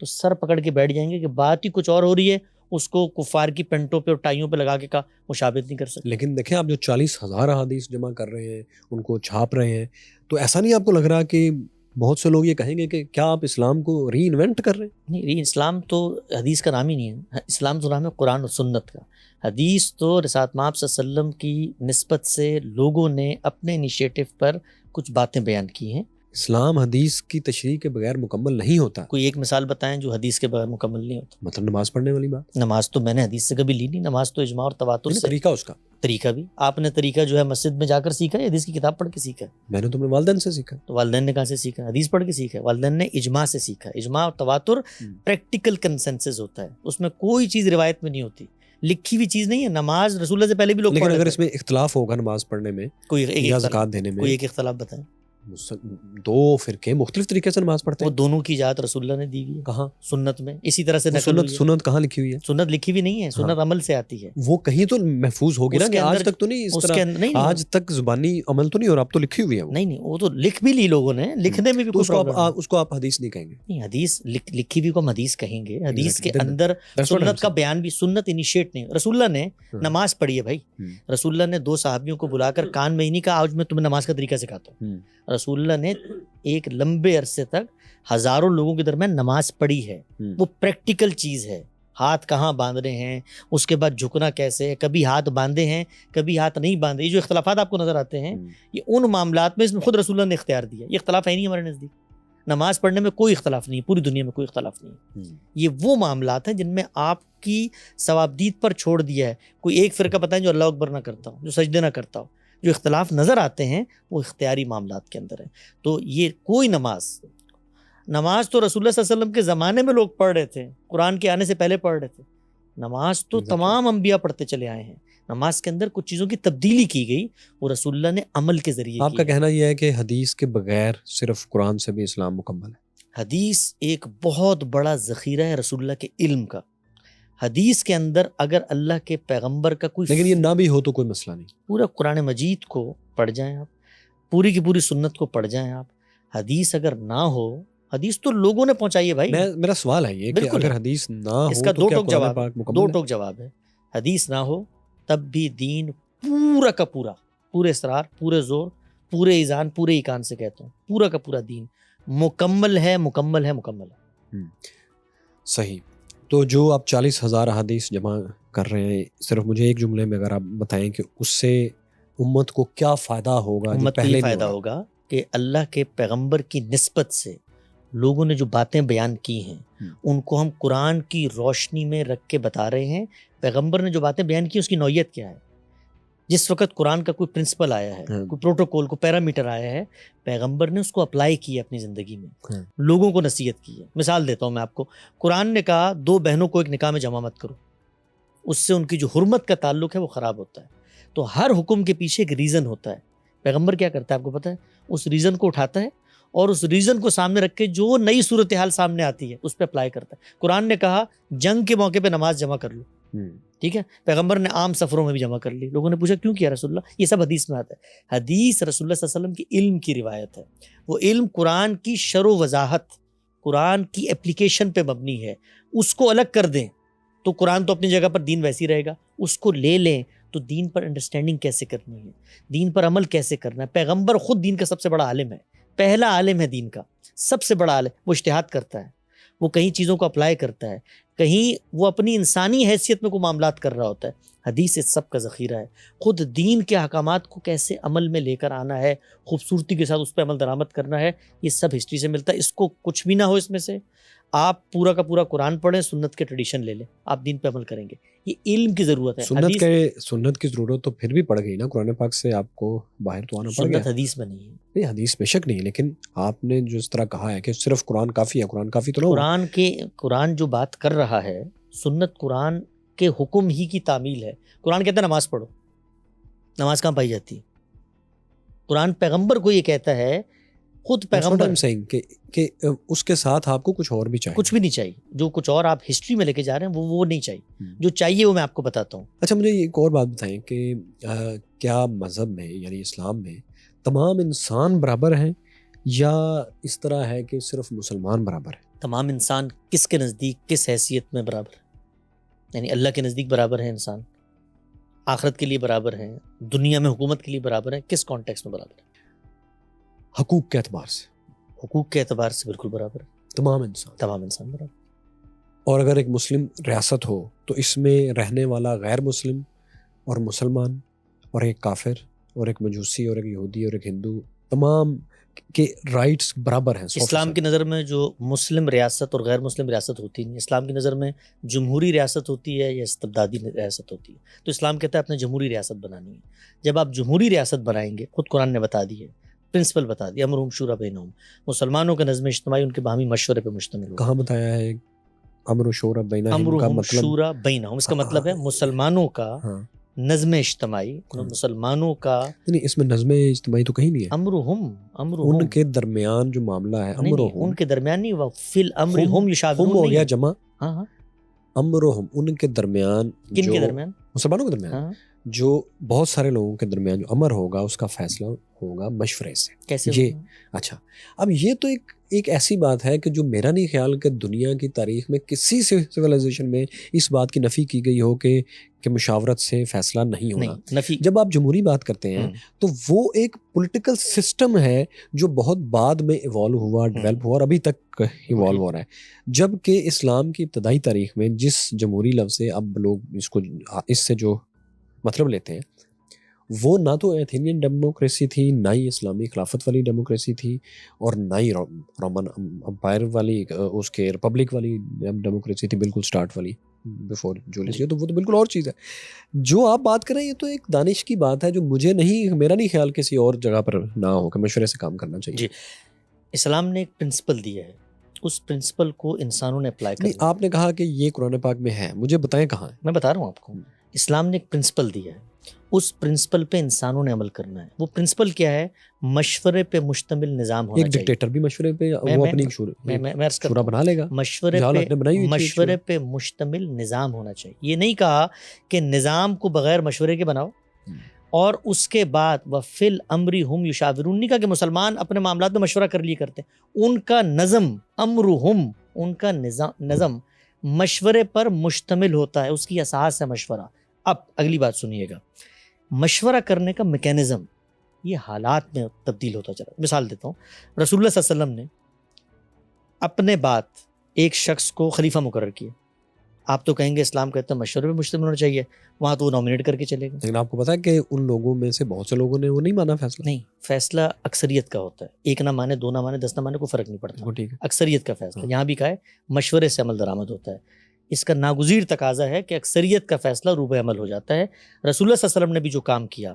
تو سر پکڑ کے بیٹھ جائیں گے کہ بات ہی کچھ اور ہو رہی ہے، اس کو کفار کی پینٹوں پہ اور ٹائیوں پہ لگا کے کا وہ ثابت نہیں کر سکتے. لیکن دیکھیں آپ جو 40,000 احادیث جمع کر رہے ہیں، ان کو چھاپ رہے ہیں، تو ایسا نہیں آپ کو لگ رہا کہ بہت سے لوگ یہ کہیں گے کہ کیا آپ اسلام کو ری انوینٹ کر رہے ہیں؟ نہیں، اسلام تو حدیث کا نام ہی نہیں ہے. اسلام تو نام ہے قرآن و سنت کا. حدیث تو رسالت مآب صلی اللہ علیہ وسلم کی نسبت سے لوگوں نے اپنے انیشیٹو پر کچھ باتیں بیان کی ہیں. اسلام حدیث کی تشریح کے بغیر مکمل نہیں ہوتا. کوئی ایک مثال بتائیں جو حدیث کے بغیر مکمل نہیں ہوتا. مطلب نماز پڑھنے والی بات، نماز تو میں نے حدیث سے کبھی لی نہیں. نماز تو اجماع اور تواتر سے. طریقہ اس کا، طریقہ بھی آپ نے طریقہ جو ہے مسجد میں جا کر سیکھا ہے، حدیث کی کتاب پڑھ کے سیکھا ہے؟ میں نے تو اپنے والدین سے سیکھا. تو والدین نے کہاں سے سیکھا؟ حدیث پڑھ کے سیکھا ہے. والدین نے اجماع سے سیکھا. اجماع اور تواتر پریکٹیکل کنسنسس ہوتا ہے، اس میں کوئی چیز روایت میں نہیں ہوتی، لکھی ہوئی چیز نہیں ہے. نماز رسول اللہ سے پہلے بھی لوگ لیکن پڑھ اگر رہے اس میں اختلاف ہوگا نماز پڑھنے میں کوئی یا زکوٰۃ دینے میں، کوئی ایک اختلاف بتائیں. دو فرقے مختلف طریقے سے نماز پڑھتے وہ ہیں. دونوں کی اجازت رسول اللہ نے دی ہوئی ہے. کہاں؟ سنت میں اسی طرح سے نقل ہوئی ہے. سنت کہاں لکھی ہوئی ہے؟ سنت لکھی ہوئی نہیں ہے، سنت عمل سے آتی ہے. وہ کہیں تو محفوظ ہوگی نا اس کہ کے آج اندر- تک تو نہیں اس اس طرح کے اندر نہیں آج تک زبانی عمل تو نہیں، اور اب تو لکھی ہوئی ہے وہ. نہیں، وہ تو لکھ بھی لی لوگوں نے، لکھنے میں بھی تو کوئی اس کو پرابلم اس کو آپ حدیث نہیں کہیں گے. نہیں. حدیث لکھی ہوئی کو ہم حدیث کہیں گے. حدیث کے Exactly. Another That's what I'm سنت کا saying. بیان بھی، سنت انیشیٹ نہیں. رسول اللہ نے نماز پڑھی ہے بھائی. رسول اللہ نے 2 صحابیوں کو بلا کر کان میں ہی نہیں کہا آج میں تمہیں نماز کا طریقہ سکھاتا ہوں. رسول اللہ نے ایک لمبے عرصے تک ہزاروں لوگوں کے درمیان نماز پڑھی ہے. وہ پریکٹیکل چیز ہے. ہاتھ کہاں باندھ رہے ہیں، اس کے بعد جھکنا کیسے ہے، کبھی ہاتھ باندھے ہیں کبھی ہاتھ نہیں باندھے. یہ جو اختلافات آپ کو نظر آتے ہیں یہ ان معاملات میں اس میں خود رسول اللہ نے اختیار دیا. یہ اختلاف ہے نہیں ہمارے نزدیک. نماز پڑھنے میں کوئی اختلاف نہیں، پوری دنیا میں کوئی اختلاف نہیں. یہ وہ معاملات ہیں جن میں آپ کی ثوابدید پر چھوڑ دیا ہے. کوئی ایک فرقہ بتائیں جو اللہ اکبر نہ کرتا ہو، جو سجدے نہ کرتا ہو. جو اختلاف نظر آتے ہیں وہ اختیاری معاملات کے اندر ہیں. تو یہ کوئی نماز تو رسول اللہ صلی اللہ علیہ وسلم کے زمانے میں لوگ پڑھ رہے تھے، قرآن کے آنے سے پہلے پڑھ رہے تھے. نماز تو تمام انبیاء پڑھتے چلے آئے ہیں. نماز کے اندر کچھ چیزوں کی تبدیلی کی گئی، وہ رسول اللہ نے عمل کے ذریعے. آپ کا کہنا یہ ہے کہ حدیث کے بغیر صرف قرآن سے بھی اسلام مکمل ہے؟ حدیث ایک بہت بڑا ذخیرہ ہے رسول اللہ کے علم کا. حدیث کے اندر اگر اللہ کے پیغمبر کا کوئی، لیکن یہ نہ بھی ہو تو کوئی مسئلہ نہیں. پورا قرآن مجید کو پڑھ جائیں آپ، پوری کی پوری سنت کو پڑھ جائیں آپ. حدیث اگر نہ ہو، حدیث تو لوگوں نے پہنچائی ہے بھائی. میرا سوال ہے یہ کہ بالکل اگر ہے. حدیث نہ ہو اس کا تو دو کیا ٹوک قرآن جواب پاک ہے. مکمل 2 ہے؟ ٹوک جواب ہے. حدیث نہ ہو تب بھی دین پورا کا پورا، پورے اسرار، پورے زور، پورے ایذان، پورے ایقان سے کہتا ہوں، پورا کا پورا دین مکمل ہے، مکمل ہے، مکمل ہے. صحیح. تو جو آپ 40,000 احادیث جمع کر رہے ہیں، صرف مجھے ایک جملے میں اگر آپ بتائیں کہ اس سے امت کو کیا فائدہ ہوگا؟ جو امت کو پہلے یہ فائدہ ہوگا کہ اللہ کے پیغمبر کی نسبت سے لوگوں نے جو باتیں بیان کی ہیں ان کو ہم قرآن کی روشنی میں رکھ کے بتا رہے ہیں. پیغمبر نے جو باتیں بیان کی اس کی نوعیت کیا ہے. جس وقت قرآن کا کوئی پرنسپل آیا ہے، کوئی پروٹوکول، کوئی پیرامیٹر آیا ہے، پیغمبر نے اس کو اپلائی کیا اپنی زندگی میں، لوگوں کو نصیحت کی ہے. مثال دیتا ہوں میں آپ کو. قرآن نے کہا 2 بہنوں کو ایک نکاح میں جمع مت کرو، اس سے ان کی جو حرمت کا تعلق ہے وہ خراب ہوتا ہے. تو ہر حکم کے پیچھے ایک ریزن ہوتا ہے. پیغمبر کیا کرتا ہے آپ کو پتہ ہے؟ اس ریزن کو اٹھاتا ہے اور اس ریزن کو سامنے رکھ کے جو نئی صورتحال سامنے آتی ہے اس پہ اپلائی کرتا ہے. قرآن نے کہا جنگ کے موقع پہ نماز جمع کر لو، ٹھیک ہے. پیغمبر نے عام سفروں میں بھی جمع کر لی. لوگوں نے پوچھا کیوں کیا رسول اللہ؟ یہ سب حدیث میں آتا ہے. حدیث رسول اللہ صلی اللہ علیہ وسلم کی علم کی روایت ہے. وہ علم قرآن کی شرح و وضاحت، قرآن کی اپلیکیشن پہ مبنی ہے. اس کو الگ کر دیں تو قرآن تو اپنی جگہ پر دین ویسی رہے گا. اس کو لے لیں تو دین پر انڈرسٹینڈنگ کیسے کرنی ہے، دین پر عمل کیسے کرنا ہے. پیغمبر خود دین کا سب سے بڑا عالم ہے، پہلا عالم ہے دین کا، سب سے بڑا عالم. وہ اجتہاد کرتا ہے، وہ کہیں چیزوں کو اپلائی کرتا ہے، کہیں وہ اپنی انسانی حیثیت میں کوئی معاملات کر رہا ہوتا ہے. حدیث اس سب کا ذخیرہ ہے. خود دین کے احکامات کو کیسے عمل میں لے کر آنا ہے، خوبصورتی کے ساتھ اس پہ عمل درآمد کرنا ہے، یہ سب ہسٹری سے ملتا ہے. اس کو کچھ بھی نہ ہو اس میں سے، آپ پورا کا پورا قرآن پڑھیں، سنت کے ٹریڈیشن لے لیں، آپ دین پہ عمل کریں گے. یہ علم کی ضرورت ہے. سنت کی ضرورت تو پھر بھی پڑ گئی نا. قرآن پاک سے آپ کو باہر تو آنا پڑ گیا. سنت حدیث میں نہیں ہے. نہیں، حدیث بے شک نہیں، لیکن آپ نے جو اس طرح کہا ہے کہ صرف قرآن کافی ہے، قرآن کافی تو نہ قرآن جو بات کر رہا ہے، سنت قرآن کے حکم ہی کی تعمیل ہے. قرآن کہتا ہے نماز پڑھو، نماز کہاں پائی جاتی؟ قرآن پیغمبر کو یہ کہتا ہے، خود پیغمبر کہ اس کے ساتھ آپ کو کچھ اور بھی چاہیے. کچھ بھی نہیں چاہیے. جو کچھ اور آپ ہسٹری میں لے کے جا رہے ہیں وہ نہیں چاہیے. جو چاہیے وہ میں آپ کو بتاتا ہوں. اچھا، مجھے ایک اور بات بتائیں کہ کیا مذہب میں یعنی اسلام میں تمام انسان برابر ہیں یا اس طرح ہے کہ صرف مسلمان برابر ہیں؟ تمام انسان کس کے نزدیک کس حیثیت میں برابر ہے؟ یعنی اللہ کے نزدیک برابر ہے انسان، آخرت کے لیے برابر ہے، دنیا میں حکومت کے لیے برابر ہے، کس کانٹیکس میں برابر ہے؟ حقوق کے اعتبار سے، حقوق کے اعتبار سے بالکل برابر ہے، تمام انسان برابر۔ اور اگر ایک مسلم ریاست ہو تو اس میں رہنے والا غیر مسلم اور مسلمان اور ایک کافر اور ایک مجوسی اور ایک یہودی اور ایک ہندو، تمام کے رائٹس برابر ہیں۔ اسلام کی نظر میں جو مسلم ریاست اور غیر مسلم ریاست ہوتی ہے، اسلام کی نظر میں جمہوری ریاست ہوتی ہے یا استبدادی ریاست ہوتی ہے؟ تو اسلام کہتا ہے اپنے جمہوری ریاست بنانی ہے۔ جب آپ جمہوری ریاست بنائیں گے، خود قرآن نے بتا دی ہے، پرنسپل بتا دیا، امرہم شورا بینہم، مسلمانوں کا نظم اجتماعی ان کے باہمی مشورے پہ مشتمل ہو۔ کہاں بتایا ہے امر و شورا بینہم کا امرہم مطلب؟ شورا بینہم اس کا مطلب ہے مسلمانوں کا نظم اجتماعی، مسلمانوں کا نہیں، اس میں نظم اجتماعی تو کہیں نہیں ہے۔ امرہم ان کے درمیان جو معاملہ ہے، امرہم ان کے درمیان نہیں، فی الامر ہم یشاورون ہم ہو گیا جمع، ہاں امرہم ان کے درمیان، کن کے درمیان؟ مسلمانوں کے درمیان، جو بہت سارے لوگوں کے درمیان جو امر ہوگا اس کا فیصلہ ہوگا مشورے سے۔ کیسے یہ اچھا، اب یہ تو ایک ایسی بات ہے کہ جو میرا نہیں خیال کہ دنیا کی تاریخ میں کسی سویلائزیشن میں اس بات کی نفی کی گئی ہو کہ مشاورت سے فیصلہ نہیں ہونا۔ جب آپ جمہوری بات کرتے ہیں تو وہ ایک پولیٹیکل سسٹم ہے جو بہت بعد میں ایوالو ہوا، ڈیولپ ہوا اور ابھی تک ایوالو ہو رہا ہے، جبکہ اسلام کی ابتدائی تاریخ میں جس جمہوری لفظ سے اب لوگ اس سے جو مطلب لیتے ہیں وہ نہ تو ایتھینین ڈیموکریسی تھی، نہ ہی اسلامی خلافت والی ڈیموکریسی تھی، اور نہ ہی رومن امپائر والی اس کے ریپبلک والی ڈیموکریسی تھی، بالکل سٹارٹ والی بیفور جولیس۔ تو وہ تو بالکل اور چیز ہے۔ جو آپ بات کریں یہ تو ایک دانش کی بات ہے جو میرا نہیں خیال کسی اور جگہ پر نہ ہو کہ مشورے سے کام کرنا چاہیے۔ جی، اسلام نے ایک پرنسپل دیا ہے، اس پرنسپل کو انسانوں نے اپلائی کرنا۔ آپ نے کہا کہ یہ قرآن پاک میں ہے، مجھے بتائیں کہاں ہے؟ میں بتا رہا ہوں آپ کو، اسلام نے ایک پرنسپل دیا ہے، اس پرنسپل پہ انسانوں نے عمل کرنا ہے۔ وہ پرنسپل کیا ہے؟ مشورے پہ مشتمل نظام ہونا چاہیے۔ ایک ڈکٹیٹر بھی مشورے پہ وہ اپنی شورا بنا لے گا، مشورے پہ مشتمل نظام ہونا چاہیے۔ یہ نہیں کہا کہ نظام کو بغیر مشورے کے بناؤ، اور اس کے بعد وَفِي الْأَمْرِ هُمْ يُشَاوِرُونَ، نہیں کہا کہ مسلمان اپنے معاملات میں مشورہ کر لیے کرتے ہیں۔ ان کا نظم امرہم، ان کا نظم مشورے پر مشتمل ہوتا ہے، اس کی اساس ہے مشورہ۔ اب اگلی بات سنیے گا، مشورہ کرنے کا میکینزم یہ حالات میں تبدیل ہوتا چلا۔ مثال دیتا ہوں، رسول اللہ صلی اللہ علیہ وسلم نے اپنے بعد ایک شخص کو خلیفہ مقرر کیا۔ آپ تو کہیں گے اسلام کہتا ہے مشورے پہ مشتمل ہونا چاہیے، وہاں تو وہ نامینیٹ کر کے چلے گئے۔ لیکن آپ کو پتا ہے کہ ان لوگوں میں سے بہت سے لوگوں نے وہ نہیں مانا فیصلہ۔ نہیں، فیصلہ اکثریت کا ہوتا ہے، ایک نہ مانے، دو نہ مانے، 10 نہ مانے، کوئی فرق نہیں پڑتا، اکثریت کا فیصلہ۔ یہاں بھی کہا ہے مشورے سے عمل درآمد ہوتا ہے۔ اس کا ناگزیر تقاضا ہے کہ اکثریت کا فیصلہ روبہ عمل ہو جاتا ہے۔ رسول اللہ صلی اللہ علیہ وسلم نے بھی جو کام کیا،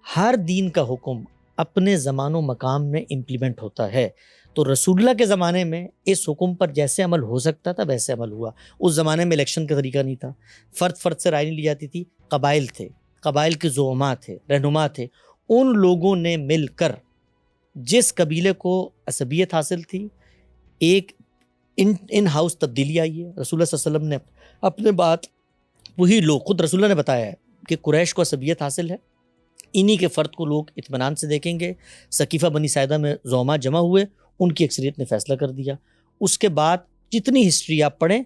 ہر دین کا حکم اپنے زمان و مقام میں امپلیمنٹ ہوتا ہے۔ تو رسول اللہ کے زمانے میں اس حکم پر جیسے عمل ہو سکتا تھا ویسے عمل ہوا۔ اس زمانے میں الیکشن کا طریقہ نہیں تھا، فرد سے رائے نہیں لی جاتی تھی، قبائل تھے، قبائل کے زعماء تھے، رہنما تھے، ان لوگوں نے مل کر جس قبیلے کو عصبیت حاصل تھی، ایک ان ہاؤس تبدیلی آئی ہے۔ رسول اللہ صلی اللہ علیہ وسلم نے اپنے بات، وہی لوگ، خود رسول اللہ نے بتایا ہے کہ قریش کو عصبیت حاصل ہے، انہی کے فرد کو لوگ اطمینان سے دیکھیں گے۔ ثقیفہ بنی ساعدہ میں زعماء جمع ہوئے، ان کی اکثریت نے فیصلہ کر دیا۔ اس کے بعد جتنی ہسٹری آپ پڑھیں،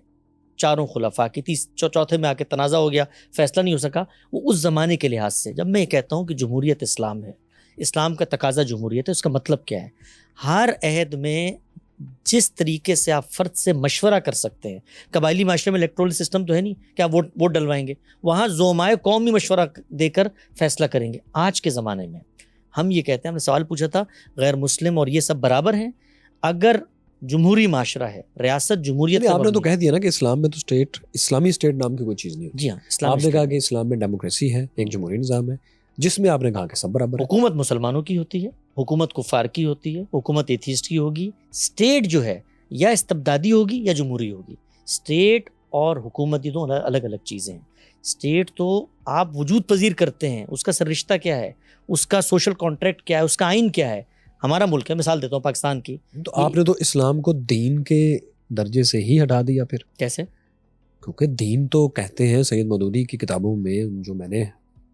چاروں خلفاء کی، چوتھے میں آ کے تنازع ہو گیا، فیصلہ نہیں ہو سکا۔ وہ اس زمانے کے لحاظ سے، جب میں یہ کہتا ہوں کہ جمہوریت اسلام ہے، اسلام کا تقاضا جمہوریت ہے، اس کا مطلب کیا ہے؟ ہر عہد میں جس طریقے سے آپ فرد سے مشورہ کر سکتے ہیں، قبائلی معاشرے میں الیکٹورل سسٹم تو ہے نہیں کہ آپ ووٹ ڈلوائیں گے، وہاں زعمائے قوم بھی مشورہ دے کر فیصلہ کریں گے۔ آج کے زمانے میں ہم یہ کہتے ہیں، ہم نے سوال پوچھا تھا غیر مسلم اور یہ سب برابر ہیں؟ اگر جمہوری معاشرہ ہے، ریاست جمہوریت، آپ نے تو کہہ دیا نا کہ اسلام میں تو اسلامی اسٹیٹ نام کی کوئی چیز نہیں ہوتی۔ جی ہاں، آپ نے کہا کہ اسلام میں ڈیموکریسی ہے، ایک جمہوری نظام ہے، جس میں آپ نے کہا کہ سب برابر ہے۔ حکومت مسلمانوں کی ہوتی ہے، حکومت کفار کی ہوتی ہے، حکومت ایتھیسٹ کی ہوگی۔ اسٹیٹ جو ہے یا استبدادی ہوگی یا جمہوری ہوگی۔ اسٹیٹ اور حکومت یہ دو الگ الگ چیزیں ہیں۔ اسٹیٹ تو آپ وجود پذیر کرتے ہیں، اس کا سررشتہ کیا ہے، اس کا سوشل کانٹریکٹ کیا ہے، اس کا آئین کیا ہے۔ ہمارا ملک ہے، مثال دیتا ہوں پاکستان کی، تو آپ نے تو اسلام کو دین کے درجے سے ہی ہٹا دیا پھر۔ کیسے؟ کیونکہ دین تو کہتے ہیں سید مودودی کی کتابوں میں جو میں نے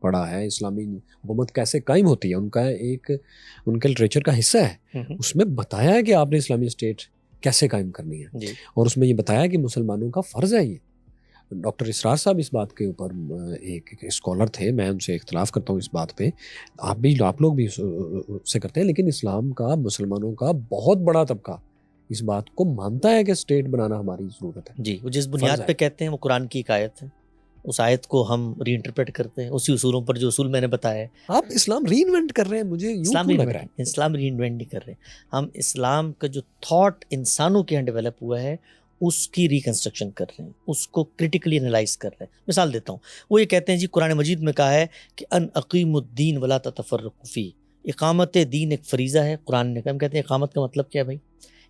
پڑھا ہے، اسلامی حکومت کیسے قائم ہوتی ہے، ان کا لٹریچر کا حصہ ہے، اس میں بتایا ہے کہ آپ نے اسلامی اسٹیٹ کیسے قائم کرنی ہے، جی اور اس میں یہ بتایا کہ مسلمانوں کا فرض ہے یہ. ڈاکٹر اسرار صاحب اس بات کے اوپر ایک اسکالر تھے، میں ان سے اختلاف کرتا ہوں اس بات پہ، آپ لوگ بھی سے کرتے ہیں، لیکن اسلام کا، مسلمانوں کا بہت بڑا طبقہ اس بات کو مانتا ہے کہ اسٹیٹ بنانا ہماری ضرورت ہے. جی، وہ جس بنیاد پہ کہتے ہیں وہ قرآن کی ایک آیت ہے، اس آیت کو ہم ری انٹرپریٹ کرتے ہیں اسی اصولوں پر جو اصول میں نے بتایا ہے. آپ اسلام ری انوینٹ کر رہے ہیں، مجھے یوں اسلام کیوں لگ رہا ہے؟ اسلام ری انوینٹ نہیں کر رہے، ہم اسلام کا جو تھاٹ انسانوں کے یہاں ڈیولپ ہوا ہے اس کی ریکنسٹرکشن کر رہے ہیں، اس کو کریٹیکلی انالائز کر رہے ہیں. مثال دیتا ہوں، وہ یہ کہتے ہیں جی قرآن مجید میں کہا ہے کہ ان اقیم الدین ولا تتفرقوا فیہ، اقامت دین ایک فریضہ ہے. قرآن نے کہا، ہم کہتے ہیں اقامت کا مطلب کیا ہے بھائی؟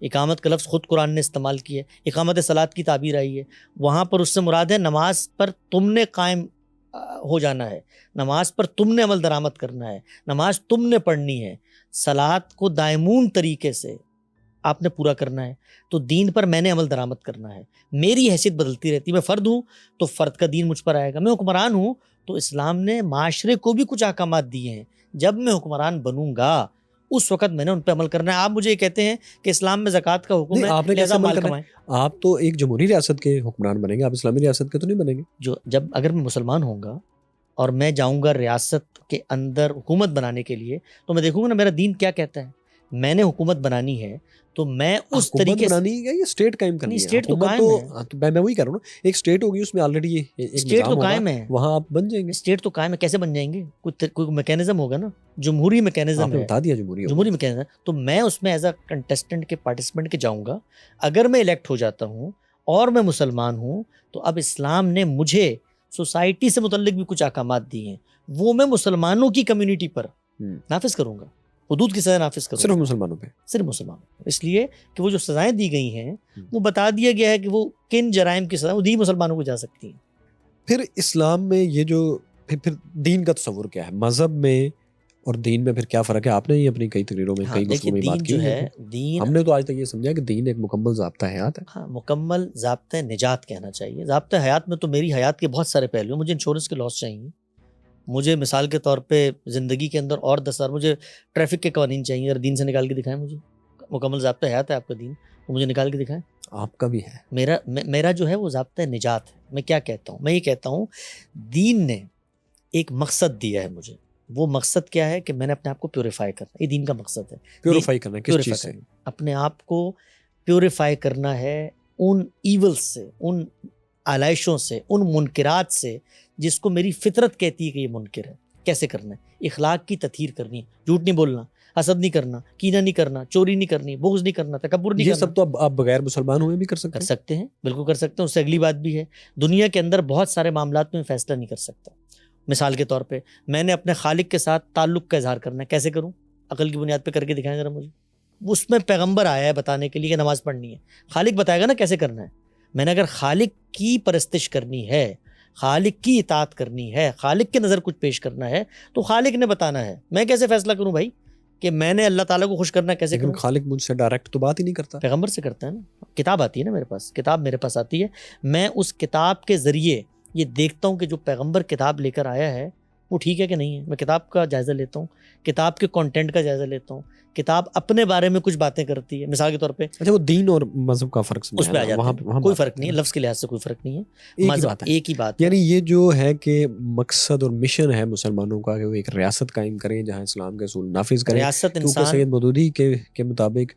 اقامت کا لفظ خود قرآن نے استعمال کیا ہے، اقامت صلاۃ کی تعبیر آئی ہے، وہاں پر اس سے مراد ہے نماز پر تم نے قائم ہو جانا ہے، نماز پر تم نے عمل درآمد کرنا ہے، نماز تم نے پڑھنی ہے، صلاۃ کو دائمون طریقے سے آپ نے پورا کرنا ہے. تو دین پر میں نے عمل درآمد کرنا ہے، میری حیثیت بدلتی رہتی ہے، میں فرد ہوں تو فرد کا دین مجھ پر آئے گا، میں حکمران ہوں تو اسلام نے معاشرے کو بھی کچھ احکامات دیے ہیں، جب میں حکمران بنوں گا اس وقت میں نے ان پہ عمل کرنا ہے. آپ مجھے یہ کہتے ہیں کہ اسلام میں زکوٰۃ کا حکم نہیں، ہے آپ نے کیسے لہذا عمل مال کرنا کمائیں. ہے؟ آپ تو ایک جمہوری ریاست کے حکمران بنیں گے، آپ اسلامی ریاست کے تو نہیں بنیں گے. جو جب اگر میں مسلمان ہوں گا اور میں جاؤں گا ریاست کے اندر حکومت بنانے کے لیے تو میں دیکھوں گا نا میرا دین کیا کہتا ہے. میں نے حکومت بنانی ہے تو میں اس حکومت طریقے سے بنانی ہے یا اسٹیٹ قائم کرنی ہے؟ اسٹیٹ تو حکومت قائم ہے، تو میں وہی کہہ رہا ہوں نا، ایک اسٹیٹ ہوگی، اس میں آلریڈی ایک اسٹیٹ نظام تو ہوگا، قائم ہے، وہاں آپ بن جائیں گے. اسٹیٹ تو قائم ہے. کیسے بن جائیں گے؟ کوئی میکینزم ہوگا نا، جمہوری میکینزم آپ نے ہے، بتا دیا جمہوری ہوگا. جمہوری میکینزم. تو میں اس میں ایز اے کنٹیسٹنٹ کے پارٹیسپینٹ کے جاؤں گا. اگر میں الیکٹ ہو جاتا ہوں اور میں مسلمان ہوں تو اب اسلام نے مجھے سوسائٹی سے متعلق بھی کچھ احکامات دیے ہیں، وہ میں مسلمانوں کی کمیونٹی پر نافذ کروں گا، حدود کی سزا نافذ کروں گا صرف مسلمانوں پہ، صرف مسلمانوں پر. اس لیے کہ وہ جو سزائیں دی گئی ہیں وہ بتا دیا گیا ہے کہ وہ کن جرائم کی سزا وہ مسلمانوں کو جا سکتی ہیں. پھر اسلام میں یہ جو پھر دین کا تصور کیا ہے؟ مذہب میں اور دین میں پھر کیا فرق ہے؟ آپ نے یہ اپنی کئی تقریروں میں، کئی گفتگو میں بات کی جو ہے. ہے دین، ہم نے تو آج تک یہ سمجھا کہ دین ایک مکمل ضابطہ حیات ہے. ہاں مکمل ضابطہ نجات کہنا چاہیے. ضابطہ حیات میں تو میری حیات کے بہت سارے پہلو ہیں. مجھے انشورنس کے لاس چاہیے، مجھے مثال کے طور پہ زندگی کے اندر اور 10 سال مجھے ٹریفک کے قوانین چاہیے. اگر دین سے نکال کے دکھائیں مجھے، مکمل ضابطہ حیات ہے آپ کا دین تو مجھے نکال کے دکھائیں. آپ کا بھی ہے. میرا جو ہے وہ ضابطہ نجات ہے. میں کیا کہتا ہوں؟ میں یہ کہتا ہوں دین نے ایک مقصد دیا ہے مجھے. وہ مقصد کیا ہے کہ میں نے اپنے آپ کو پیوریفائی کرنا، یہ دین کا مقصد ہے. پیوریفائی کرنا ہے کس چیز سے؟ اپنے آپ کو پیوریفائی کرنا ہے ان ایول سے، ان آلائشوں سے، ان منکرات سے جس کو میری فطرت کہتی ہے کہ یہ منکر ہے. کیسے کرنا ہے؟ اخلاق کی تطہیر کرنی ہے، جھوٹ نہیں بولنا، حسد نہیں کرنا، کینہ نہیں کرنا، چوری نہیں کرنی، بغض نہیں کرنا، تکبر نہیں یہ کرنا. سب تو اب آپ بغیر مسلمان ہوئے بھی کر سکتے ہیں، بالکل کر سکتے ہیں. اس سے اگلی بات بھی ہے، دنیا کے اندر بہت سارے معاملات میں فیصلہ نہیں کر سکتا. مثال کے طور پہ میں نے اپنے خالق کے ساتھ تعلق کا اظہار کرنا ہے، کیسے کروں؟ عقل کی بنیاد پہ کر کے دکھائیں ذرا مجھے. اس میں پیغمبر آیا ہے بتانے کے لیے کہ نماز پڑھنی ہے، خالق بتائے گا نا کیسے کرنا ہے. میں نے اگر خالق کی پرستش کرنی ہے، خالق کی اطاعت کرنی ہے، خالق کے نظر کچھ پیش کرنا ہے تو خالق نے بتانا ہے. میں کیسے فیصلہ کروں بھائی کہ میں نے اللہ تعالیٰ کو خوش کرنا کیسے کروں؟ خالق مجھ سے ڈائریکٹ تو بات ہی نہیں کرتا، پیغمبر سے کرتا ہے نا. کتاب آتی ہے نا میرے پاس، کتاب میرے پاس آتی ہے، میں اس کتاب کے ذریعے یہ دیکھتا ہوں کہ جو پیغمبر کتاب لے کر آیا ہے وہ ٹھیک ہے کہ نہیں ہے. میں کتاب کا جائزہ لیتا ہوں، کتاب کے کنٹینٹ کا جائزہ لیتا ہوں. کتاب اپنے بارے میں کچھ باتیں کرتی ہے، مثال کے طور پہ. اچھا، وہ دین اور مذہب کا فرق اس پہ آ جاتے ہیں. کوئی فرق نہیں ہے، لفظ کے لحاظ سے کوئی فرق نہیں ہے، مذہب ایک ہی بات ہے. یعنی یہ جو ہے کہ مقصد اور مشن ہے مسلمانوں کا کہ وہ ایک ریاست قائم کریں جہاں اسلام کے اصول نافذ کریں. ریاست کیونکہ سید مودودی کے مطابق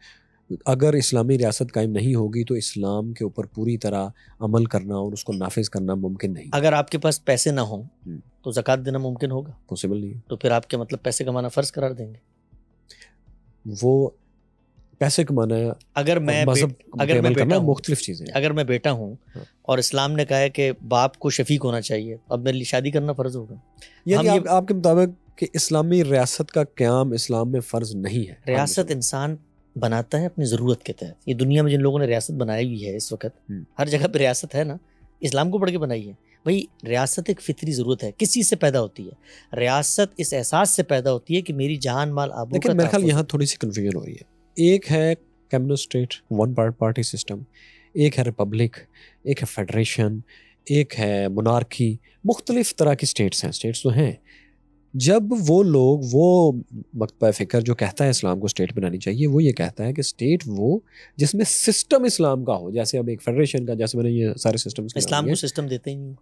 اگر اسلامی ریاست قائم نہیں ہوگی تو اسلام کے اوپر پوری طرح عمل کرنا اور اس کو نافذ کرنا ممکن نہیں. اگر آپ کے پاس پیسے نہ ہوں تو زکوٰۃ دینا ممکن ہوگا؟ پاسبل نہیں. تو پھر آپ کے مطلب پیسے کمانا فرض قرار دیں گے؟ وہ پیسے کمانا ہے، اگر میں کرنا مختلف چیزیں. اگر میں بیٹا ہوں اور اسلام نے کہا ہے کہ باپ کو شفیق ہونا چاہیے، اب میرے لیے شادی کرنا فرض ہوگا. یعنی آپ کے مطابق کہ اسلامی ریاست کا قیام اسلام میں فرض نہیں ہے. ریاست انسان بناتا ہے اپنی ضرورت کے تحت. یہ دنیا میں جن لوگوں نے ریاست بنائی ہوئی ہے اس وقت، ہر جگہ پہ ریاست ہے نا، اسلام کو پڑھ کے بنائی ہے. بھائی ریاست ایک فطری ضرورت ہے، کس چیز سے پیدا ہوتی ہے؟ ریاست اس احساس سے پیدا ہوتی ہے کہ میری جان مال آبرو کا. لیکن میرے خیال یہاں تھوڑی سی کنفیوژن ہو رہی ہے. ایک ہے communist state, one party system, ایک ہے ریپبلک، ایک ہے فیڈریشن، ایک ہے مونارکی. مختلف طرح کی اسٹیٹس ہیں، اسٹیٹس تو ہیں. جب وہ لوگ وہ مکتبہ فکر جو کہتا ہے اسلام کو اسٹیٹ بنانی چاہیے، وہ یہ کہتا ہے کہ اسٹیٹ وہ جس میں سسٹم اسلام کا ہو، جیسے اب ایک فیڈریشن کا، جیسے میں نے یہ سارے سسٹمز اسلام کو سسٹم دیتے ہی نہیں،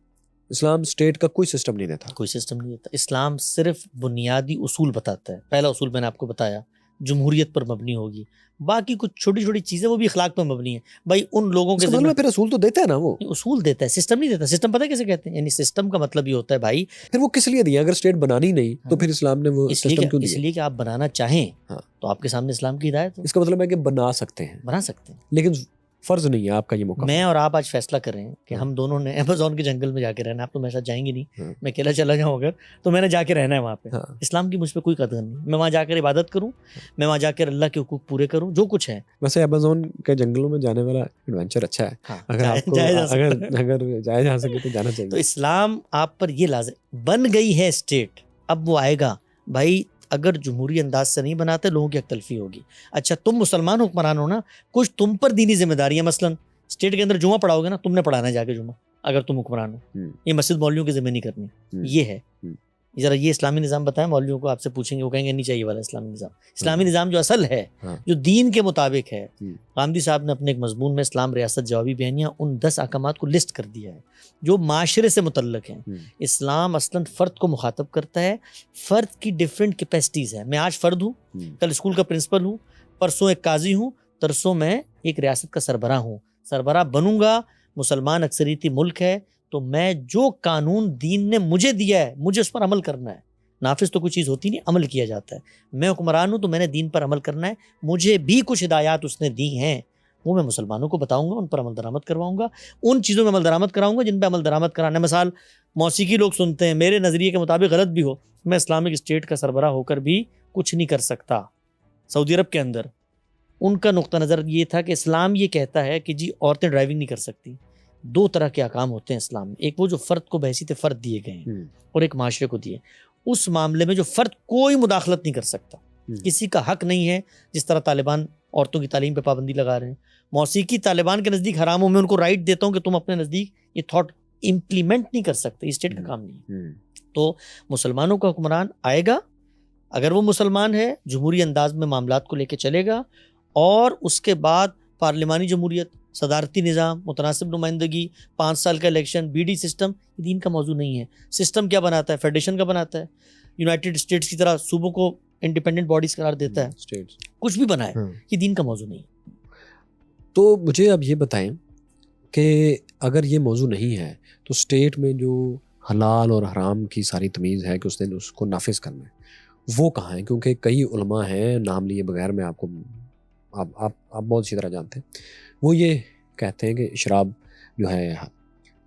اسلام اسٹیٹ کا کوئی سسٹم نہیں دیتا. کوئی سسٹم نہیں دیتا. اسلام صرف بنیادی اصول بتاتا ہے. پہلا اصول میں نے آپ کو بتایا، جمہوریت پر مبنی ہوگی. باقی کچھ چھوٹی چھوٹی چیزیں وہ بھی اخلاق پر مبنی ہیں. بھائی ان لوگوں کے مطلب پھر اصول تو دیتا ہے نا، وہ اصول دیتا ہے، سسٹم نہیں دیتا. سسٹم پتہ کیسے کہتے ہیں؟ یعنی سسٹم کا مطلب یہ ہوتا ہے بھائی پھر وہ کس لیے دیا؟ اگر اسٹیٹ بنانی نہیں تو پھر اسلام نے وہ سسٹم کیوں اس دیا؟ لیے کہ آپ بنانا چاہیں تو آپ کے سامنے اسلام کی ہدایت ہے. اس کا مطلب ہے کہ بنا سکتے ہیں، بنا سکتے ہیں، لیکن فرض نہیں ہے آپ کا یہ موقع. میں اور آپ آج فیصلہ کریں کہ ہم دونوں نے ایمیزون کے جنگل میں جا کے رہنا. آپ تو میرے ساتھ جائیں گے نہیں، میں اکیلا چلا جاؤں اگر تو میں نے جا کے رہنا ہے وہاں پہ. اسلام کی مجھ پہ کوئی قدر نہیں. میں وہاں جا کر عبادت کروں، میں وہاں جا کر اللہ کے حقوق پورے کروں، جو کچھ ہے. ویسے ایمیزون کے جنگلوں میں جانے والا ایڈونچر اچھا ہے، اگر آپ کو اگر جایا جا سکے تو جانا چاہیے. تو اسلام آپ پر یہ لازم بن گئی ہے اسٹیٹ. اب وہ آئے گا بھائی، اگر جمہوری انداز سے نہیں بناتے لوگوں کی حق تلفی ہوگی. اچھا تم مسلمان حکمران ہو نا، کچھ تم پر دینی ذمہ داریاں، مثلا اسٹیٹ کے اندر جمعہ پڑھاؤ گے نا، تم نے پڑھانا ہے جا کے جمعہ، اگر تم حکمران ہو. یہ مسجد مولویوں کی ذمہ نہیں کرنی. یہ ہے ذرا یہ اسلامی نظام بتائیں مولویوں کو، آپ سے پوچھیں گے وہ کہیں گے نہیں چاہیے والا اسلامی نظام. اسلامی نظام جو اصل ہے، جو دین کے مطابق ہے. غامدی صاحب نے اپنے ایک مضمون میں اسلام ریاست جوابی بیانیہ ان 10 احکامات کو لسٹ کر دیا ہے جو معاشرے سے متعلق ہیں. اسلام اصلاً فرد کو مخاطب کرتا ہے، فرد کی ڈفرینٹ کیپیسٹیز ہیں. میں آج فرد ہوں، کل اسکول کا پرنسپل ہوں، پرسوں ایک قاضی ہوں، ترسوں میں ایک ریاست کا سربراہ ہوں. سربراہ بنوں گا، مسلمان اکثریتی ملک ہے تو میں جو قانون دین نے مجھے دیا ہے مجھے اس پر عمل کرنا ہے. نافذ تو کوئی چیز ہوتی نہیں، عمل کیا جاتا ہے. میں حکمران ہوں تو میں نے دین پر عمل کرنا ہے. مجھے بھی کچھ ہدایات اس نے دی ہیں، وہ میں مسلمانوں کو بتاؤں گا، ان پر عمل درآمد کرواؤں گا. ان چیزوں میں عمل درآمد کراؤں گا جن پہ عمل درآمد کرانا ہے. مثال موسیقی لوگ سنتے ہیں، میرے نظریے کے مطابق غلط بھی ہو، میں اسلامک اسٹیٹ کا سربراہ ہو کر بھی کچھ نہیں کر سکتا. سعودی عرب کے اندر ان کا نقطہ نظر یہ تھا کہ اسلام یہ کہتا ہے کہ جی عورتیں ڈرائیونگ نہیں کر سکتی. 2 طرح کے احکام ہوتے ہیں اسلام میں، ایک وہ جو فرد کو بحیثیت فرد دیے گئے ہیں اور ایک معاشرے کو دیے. اس معاملے میں جو فرد کوئی مداخلت نہیں کر سکتا، کسی کا حق نہیں ہے. جس طرح طالبان عورتوں کی تعلیم پہ پابندی لگا رہے ہیں، موسیقی طالبان کے نزدیک حرام ہو، میں ان کو رائٹ دیتا ہوں کہ تم اپنے نزدیک یہ تھاٹ امپلیمنٹ نہیں کر سکتے، یہ اسٹیٹ کا کام نہیں ہے. تو مسلمانوں کا حکمران آئے گا، اگر وہ مسلمان ہے جمہوری انداز میں معاملات کو لے کے چلے گا، اور اس کے بعد پارلیمانی جمہوریت، صدارتی نظام، متناسب نمائندگی، 5 سال کا الیکشن، بی ڈی سسٹم، یہ دین کا موضوع نہیں ہے. سسٹم کیا بناتا ہے؟ فیڈریشن کا بناتا ہے. یونائٹڈ اسٹیٹس کی طرح صوبوں کو انڈیپینڈنٹ باڈیز قرار دیتا ہے. کچھ بھی بنائے، یہ دین کا موضوع نہیں. تو مجھے اب یہ بتائیں کہ اگر یہ موضوع نہیں ہے تو اسٹیٹ میں جو حلال اور حرام کی ساری تمیز ہے کہ اس نے اس کو نافذ کرنا ہے، وہ کہاں ہے؟ کیونکہ کئی علماء ہیں، نام لیے بغیر میں آپ بہت اچھی طرح جانتے ہیں، وہ یہ کہتے ہیں کہ شراب جو ہے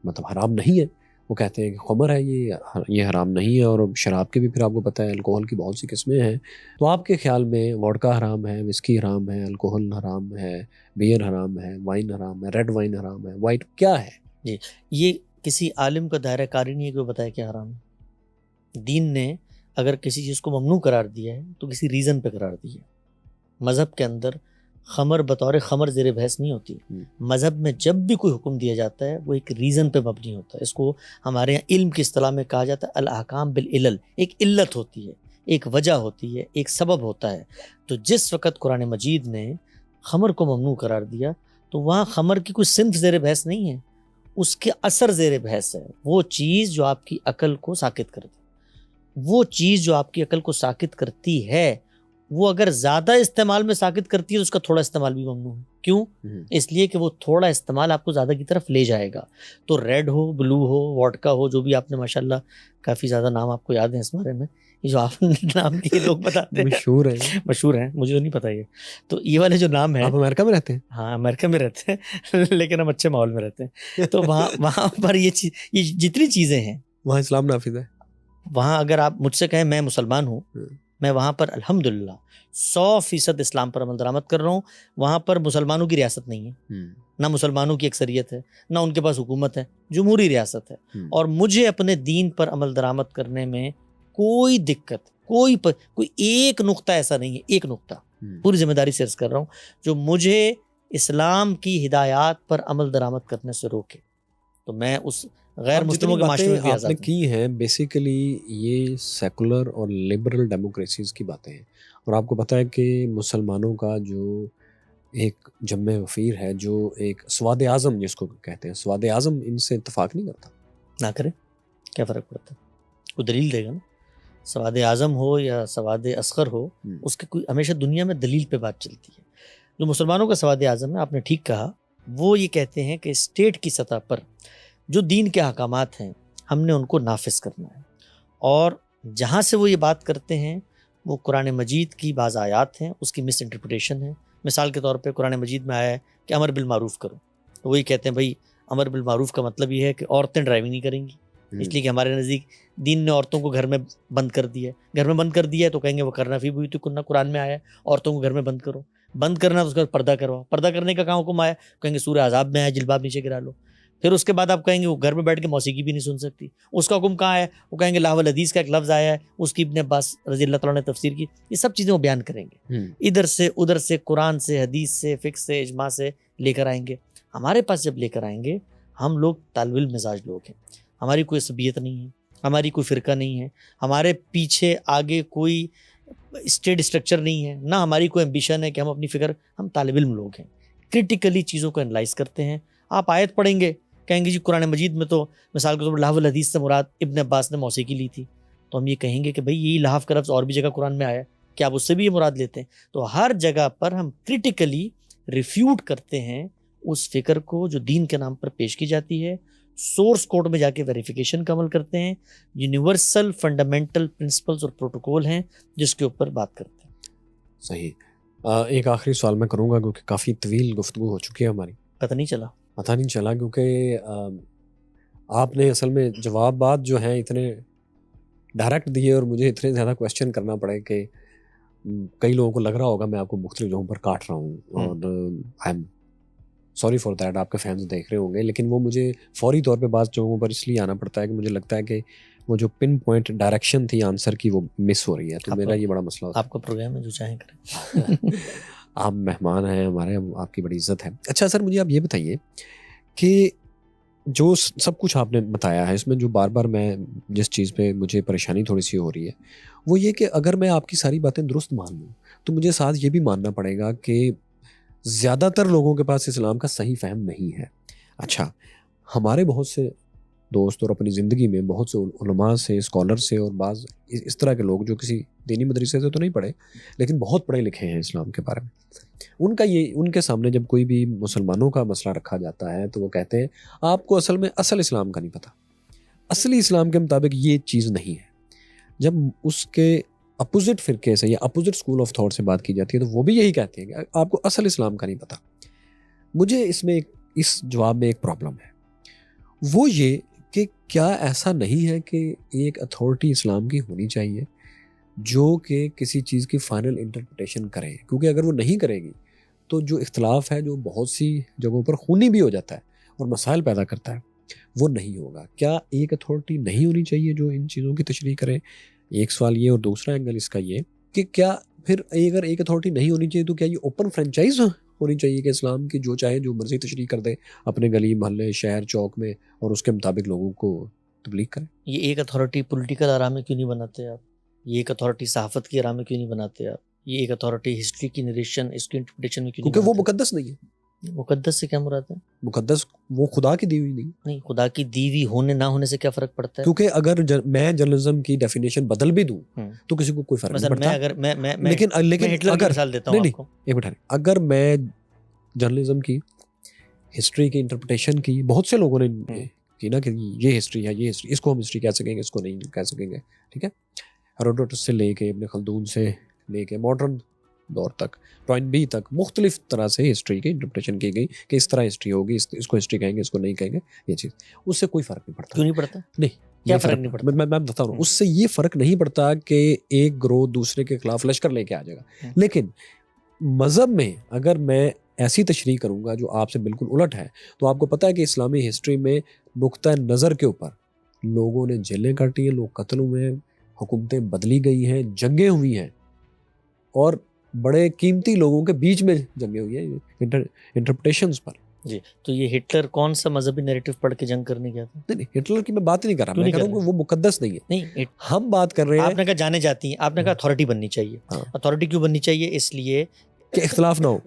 مطلب حرام نہیں ہے. وہ کہتے ہیں کہ خمر ہے یہ حرام نہیں ہے. اور شراب کے بھی پھر آپ کو پتہ ہے الکوہل کی بہت سی قسمیں ہیں. تو آپ کے خیال میں ووڈکا حرام ہے، وسکی حرام ہے، الکوہل حرام ہے، بیئر حرام ہے، وائن حرام ہے، ریڈ وائن حرام ہے، وائٹ کیا ہے؟ جی، یہ کسی عالم کا دائرہ کاری نہیں ہے کہ وہ بتائے کہ حرام ہے. دین نے اگر کسی چیز کو ممنوع قرار دیا ہے تو کسی ریزن پہ قرار دیا ہے. مذہب کے اندر خمر بطور خمر زیر بحث نہیں ہوتی. مذہب میں جب بھی کوئی حکم دیا جاتا ہے وہ ایک ریزن پہ مبنی ہوتا ہے. اس کو ہمارے یہاں علم کی اصطلاح میں کہا جاتا ہے الاحکام بالعلل. ایک علت ہوتی ہے، ایک وجہ ہوتی ہے، ایک سبب ہوتا ہے. تو جس وقت قرآن مجید نے خمر کو ممنوع قرار دیا تو وہاں خمر کی کوئی صنف زیر بحث نہیں ہے، اس کے اثر زیر بحث ہے. وہ چیز جو آپ کی عقل کو ساکت کر دے، وہ چیز جو آپ کی عقل کو ساکت کرتی ہے، وہ اگر زیادہ استعمال میں ساکت کرتی ہے تو اس کا تھوڑا استعمال بھی ممنوع ہے. کیوں؟ اس لیے کہ وہ تھوڑا استعمال آپ کو زیادہ کی طرف لے جائے گا. تو ریڈ ہو، بلو ہو، ووڈکا ہو، جو بھی آپ نے ماشاءاللہ کافی زیادہ نام آپ کو یاد ہیں اس بارے میں، یہ جو آپ نام دیے لوگ بتاتے ہیں مشہور ہیں، مجھے تو نہیں پتا. تو یہ والے جو نام ہیں، آپ امریکہ میں رہتے ہیں؟ ہاں امریکہ میں رہتے ہیں لیکن ہم اچھے ماحول میں رہتے ہیں. تو وہاں پر یہ جتنی چیزیں ہیں وہاں اسلام نافذ ہے. وہاں اگر آپ مجھ سے کہیں میں مسلمان ہوں، میں وہاں پر الحمدللہ 100% اسلام پر عمل درآمد کر رہا ہوں. وہاں پر مسلمانوں کی ریاست نہیں ہے، نہ مسلمانوں کی اکثریت ہے، نہ ان کے پاس حکومت ہے، جمہوری ریاست ہے. اور مجھے اپنے دین پر عمل درآمد کرنے میں کوئی دقت، کوئی ایک نقطہ ایسا نہیں ہے، ایک نقطہ پوری ذمہ داری سے عرض کر رہا ہوں جو مجھے اسلام کی ہدایات پر عمل درآمد کرنے سے روکے. تو میں اس غیر مسلموں کے معاشرے میں بھی آپ آزاد نے ہیں۔ کی ہیں بیسیکلی یہ سیکولر اور لبرل ڈیموکریسیز کی باتیں ہیں، اور آپ کو پتہ ہے کہ مسلمانوں کا جو ایک جمع وفیر ہے، جو ایک سواد اعظم جس کو کہتے ہیں، سواد اعظم ان سے اتفاق نہیں کرتا۔ نہ کرے، کیا فرق پڑتا ہے؟ کوئی دلیل دے گا نا، سواد اعظم ہو یا سواد اصغر ہو، اس کے کوئی ہمیشہ دنیا میں دلیل پہ بات چلتی ہے۔ جو مسلمانوں کا سواد اعظم ہے، آپ نے ٹھیک کہا، وہ یہ کہتے ہیں کہ اسٹیٹ کی سطح پر جو دین کے احکامات ہیں ہم نے ان کو نافذ کرنا ہے، اور جہاں سے وہ یہ بات کرتے ہیں وہ قرآن مجید کی بعض آیات ہیں، اس کی مس انٹرپریٹیشن ہے۔ مثال کے طور پہ قرآن مجید میں آیا ہے کہ امر بالمعروف کرو، تو وہی کہتے ہیں بھائی امر بالمعروف کا مطلب یہ ہے کہ عورتیں ڈرائیونگ نہیں کریں گی، اس لیے کہ ہمارے نزدیک دین نے عورتوں کو گھر میں بند کر دیا ہے۔ گھر میں بند کر دیا ہے تو کہیں گے وہ کرنا فی بیوتکن، قرآن میں آیا ہے عورتوں کو گھر میں بند کرو، بند کرنا تو اس کے بعد پردہ کرواؤ، پردہ کرنے کا کہاں حکم آیا، کہیں گے سورہ عذاب میں آیا جلباب نیچے گرا لو۔ پھر اس کے بعد آپ کہیں گے وہ گھر میں بیٹھ کے موسیقی بھی نہیں سن سکتی، اس کا حکم کہاں ہے، وہ کہیں گے لاہ الحدیث کا ایک لفظ آیا ہے، اس کی ابن عباس رضی اللہ تعالیٰ نے تفسیر کی۔ یہ سب چیزیں وہ بیان کریں گے، ادھر سے ادھر سے، قرآن سے، حدیث سے، فقہ سے، اجماع سے لے کر آئیں گے۔ ہمارے پاس جب لے کر آئیں گے، ہم لوگ طالب علم مزاج لوگ ہیں، ہماری کوئی عصبیت نہیں ہے، ہماری کوئی فرقہ نہیں ہے، ہمارے پیچھے آگے کوئی اسٹیٹ اسٹرکچر نہیں ہے، نہ ہماری کوئی ایمبیشن ہے کہ ہم اپنی فکر، ہم طالب علم لوگ ہیں، کرٹیکلی چیزوں کو انالائز کرتے ہیں۔ آپ آیت پڑھیں گے، کہیں گے جی قرآن مجید میں تو مثال کے طور پر لہو الحدیث سے مراد ابن عباس نے موسیقی لی تھی، تو ہم یہ کہیں گے کہ بھئی یہی لحاف کا لفظ اور بھی جگہ قرآن میں آیا ہے، کیا آپ اس سے بھی یہ مراد لیتے ہیں؟ تو ہر جگہ پر ہم کرٹیکلی ریفیوٹ کرتے ہیں اس فکر کو جو دین کے نام پر پیش کی جاتی ہے، سورس کوڈ میں جا کے ویریفیکیشن کا عمل کرتے ہیں، یونیورسل فنڈامنٹل پرنسپلز اور پروٹوکول ہیں جس کے اوپر بات کرتے ہیں۔ صحیح۔ ایک آخری سوال میں کروں گا کیونکہ کافی طویل گفتگو ہو چکی ہے ہماری۔ پتہ نہیں چلا کیونکہ آپ نے اصل میں جوابات جو ہیں اتنے ڈائریکٹ دیے اور مجھے اتنے زیادہ کویسچن کرنا پڑے کہ کئی لوگوں کو لگ رہا ہوگا میں آپ کو مختلف جگہوں پر کاٹ رہا ہوں، اور I am sorry for that, آپ کے فینس دیکھ رہے ہوں گے، لیکن وہ مجھے فوری طور پہ بعض جگہوں پر اس لیے آنا پڑتا ہے کہ مجھے لگتا ہے کہ وہ جو پن پوائنٹ ڈائریکشن تھی آنسر کی وہ مس ہو رہی ہے، تو میرا یہ بڑا مسئلہ ہوتا ہے۔ آپ کا پروگرام ہے، جو چاہیں کریں۔ آپ مہمان ہیں ہمارے، آپ کی بڑی عزت ہے۔ اچھا سر، مجھے آپ یہ بتائیے کہ جو سب کچھ آپ نے بتایا ہے، اس میں جو بار بار میں جس چیز پہ مجھے پریشانی تھوڑی سی ہو رہی ہے وہ یہ کہ اگر میں آپ کی ساری باتیں درست مان لوں تو مجھے ساتھ یہ بھی ماننا پڑے گا کہ زیادہ تر لوگوں کے پاس اسلام کا صحیح فہم نہیں ہے۔ اچھا، ہمارے بہت سے دوست اور اپنی زندگی میں بہت سے علماء سے، اسکالر سے، اور بعض اس طرح کے لوگ جو کسی دینی مدرسے سے تو نہیں پڑھے لیکن بہت پڑھے لکھے ہیں اسلام کے بارے میں، ان کے سامنے جب کوئی بھی مسلمانوں کا مسئلہ رکھا جاتا ہے تو وہ کہتے ہیں آپ کو اصل میں اصل اسلام کا نہیں پتہ، اصلی اسلام کے مطابق یہ چیز نہیں ہے۔ جب اس کے اپوزٹ فرقے سے یا اپوزٹ اسکول آف تھاٹ سے بات کی جاتی ہے تو وہ بھی یہی کہتے ہیں کہ آپ کو اصل اسلام کا نہیں پتہ۔ مجھے اس جواب میں ایک پرابلم ہے، وہ یہ کہ کیا ایسا نہیں ہے کہ ایک اتھارٹی اسلام کی ہونی چاہیے جو کہ کسی چیز کی فائنل انٹرپریٹیشن کرے، کیونکہ اگر وہ نہیں کرے گی تو جو اختلاف ہے جو بہت سی جگہوں پر خونی بھی ہو جاتا ہے اور مسائل پیدا کرتا ہے وہ نہیں ہوگا۔ کیا ایک اتھارٹی نہیں ہونی چاہیے جو ان چیزوں کی تشریح کرے؟ ایک سوال یہ، اور دوسرا اینگل اس کا یہ کہ کیا پھر اگر ایک اتھارٹی نہیں ہونی چاہیے تو کیا یہ اوپن فرینچائز ہونی چاہیے کہ اسلام کی جو چاہے جو مرضی تشریح کر دے اپنے گلی محلے شہر چوک میں اور اس کے مطابق لوگوں کو تبلیغ کرے؟ یہ ایک اتھارٹی پولیٹیکل آرا میں کیوں نہیں بناتے آپ؟ یہ ایک اتھارٹی صحافت کی آرا میں کیوں نہیں بناتے آپ؟ یہ ایک اتھارٹی ہسٹری کی نریشن، اس کی انٹرپریٹیشن میں کیوں نہیں کیونکہ وہ بناتے؟ مقدس نہیں ہے۔ مقدس سے کیا مراد ہے؟ مقدس وہ خدا کی دی ہوئی نہیں، خدا کی دیوی ہونے نہ ہونے سے کیا فرق پڑتا ہے؟ کیونکہ اگر میں جرنلزم کی ڈیفینیشن بدل بھی دوں تو کسی کو کوئی فرق نہیں پڑتا۔ لیکن اگر مثال دیتا ہوں آپ کو، ایک منٹ، اگر میں جرنلزم کی ہسٹری کی انٹرپریٹیشن کی بہت سے لوگوں نے کی نا کہ یہ ہسٹری ہے، یہ ہسٹری، اس کو ہم ہسٹری کہہ سکیں گے، اس کو نہیں کہہ سکیں گے، ٹھیک ہے، ہیروڈوٹس سے لے کے ابن خلدون سے لے کے ماڈرن دور تک، ٹوائن بی تک، مختلف طرح سے ہسٹری کی انٹرپریٹیشن کی گئی کہ اس طرح ہسٹری ہوگی، اس کو ہسٹری کہیں گے، اس کو نہیں کہیں گے، یہ چیز اس سے کوئی فرق نہیں پڑتا۔ کیوں نہیں پڑتا؟ نہیں، کیا فرق نہیں پڑتا؟ میں بتا رہا ہوں، اس سے یہ فرق نہیں پڑتا کہ ایک گروہ دوسرے کے خلاف لشکر لے کے آ جائے گا، لیکن مذہب میں اگر میں ایسی تشریح کروں گا جو آپ سے بالکل الٹ ہے تو آپ کو پتہ ہے کہ اسلامی ہسٹری میں نقطہ نظر کے اوپر لوگوں نے جیلیں کاٹی ہیں، لوگ قتل ہوئے ہیں، حکومتیں بدلی گئی ہیں، جنگیں ہوئی ہیں، اور بڑے قیمتی لوگوں کے بیچ میں جنگیں ہوئی ہیں انٹرپریٹیشنز پر۔ جی تو یہ ہٹلر کون سا مذہبی نیریٹو پڑھ کے جنگ کرنے گیا تھا؟ نہیں ہٹلر کی میں بات نہیں کر رہا، کیوں میں نہیں کہہ رہا کر ہوں کہ وہ مقدس نہیں ہے، نہیں، ہم بات کر رہے آپ ہیں نے کہا جانے جاتی ہیں، آپ نے کہا اتھارٹی بننی چاہیے. ہاں، اتھارٹی کیوں بننی چاہیے؟ اس لیے کہ اختلاف نہ ہو.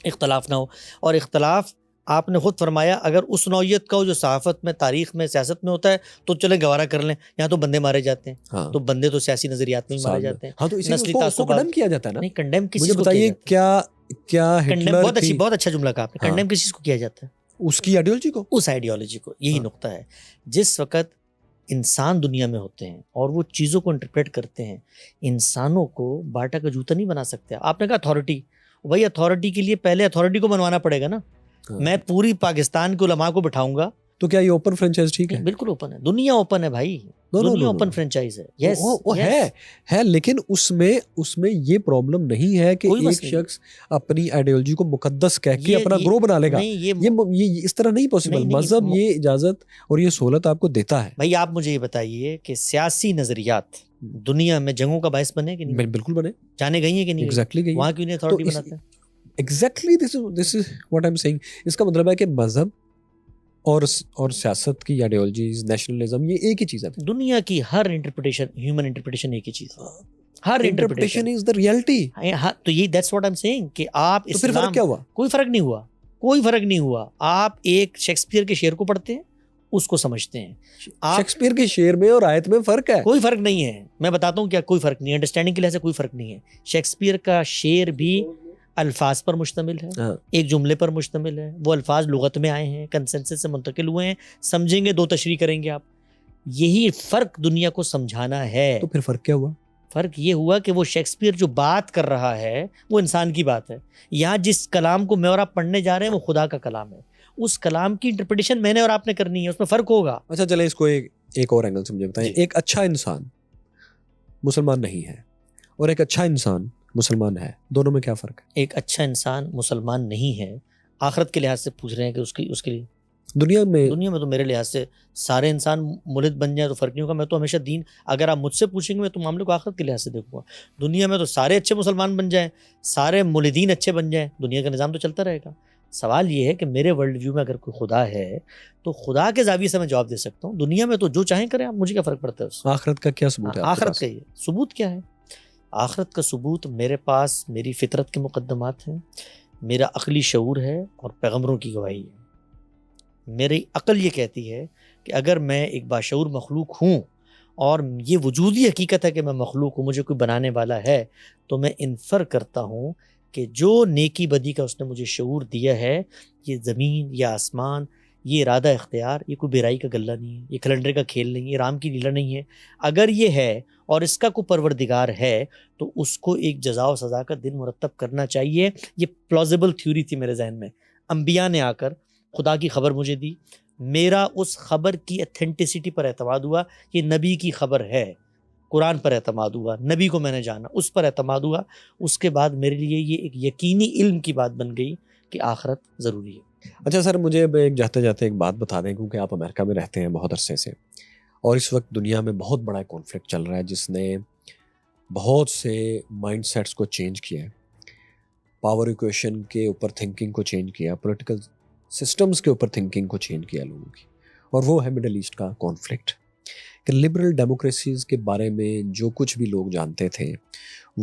اختلاف نہ ہو. اور اختلاف آپ نے خود فرمایا اگر اس نوعیت کا ہو جو صحافت میں، تاریخ میں، سیاست میں ہوتا ہے تو چلیں گوارا کر لیں. یہاں تو بندے مارے جاتے ہیں، ہاں تو بندے تو سیاسی نظریات میں ہی مارے جاتے ہیں. ہاں، تو اسی لیے نسلی اس کو تعصبات کنڈیم کیا جاتا ہے نا. نہیں، کنڈیم کس مجھے چیز کو کیا بتائیے جاتا ہے؟ کیا کنڈیم ہٹلر بہت کی اچھا جملہ کہا آپ نے. ہاں کنڈیم کس چیز کو کیا جاتا ہے؟ اس کی آئیڈیالوجی کو. اس آئیڈیالوجی کو. یہی ہاں نقطہ ہے. جس وقت انسان دنیا میں ہوتے ہیں اور وہ چیزوں کو انٹرپریٹ کرتے ہیں، انسانوں کو باٹا کا جوتا نہیں بنا سکتے. آپ نے کہا اتھارٹی، وہی اتھارٹی کے لیے پہلے اتھارٹی کو بنوانا پڑے گا نا. ہاں. میں پوری پاکستان کے علماء کو بٹھاؤں گا. تو کیا یہ اوپن فرنچائز ٹھیک ہے؟ نہیں بالکل اوپن ہے، دنیا اوپن ہے بھائی. نو نو دنیا نو اوپن نو فرنچائز ہے. یس وہ ہے لیکن اس میں یہ پرابلم نہیں ہے کہ کوئی ایک مسئلہ نہیں. شخص اپنی آئیڈیالوجی کو مقدس کہہ کے اپنا یہ گروہ بنا لے گا. نہیں، یہ اس طرح نہیں پاسبل. نہیں، مذہب یہ اجازت اور یہ سہولت آپ کو دیتا ہے. بھائی آپ مجھے یہ بتائیے کہ سیاسی نظریات دنیا میں جنگوں کا باعث بنے کہ نہیں؟ بالکل بنے. جانے گئی ہیں کہ نہیں گئی؟ ایگزیکٹلی گئی. وہاں کیوں نہیں اتھارٹی بناتے ہیں؟ Exactly this is what I am seeing. اس کا مطلب ہے کہ مذہب اور سیاست کی آئیڈیالوجیز، نیشنلزم، یہ ایک ہی چیز ہے. دنیا کی ہر انٹرپریٹیشن، ہیومن انٹرپریٹیشن ایک ہی چیز ہے. ہر انٹرپریٹیشن از دا ریئلٹی. تو یہ that's what I am seeing کہ آپ تو پھر فرق اسلام، کیا ہوا؟ کوئی فرق نہیں ہوا. کوئی فرق نہیں ہوا. آپ ایک شیکسپیئر کے شعر کو پڑھتے ہیں، اس کو سمجھتے ہیں. آپ شیکسپیئر کے شعر میں اور آیت میں فرق ہے. کوئی فرق نہیں ہے. میں بتاتا ہوں کیا کوئی فرق نہیں ہے. انڈرسٹینڈنگ کے لحاظ سے کوئی فرق نہیں ہے. شیکسپیئر کا شعر بھی الفاظ پر مشتمل ہے، ایک جملے پر مشتمل ہے. وہ الفاظ لغت میں آئے ہیں، کنسنسس سے منتقل ہوئے ہیں. سمجھیں گے، دو تشریح کریں گے آپ. یہی فرق دنیا کو سمجھانا ہے. تو پھر فرق کیا ہوا؟ فرق یہ ہوا کہ وہ شیکسپیئر جو بات کر رہا ہے وہ انسان کی بات ہے. یہاں جس کلام کو میں اور آپ پڑھنے جا رہے ہیں وہ خدا کا کلام ہے. اس کلام کی انٹرپریٹیشن میں نے اور آپ نے کرنی ہے. اس میں فرق ہوگا. اچھا چلیں اس کو ایک اور اینگل سے مجھے بتائیں. ایک اچھا انسان مسلمان نہیں ہے اور ایک اچھا انسان مسلمان ہے، دونوں میں کیا فرق ہے؟ ایک اچھا انسان مسلمان نہیں ہے. آخرت کے لحاظ سے پوچھ رہے ہیں کہ اس کے لیے دنیا میں تو میرے لحاظ سے سارے انسان ملد بن جائیں تو فرق نہیں ہوگا. میں تو ہمیشہ دین، اگر آپ مجھ سے پوچھیں گے میں تو معاملے کو آخرت کے لحاظ سے دیکھوں گا. دنیا میں تو سارے اچھے مسلمان بن جائیں، سارے ملدین اچھے بن جائیں، دنیا کا نظام تو چلتا رہے گا. سوال یہ ہے کہ میرے ورلڈ ویو میں اگر کوئی خدا ہے تو خدا کے زاویے سے میں جواب دے سکتا ہوں. دنیا میں تو جو چاہیں کریں آپ، مجھے کیا فرق پڑتا ہے اس سے؟ آخرت کا کیا ثبوت ہے آپ کے آخرت پاس؟ کا یہ ثبوت کیا ہے؟ آخرت کا ثبوت میرے پاس میری فطرت کے مقدمات ہیں، میرا عقلی شعور ہے اور پیغمبروں کی گواہی ہے. میری عقل یہ کہتی ہے کہ اگر میں ایک باشعور مخلوق ہوں اور یہ وجودی حقیقت ہے کہ میں مخلوق ہوں، مجھے کوئی بنانے والا ہے، تو میں انفر کرتا ہوں کہ جو نیکی بدی کا اس نے مجھے شعور دیا ہے، یہ زمین یا آسمان، یہ ارادہ اختیار، یہ کوئی بیرائی کا گلہ نہیں ہے، یہ کیلنڈر کا کھیل نہیں ہے، یہ رام کی لیلا نہیں ہے. اگر یہ ہے اور اس کا کوئی پروردگار ہے تو اس کو ایک جزا و سزا کا دن مرتب کرنا چاہیے. یہ پلازیبل تھیوری تھی میرے ذہن میں. انبیاء نے آ کر خدا کی خبر مجھے دی، میرا اس خبر کی اتھینٹسٹی پر اعتماد ہوا. یہ نبی کی خبر ہے، قرآن پر اعتماد ہوا، نبی کو میں نے جانا، اس پر اعتماد ہوا. اس کے بعد میرے لیے یہ ایک یقینی علم کی بات بن گئی کہ آخرت ضروری ہے. اچھا سر، مجھے ایک جاتے جاتے ایک بات بتا دیں، کیونکہ آپ امریکہ میں رہتے ہیں بہت عرصے سے اور اس وقت دنیا میں بہت بڑا کانفلکٹ چل رہا ہے جس نے بہت سے مائنڈ سیٹس کو چینج کیا ہے. پاور ایکویشن کے اوپر تھنکنگ کو چینج کیا، پولیٹیکل سسٹمز کے اوپر تھنکنگ کو چینج کیا لوگوں کی، اور وہ ہے مڈل ایسٹ کا کانفلکٹ. کہ لبرل ڈیموکریسیز کے بارے میں جو کچھ بھی لوگ جانتے تھے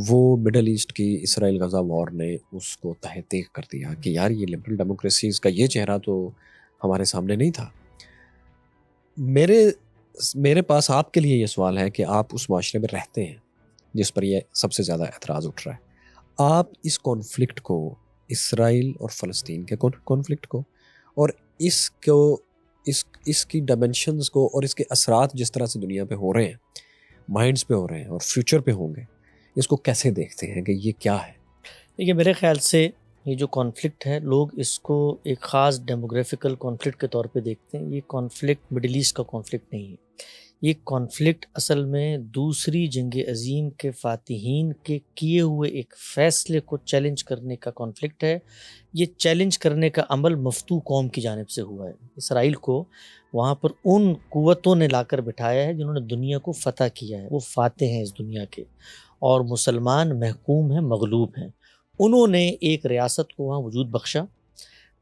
وہ مڈل ایسٹ کی اسرائیل غزہ وار نے اس کو تحقیق کر دیا کہ یار یہ لبرل ڈیموکریسیز کا یہ چہرہ تو ہمارے سامنے نہیں تھا. میرے پاس آپ کے لیے یہ سوال ہے کہ آپ اس معاشرے میں رہتے ہیں جس پر یہ سب سے زیادہ اعتراض اٹھ رہا ہے. آپ اس کانفلکٹ کو، اسرائیل اور فلسطین کے کانفلکٹ کو، اور اس کی ڈائمنشنز کو اور اس کے اثرات جس طرح سے دنیا پہ ہو رہے ہیں، مائنڈز پہ ہو رہے ہیں اور فیوچر پہ ہوں گے، اس کو کیسے دیکھتے ہیں کہ یہ کیا ہے؟ دیکھیے میرے خیال سے یہ جو کانفلکٹ ہے، لوگ اس کو ایک خاص ڈیموگرافیکل کانفلکٹ کے طور پہ دیکھتے ہیں. یہ کانفلکٹ مڈل ایسٹ کا کانفلکٹ نہیں ہے. یہ کانفلکٹ اصل میں دوسری جنگ عظیم کے فاتحین کے کیے ہوئے ایک فیصلے کو چیلنج کرنے کا کانفلکٹ ہے. یہ چیلنج کرنے کا عمل مفتو قوم کی جانب سے ہوا ہے. اسرائیل کو وہاں پر ان قوتوں نے لا کر بٹھایا ہے جنہوں نے دنیا کو فتح کیا ہے، وہ فاتح ہیں اس دنیا کے، اور مسلمان محکوم ہیں، مغلوب ہیں. انہوں نے ایک ریاست کو وہاں وجود بخشا.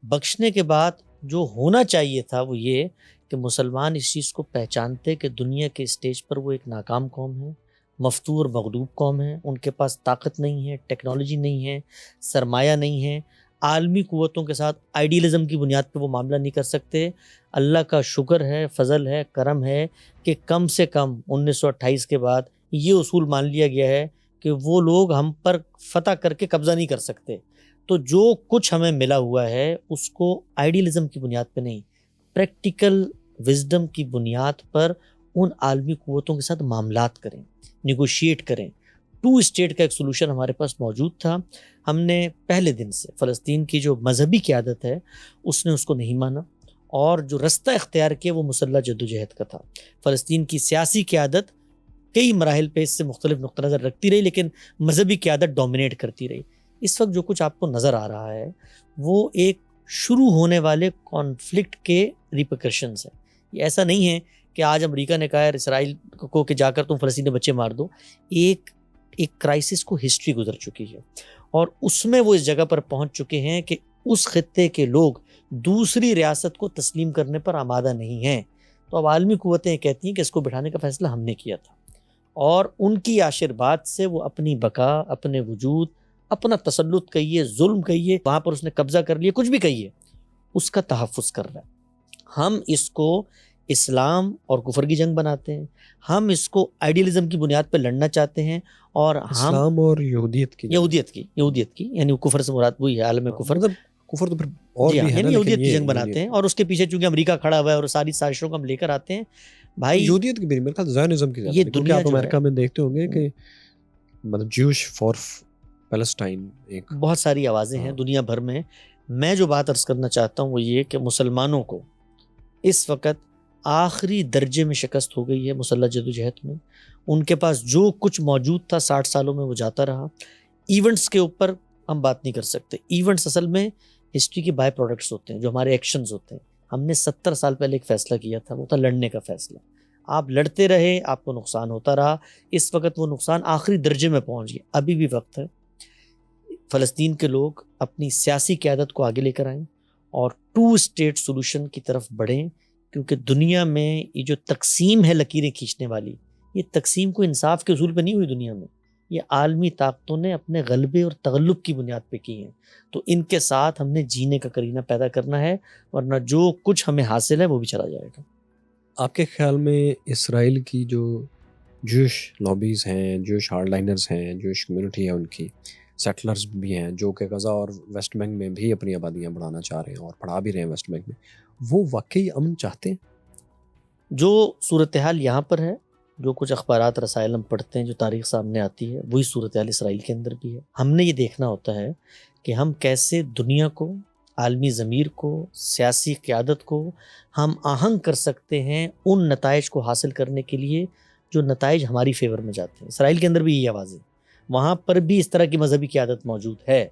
بخشنے کے بعد جو ہونا چاہیے تھا وہ یہ کہ مسلمان اس چیز کو پہچانتے کہ دنیا کے اسٹیج پر وہ ایک ناکام قوم ہے، مفتور مغلوب قوم ہے، ان کے پاس طاقت نہیں ہے، ٹیکنالوجی نہیں ہے، سرمایہ نہیں ہے، عالمی قوتوں کے ساتھ آئیڈیلزم کی بنیاد پہ وہ معاملہ نہیں کر سکتے۔ اللہ کا شکر ہے، فضل ہے، کرم ہے کہ کم سے کم 1928 کے بعد یہ اصول مان لیا گیا ہے کہ وہ لوگ ہم پر فتح کر کے قبضہ نہیں کر سکتے۔ تو جو کچھ ہمیں ملا ہوا ہے اس کو آئیڈیلزم کی بنیاد پہ نہیں، پریکٹیکل وزڈم کی بنیاد پر ان عالمی قوتوں کے ساتھ معاملات کریں، نیگوشیٹ کریں۔ 2 اسٹیٹ کا ایک سولوشن ہمارے پاس موجود تھا۔ ہم نے پہلے دن سے فلسطین کی جو مذہبی قیادت ہے اس نے اس کو نہیں مانا، اور جو رستہ اختیار کیا وہ مسلح جدوجہد کا تھا۔ فلسطین کی سیاسی قیادت کئی مراحل پہ اس سے مختلف نقطہ نظر رکھتی رہی، لیکن مذہبی قیادت ڈومینیٹ کرتی رہی۔ اس وقت جو کچھ آپ کو نظر آ رہا ہے وہ ایک شروع ہونے والے کانفلکٹ کے ریپرکشنز ہیں۔ یہ ایسا نہیں ہے کہ آج امریکہ نے کہا ہے اسرائیل کو کہ جا کر تم فلسطینی بچے مار دو۔ ایک کرائسس کو ہسٹری گزر چکی ہے، اور اس میں وہ اس جگہ پر پہنچ چکے ہیں کہ اس خطے کے لوگ دوسری ریاست کو تسلیم کرنے پر آمادہ نہیں ہیں۔ تو اب عالمی قوتیں کہتی ہیں کہ اس کو بٹھانے کا فیصلہ ہم نے کیا تھا، اور ان کی آشرواد سے وہ اپنی بقا، اپنے وجود، اپنا تسلط کہیے، ظلم کہیے، وہاں پر اس نے قبضہ کر لیا، کچھ بھی کہیے، اس کا تحفظ کر رہا ہے۔ ہم اس کو اسلام اور کفر کی جنگ بناتے ہیں، ہم اس کو آئیڈیلزم کی بنیاد پہ لڑنا چاہتے ہیں، اور ہم اسلام اور یہودیت کی یعنی کفر سے مراد وہی ہے، عالم کفر، مطلب کفر تو پھر اور جی بھی ہاں، ہے یعنی نا، یہودیت لیکن کی یہ جنگ بناتے ہیں، اور اس کے پیچھے چونکہ امریکہ کھڑا ہوا ہے اور ساری سازشوں کو ہم لے کر آتے ہیں بھائی۔ یہودیت کی بھی میرے خیال زائنزم کی زیادہ یہ ہے، کیونکہ دنیا آپ جو امریکہ ہے میں دیکھتے ہوں گے کہ مطلب جیوش فار پیلسٹائن ایک بہت ساری آوازیں ہیں دنیا بھر میں۔ میں جو بات عرض کرنا چاہتا ہوں وہ یہ کہ مسلمانوں کو اس وقت آخری درجے میں شکست ہو گئی ہے مسلح جدوجہد میں۔ ان کے پاس جو کچھ موجود تھا 60 سالوں میں وہ جاتا رہا۔ ایونٹس کے اوپر ہم بات نہیں کر سکتے، ایونٹس اصل میں ہسٹری کے بائی پروڈکٹس ہوتے ہیں، جو ہمارے ایکشنز ہوتے ہیں۔ ہم نے 70 سال پہلے ایک فیصلہ کیا تھا، وہ تھا لڑنے کا فیصلہ۔ آپ لڑتے رہے، آپ کو نقصان ہوتا رہا، اس وقت وہ نقصان آخری درجے میں پہنچ گیا۔ ابھی بھی وقت ہے فلسطین کے لوگ اپنی سیاسی قیادت کو آگے لے کر آئیں اور 2 اسٹیٹ سولوشن کی طرف بڑھیں، کیونکہ دنیا میں یہ جو تقسیم ہے لکیریں کھینچنے والی، یہ تقسیم کو انصاف کے اصول پہ نہیں ہوئی دنیا میں، یہ عالمی طاقتوں نے اپنے غلبے اور تغلب کی بنیاد پہ کی ہیں۔ تو ان کے ساتھ ہم نے جینے کا کرینہ پیدا کرنا ہے، ورنہ جو کچھ ہمیں حاصل ہے وہ بھی چلا جائے گا۔ آپ کے خیال میں اسرائیل کی جو جوش لابیز ہیں، جوش ہارڈ لائنرز ہیں، جوش کمیونٹی ہے، ان کی سیٹلرز بھی ہیں جو کہ غزہ اور ویسٹ بینک میں بھی اپنی آبادیاں بڑھانا چاہ رہے ہیں اور بڑھا بھی رہے ہیں ویسٹ بینک میں، وہ واقعی امن چاہتے ہیں؟ جو صورتحال یہاں پر ہے، جو کچھ اخبارات رسائل ہم پڑھتے ہیں، جو تاریخ سامنے آتی ہے، وہی صورتحال اسرائیل کے اندر بھی ہے۔ ہم نے یہ دیکھنا ہوتا ہے کہ ہم کیسے دنیا کو، عالمی ضمیر کو، سیاسی قیادت کو ہم آہنگ کر سکتے ہیں ان نتائج کو حاصل کرنے کے لیے جو نتائج ہماری فیور میں جاتے ہیں۔ اسرائیل کے اندر بھی یہ آواز ہے، وہاں پر بھی اس طرح کی مذہبی قیادت موجود ہے۔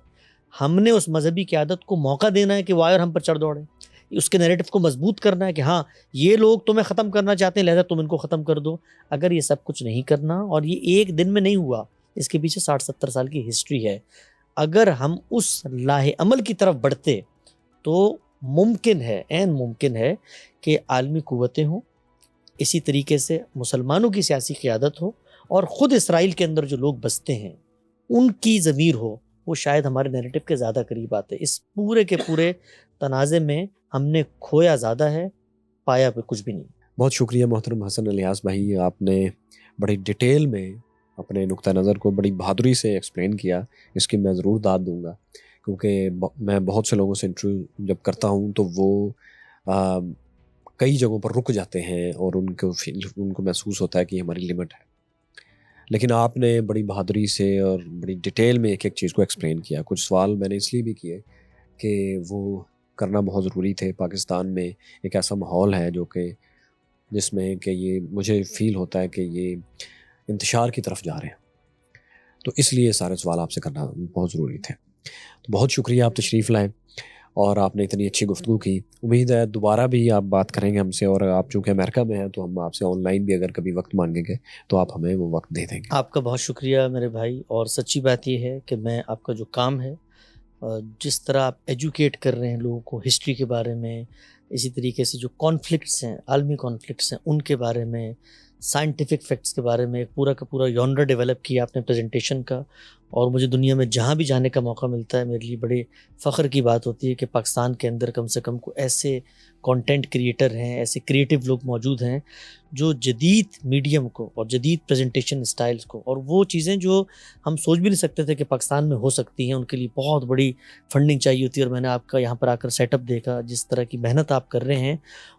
ہم نے اس مذہبی قیادت کو موقع دینا ہے کہ وہ آئے اور ہم پر چڑھ دوڑیں، اس کے نیریٹو کو مضبوط کرنا ہے کہ ہاں یہ لوگ تمہیں ختم کرنا چاہتے ہیں، لہذا تم ان کو ختم کر دو۔ اگر یہ سب کچھ نہیں کرنا، اور یہ ایک دن میں نہیں ہوا، اس کے پیچھے 60-70 سال کی ہسٹری ہے، اگر ہم اس لاہ عمل کی طرف بڑھتے تو ممکن ہے، عین ممکن ہے کہ عالمی قوتیں ہوں، اسی طریقے سے مسلمانوں کی سیاسی قیادت ہو، اور خود اسرائیل کے اندر جو لوگ بستے ہیں ان کی ضمیر ہو، وہ شاید ہمارے نیریٹو کے زیادہ قریب آتے۔ اس پورے کے پورے تنازع میں ہم نے کھویا زیادہ ہے، پایا پہ کچھ بھی نہیں۔ بہت شکریہ محترم حسن الیاس بھائی، آپ نے بڑی ڈیٹیل میں اپنے نقطہ نظر کو بڑی بہادری سے ایکسپلین کیا۔ اس کی میں ضرور داد دوں گا، کیونکہ میں بہت سے لوگوں سے انٹرویو جب کرتا ہوں تو وہ کئی جگہوں پر رک جاتے ہیں اور ان کو محسوس ہوتا ہے کہ ہماری لمٹ ہے، لیکن آپ نے بڑی بہادری سے اور بڑی ڈیٹیل میں ایک ایک چیز کو ایکسپلین کیا۔ کچھ سوال میں نے اس لیے بھی کیے کہ وہ کرنا بہت ضروری تھے۔ پاکستان میں ایک ایسا ماحول ہے جو کہ جس میں کہ یہ مجھے فیل ہوتا ہے کہ یہ انتشار کی طرف جا رہے ہیں، تو اس لیے سارے سوال آپ سے کرنا بہت ضروری تھے۔ تو بہت شکریہ، آپ تشریف لائیں اور آپ نے اتنی اچھی گفتگو کی۔ امید ہے دوبارہ بھی آپ بات کریں گے ہم سے، اور آپ چونکہ امریکہ میں ہیں تو ہم آپ سے آن لائن بھی اگر کبھی وقت مانگیں گے تو آپ ہمیں وہ وقت دے دیں گے۔ آپ کا بہت شکریہ میرے بھائی، اور سچی بات یہ ہے کہ میں آپ کا جو کام ہے جس طرح آپ ایجوکیٹ کر رہے ہیں لوگوں کو ہسٹری کے بارے میں، اسی طریقے سے جو کانفلکٹس ہیں، عالمی کانفلکٹس ہیں، ان کے بارے میں، سائنٹیفک فیکٹس کے بارے میں ایک پورا کا پورا یونر ڈیولپ کیا آپ نے پریزنٹیشن کا. اور مجھے دنیا میں جہاں بھی جانے کا موقع ملتا ہے میرے لیے بڑے فخر کی بات ہوتی ہے کہ پاکستان کے اندر کم سے کم کو ایسے کانٹینٹ کریٹر ہیں، ایسے کریٹیو لوگ موجود ہیں جو جدید میڈیم کو اور جدید پریزنٹیشن سٹائلز کو، اور وہ چیزیں جو ہم سوچ بھی نہیں سکتے تھے کہ پاکستان میں ہو سکتی ہیں، ان کے لیے بہت بڑی فنڈنگ چاہیے ہوتی ہے. اور میں نے آپ کا یہاں پر آ کر سیٹ اپ دیکھا، جس طرح کی محنت آپ کر رہے ہیں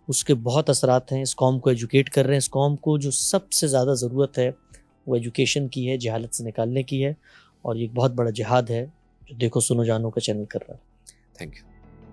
اس کے بہت اثرات ہیں. اس قوم کو ایجوکیٹ کر رہے ہیں. اس قوم کو جو سب سے زیادہ ضرورت ہے وہ ایجوکیشن کی ہے، جہالت سے نکالنے کی ہے. اور یہ ایک بہت بڑا جہاد ہے جو دیکھو سنو جانو کا چینل کر رہا ہے. Thank you.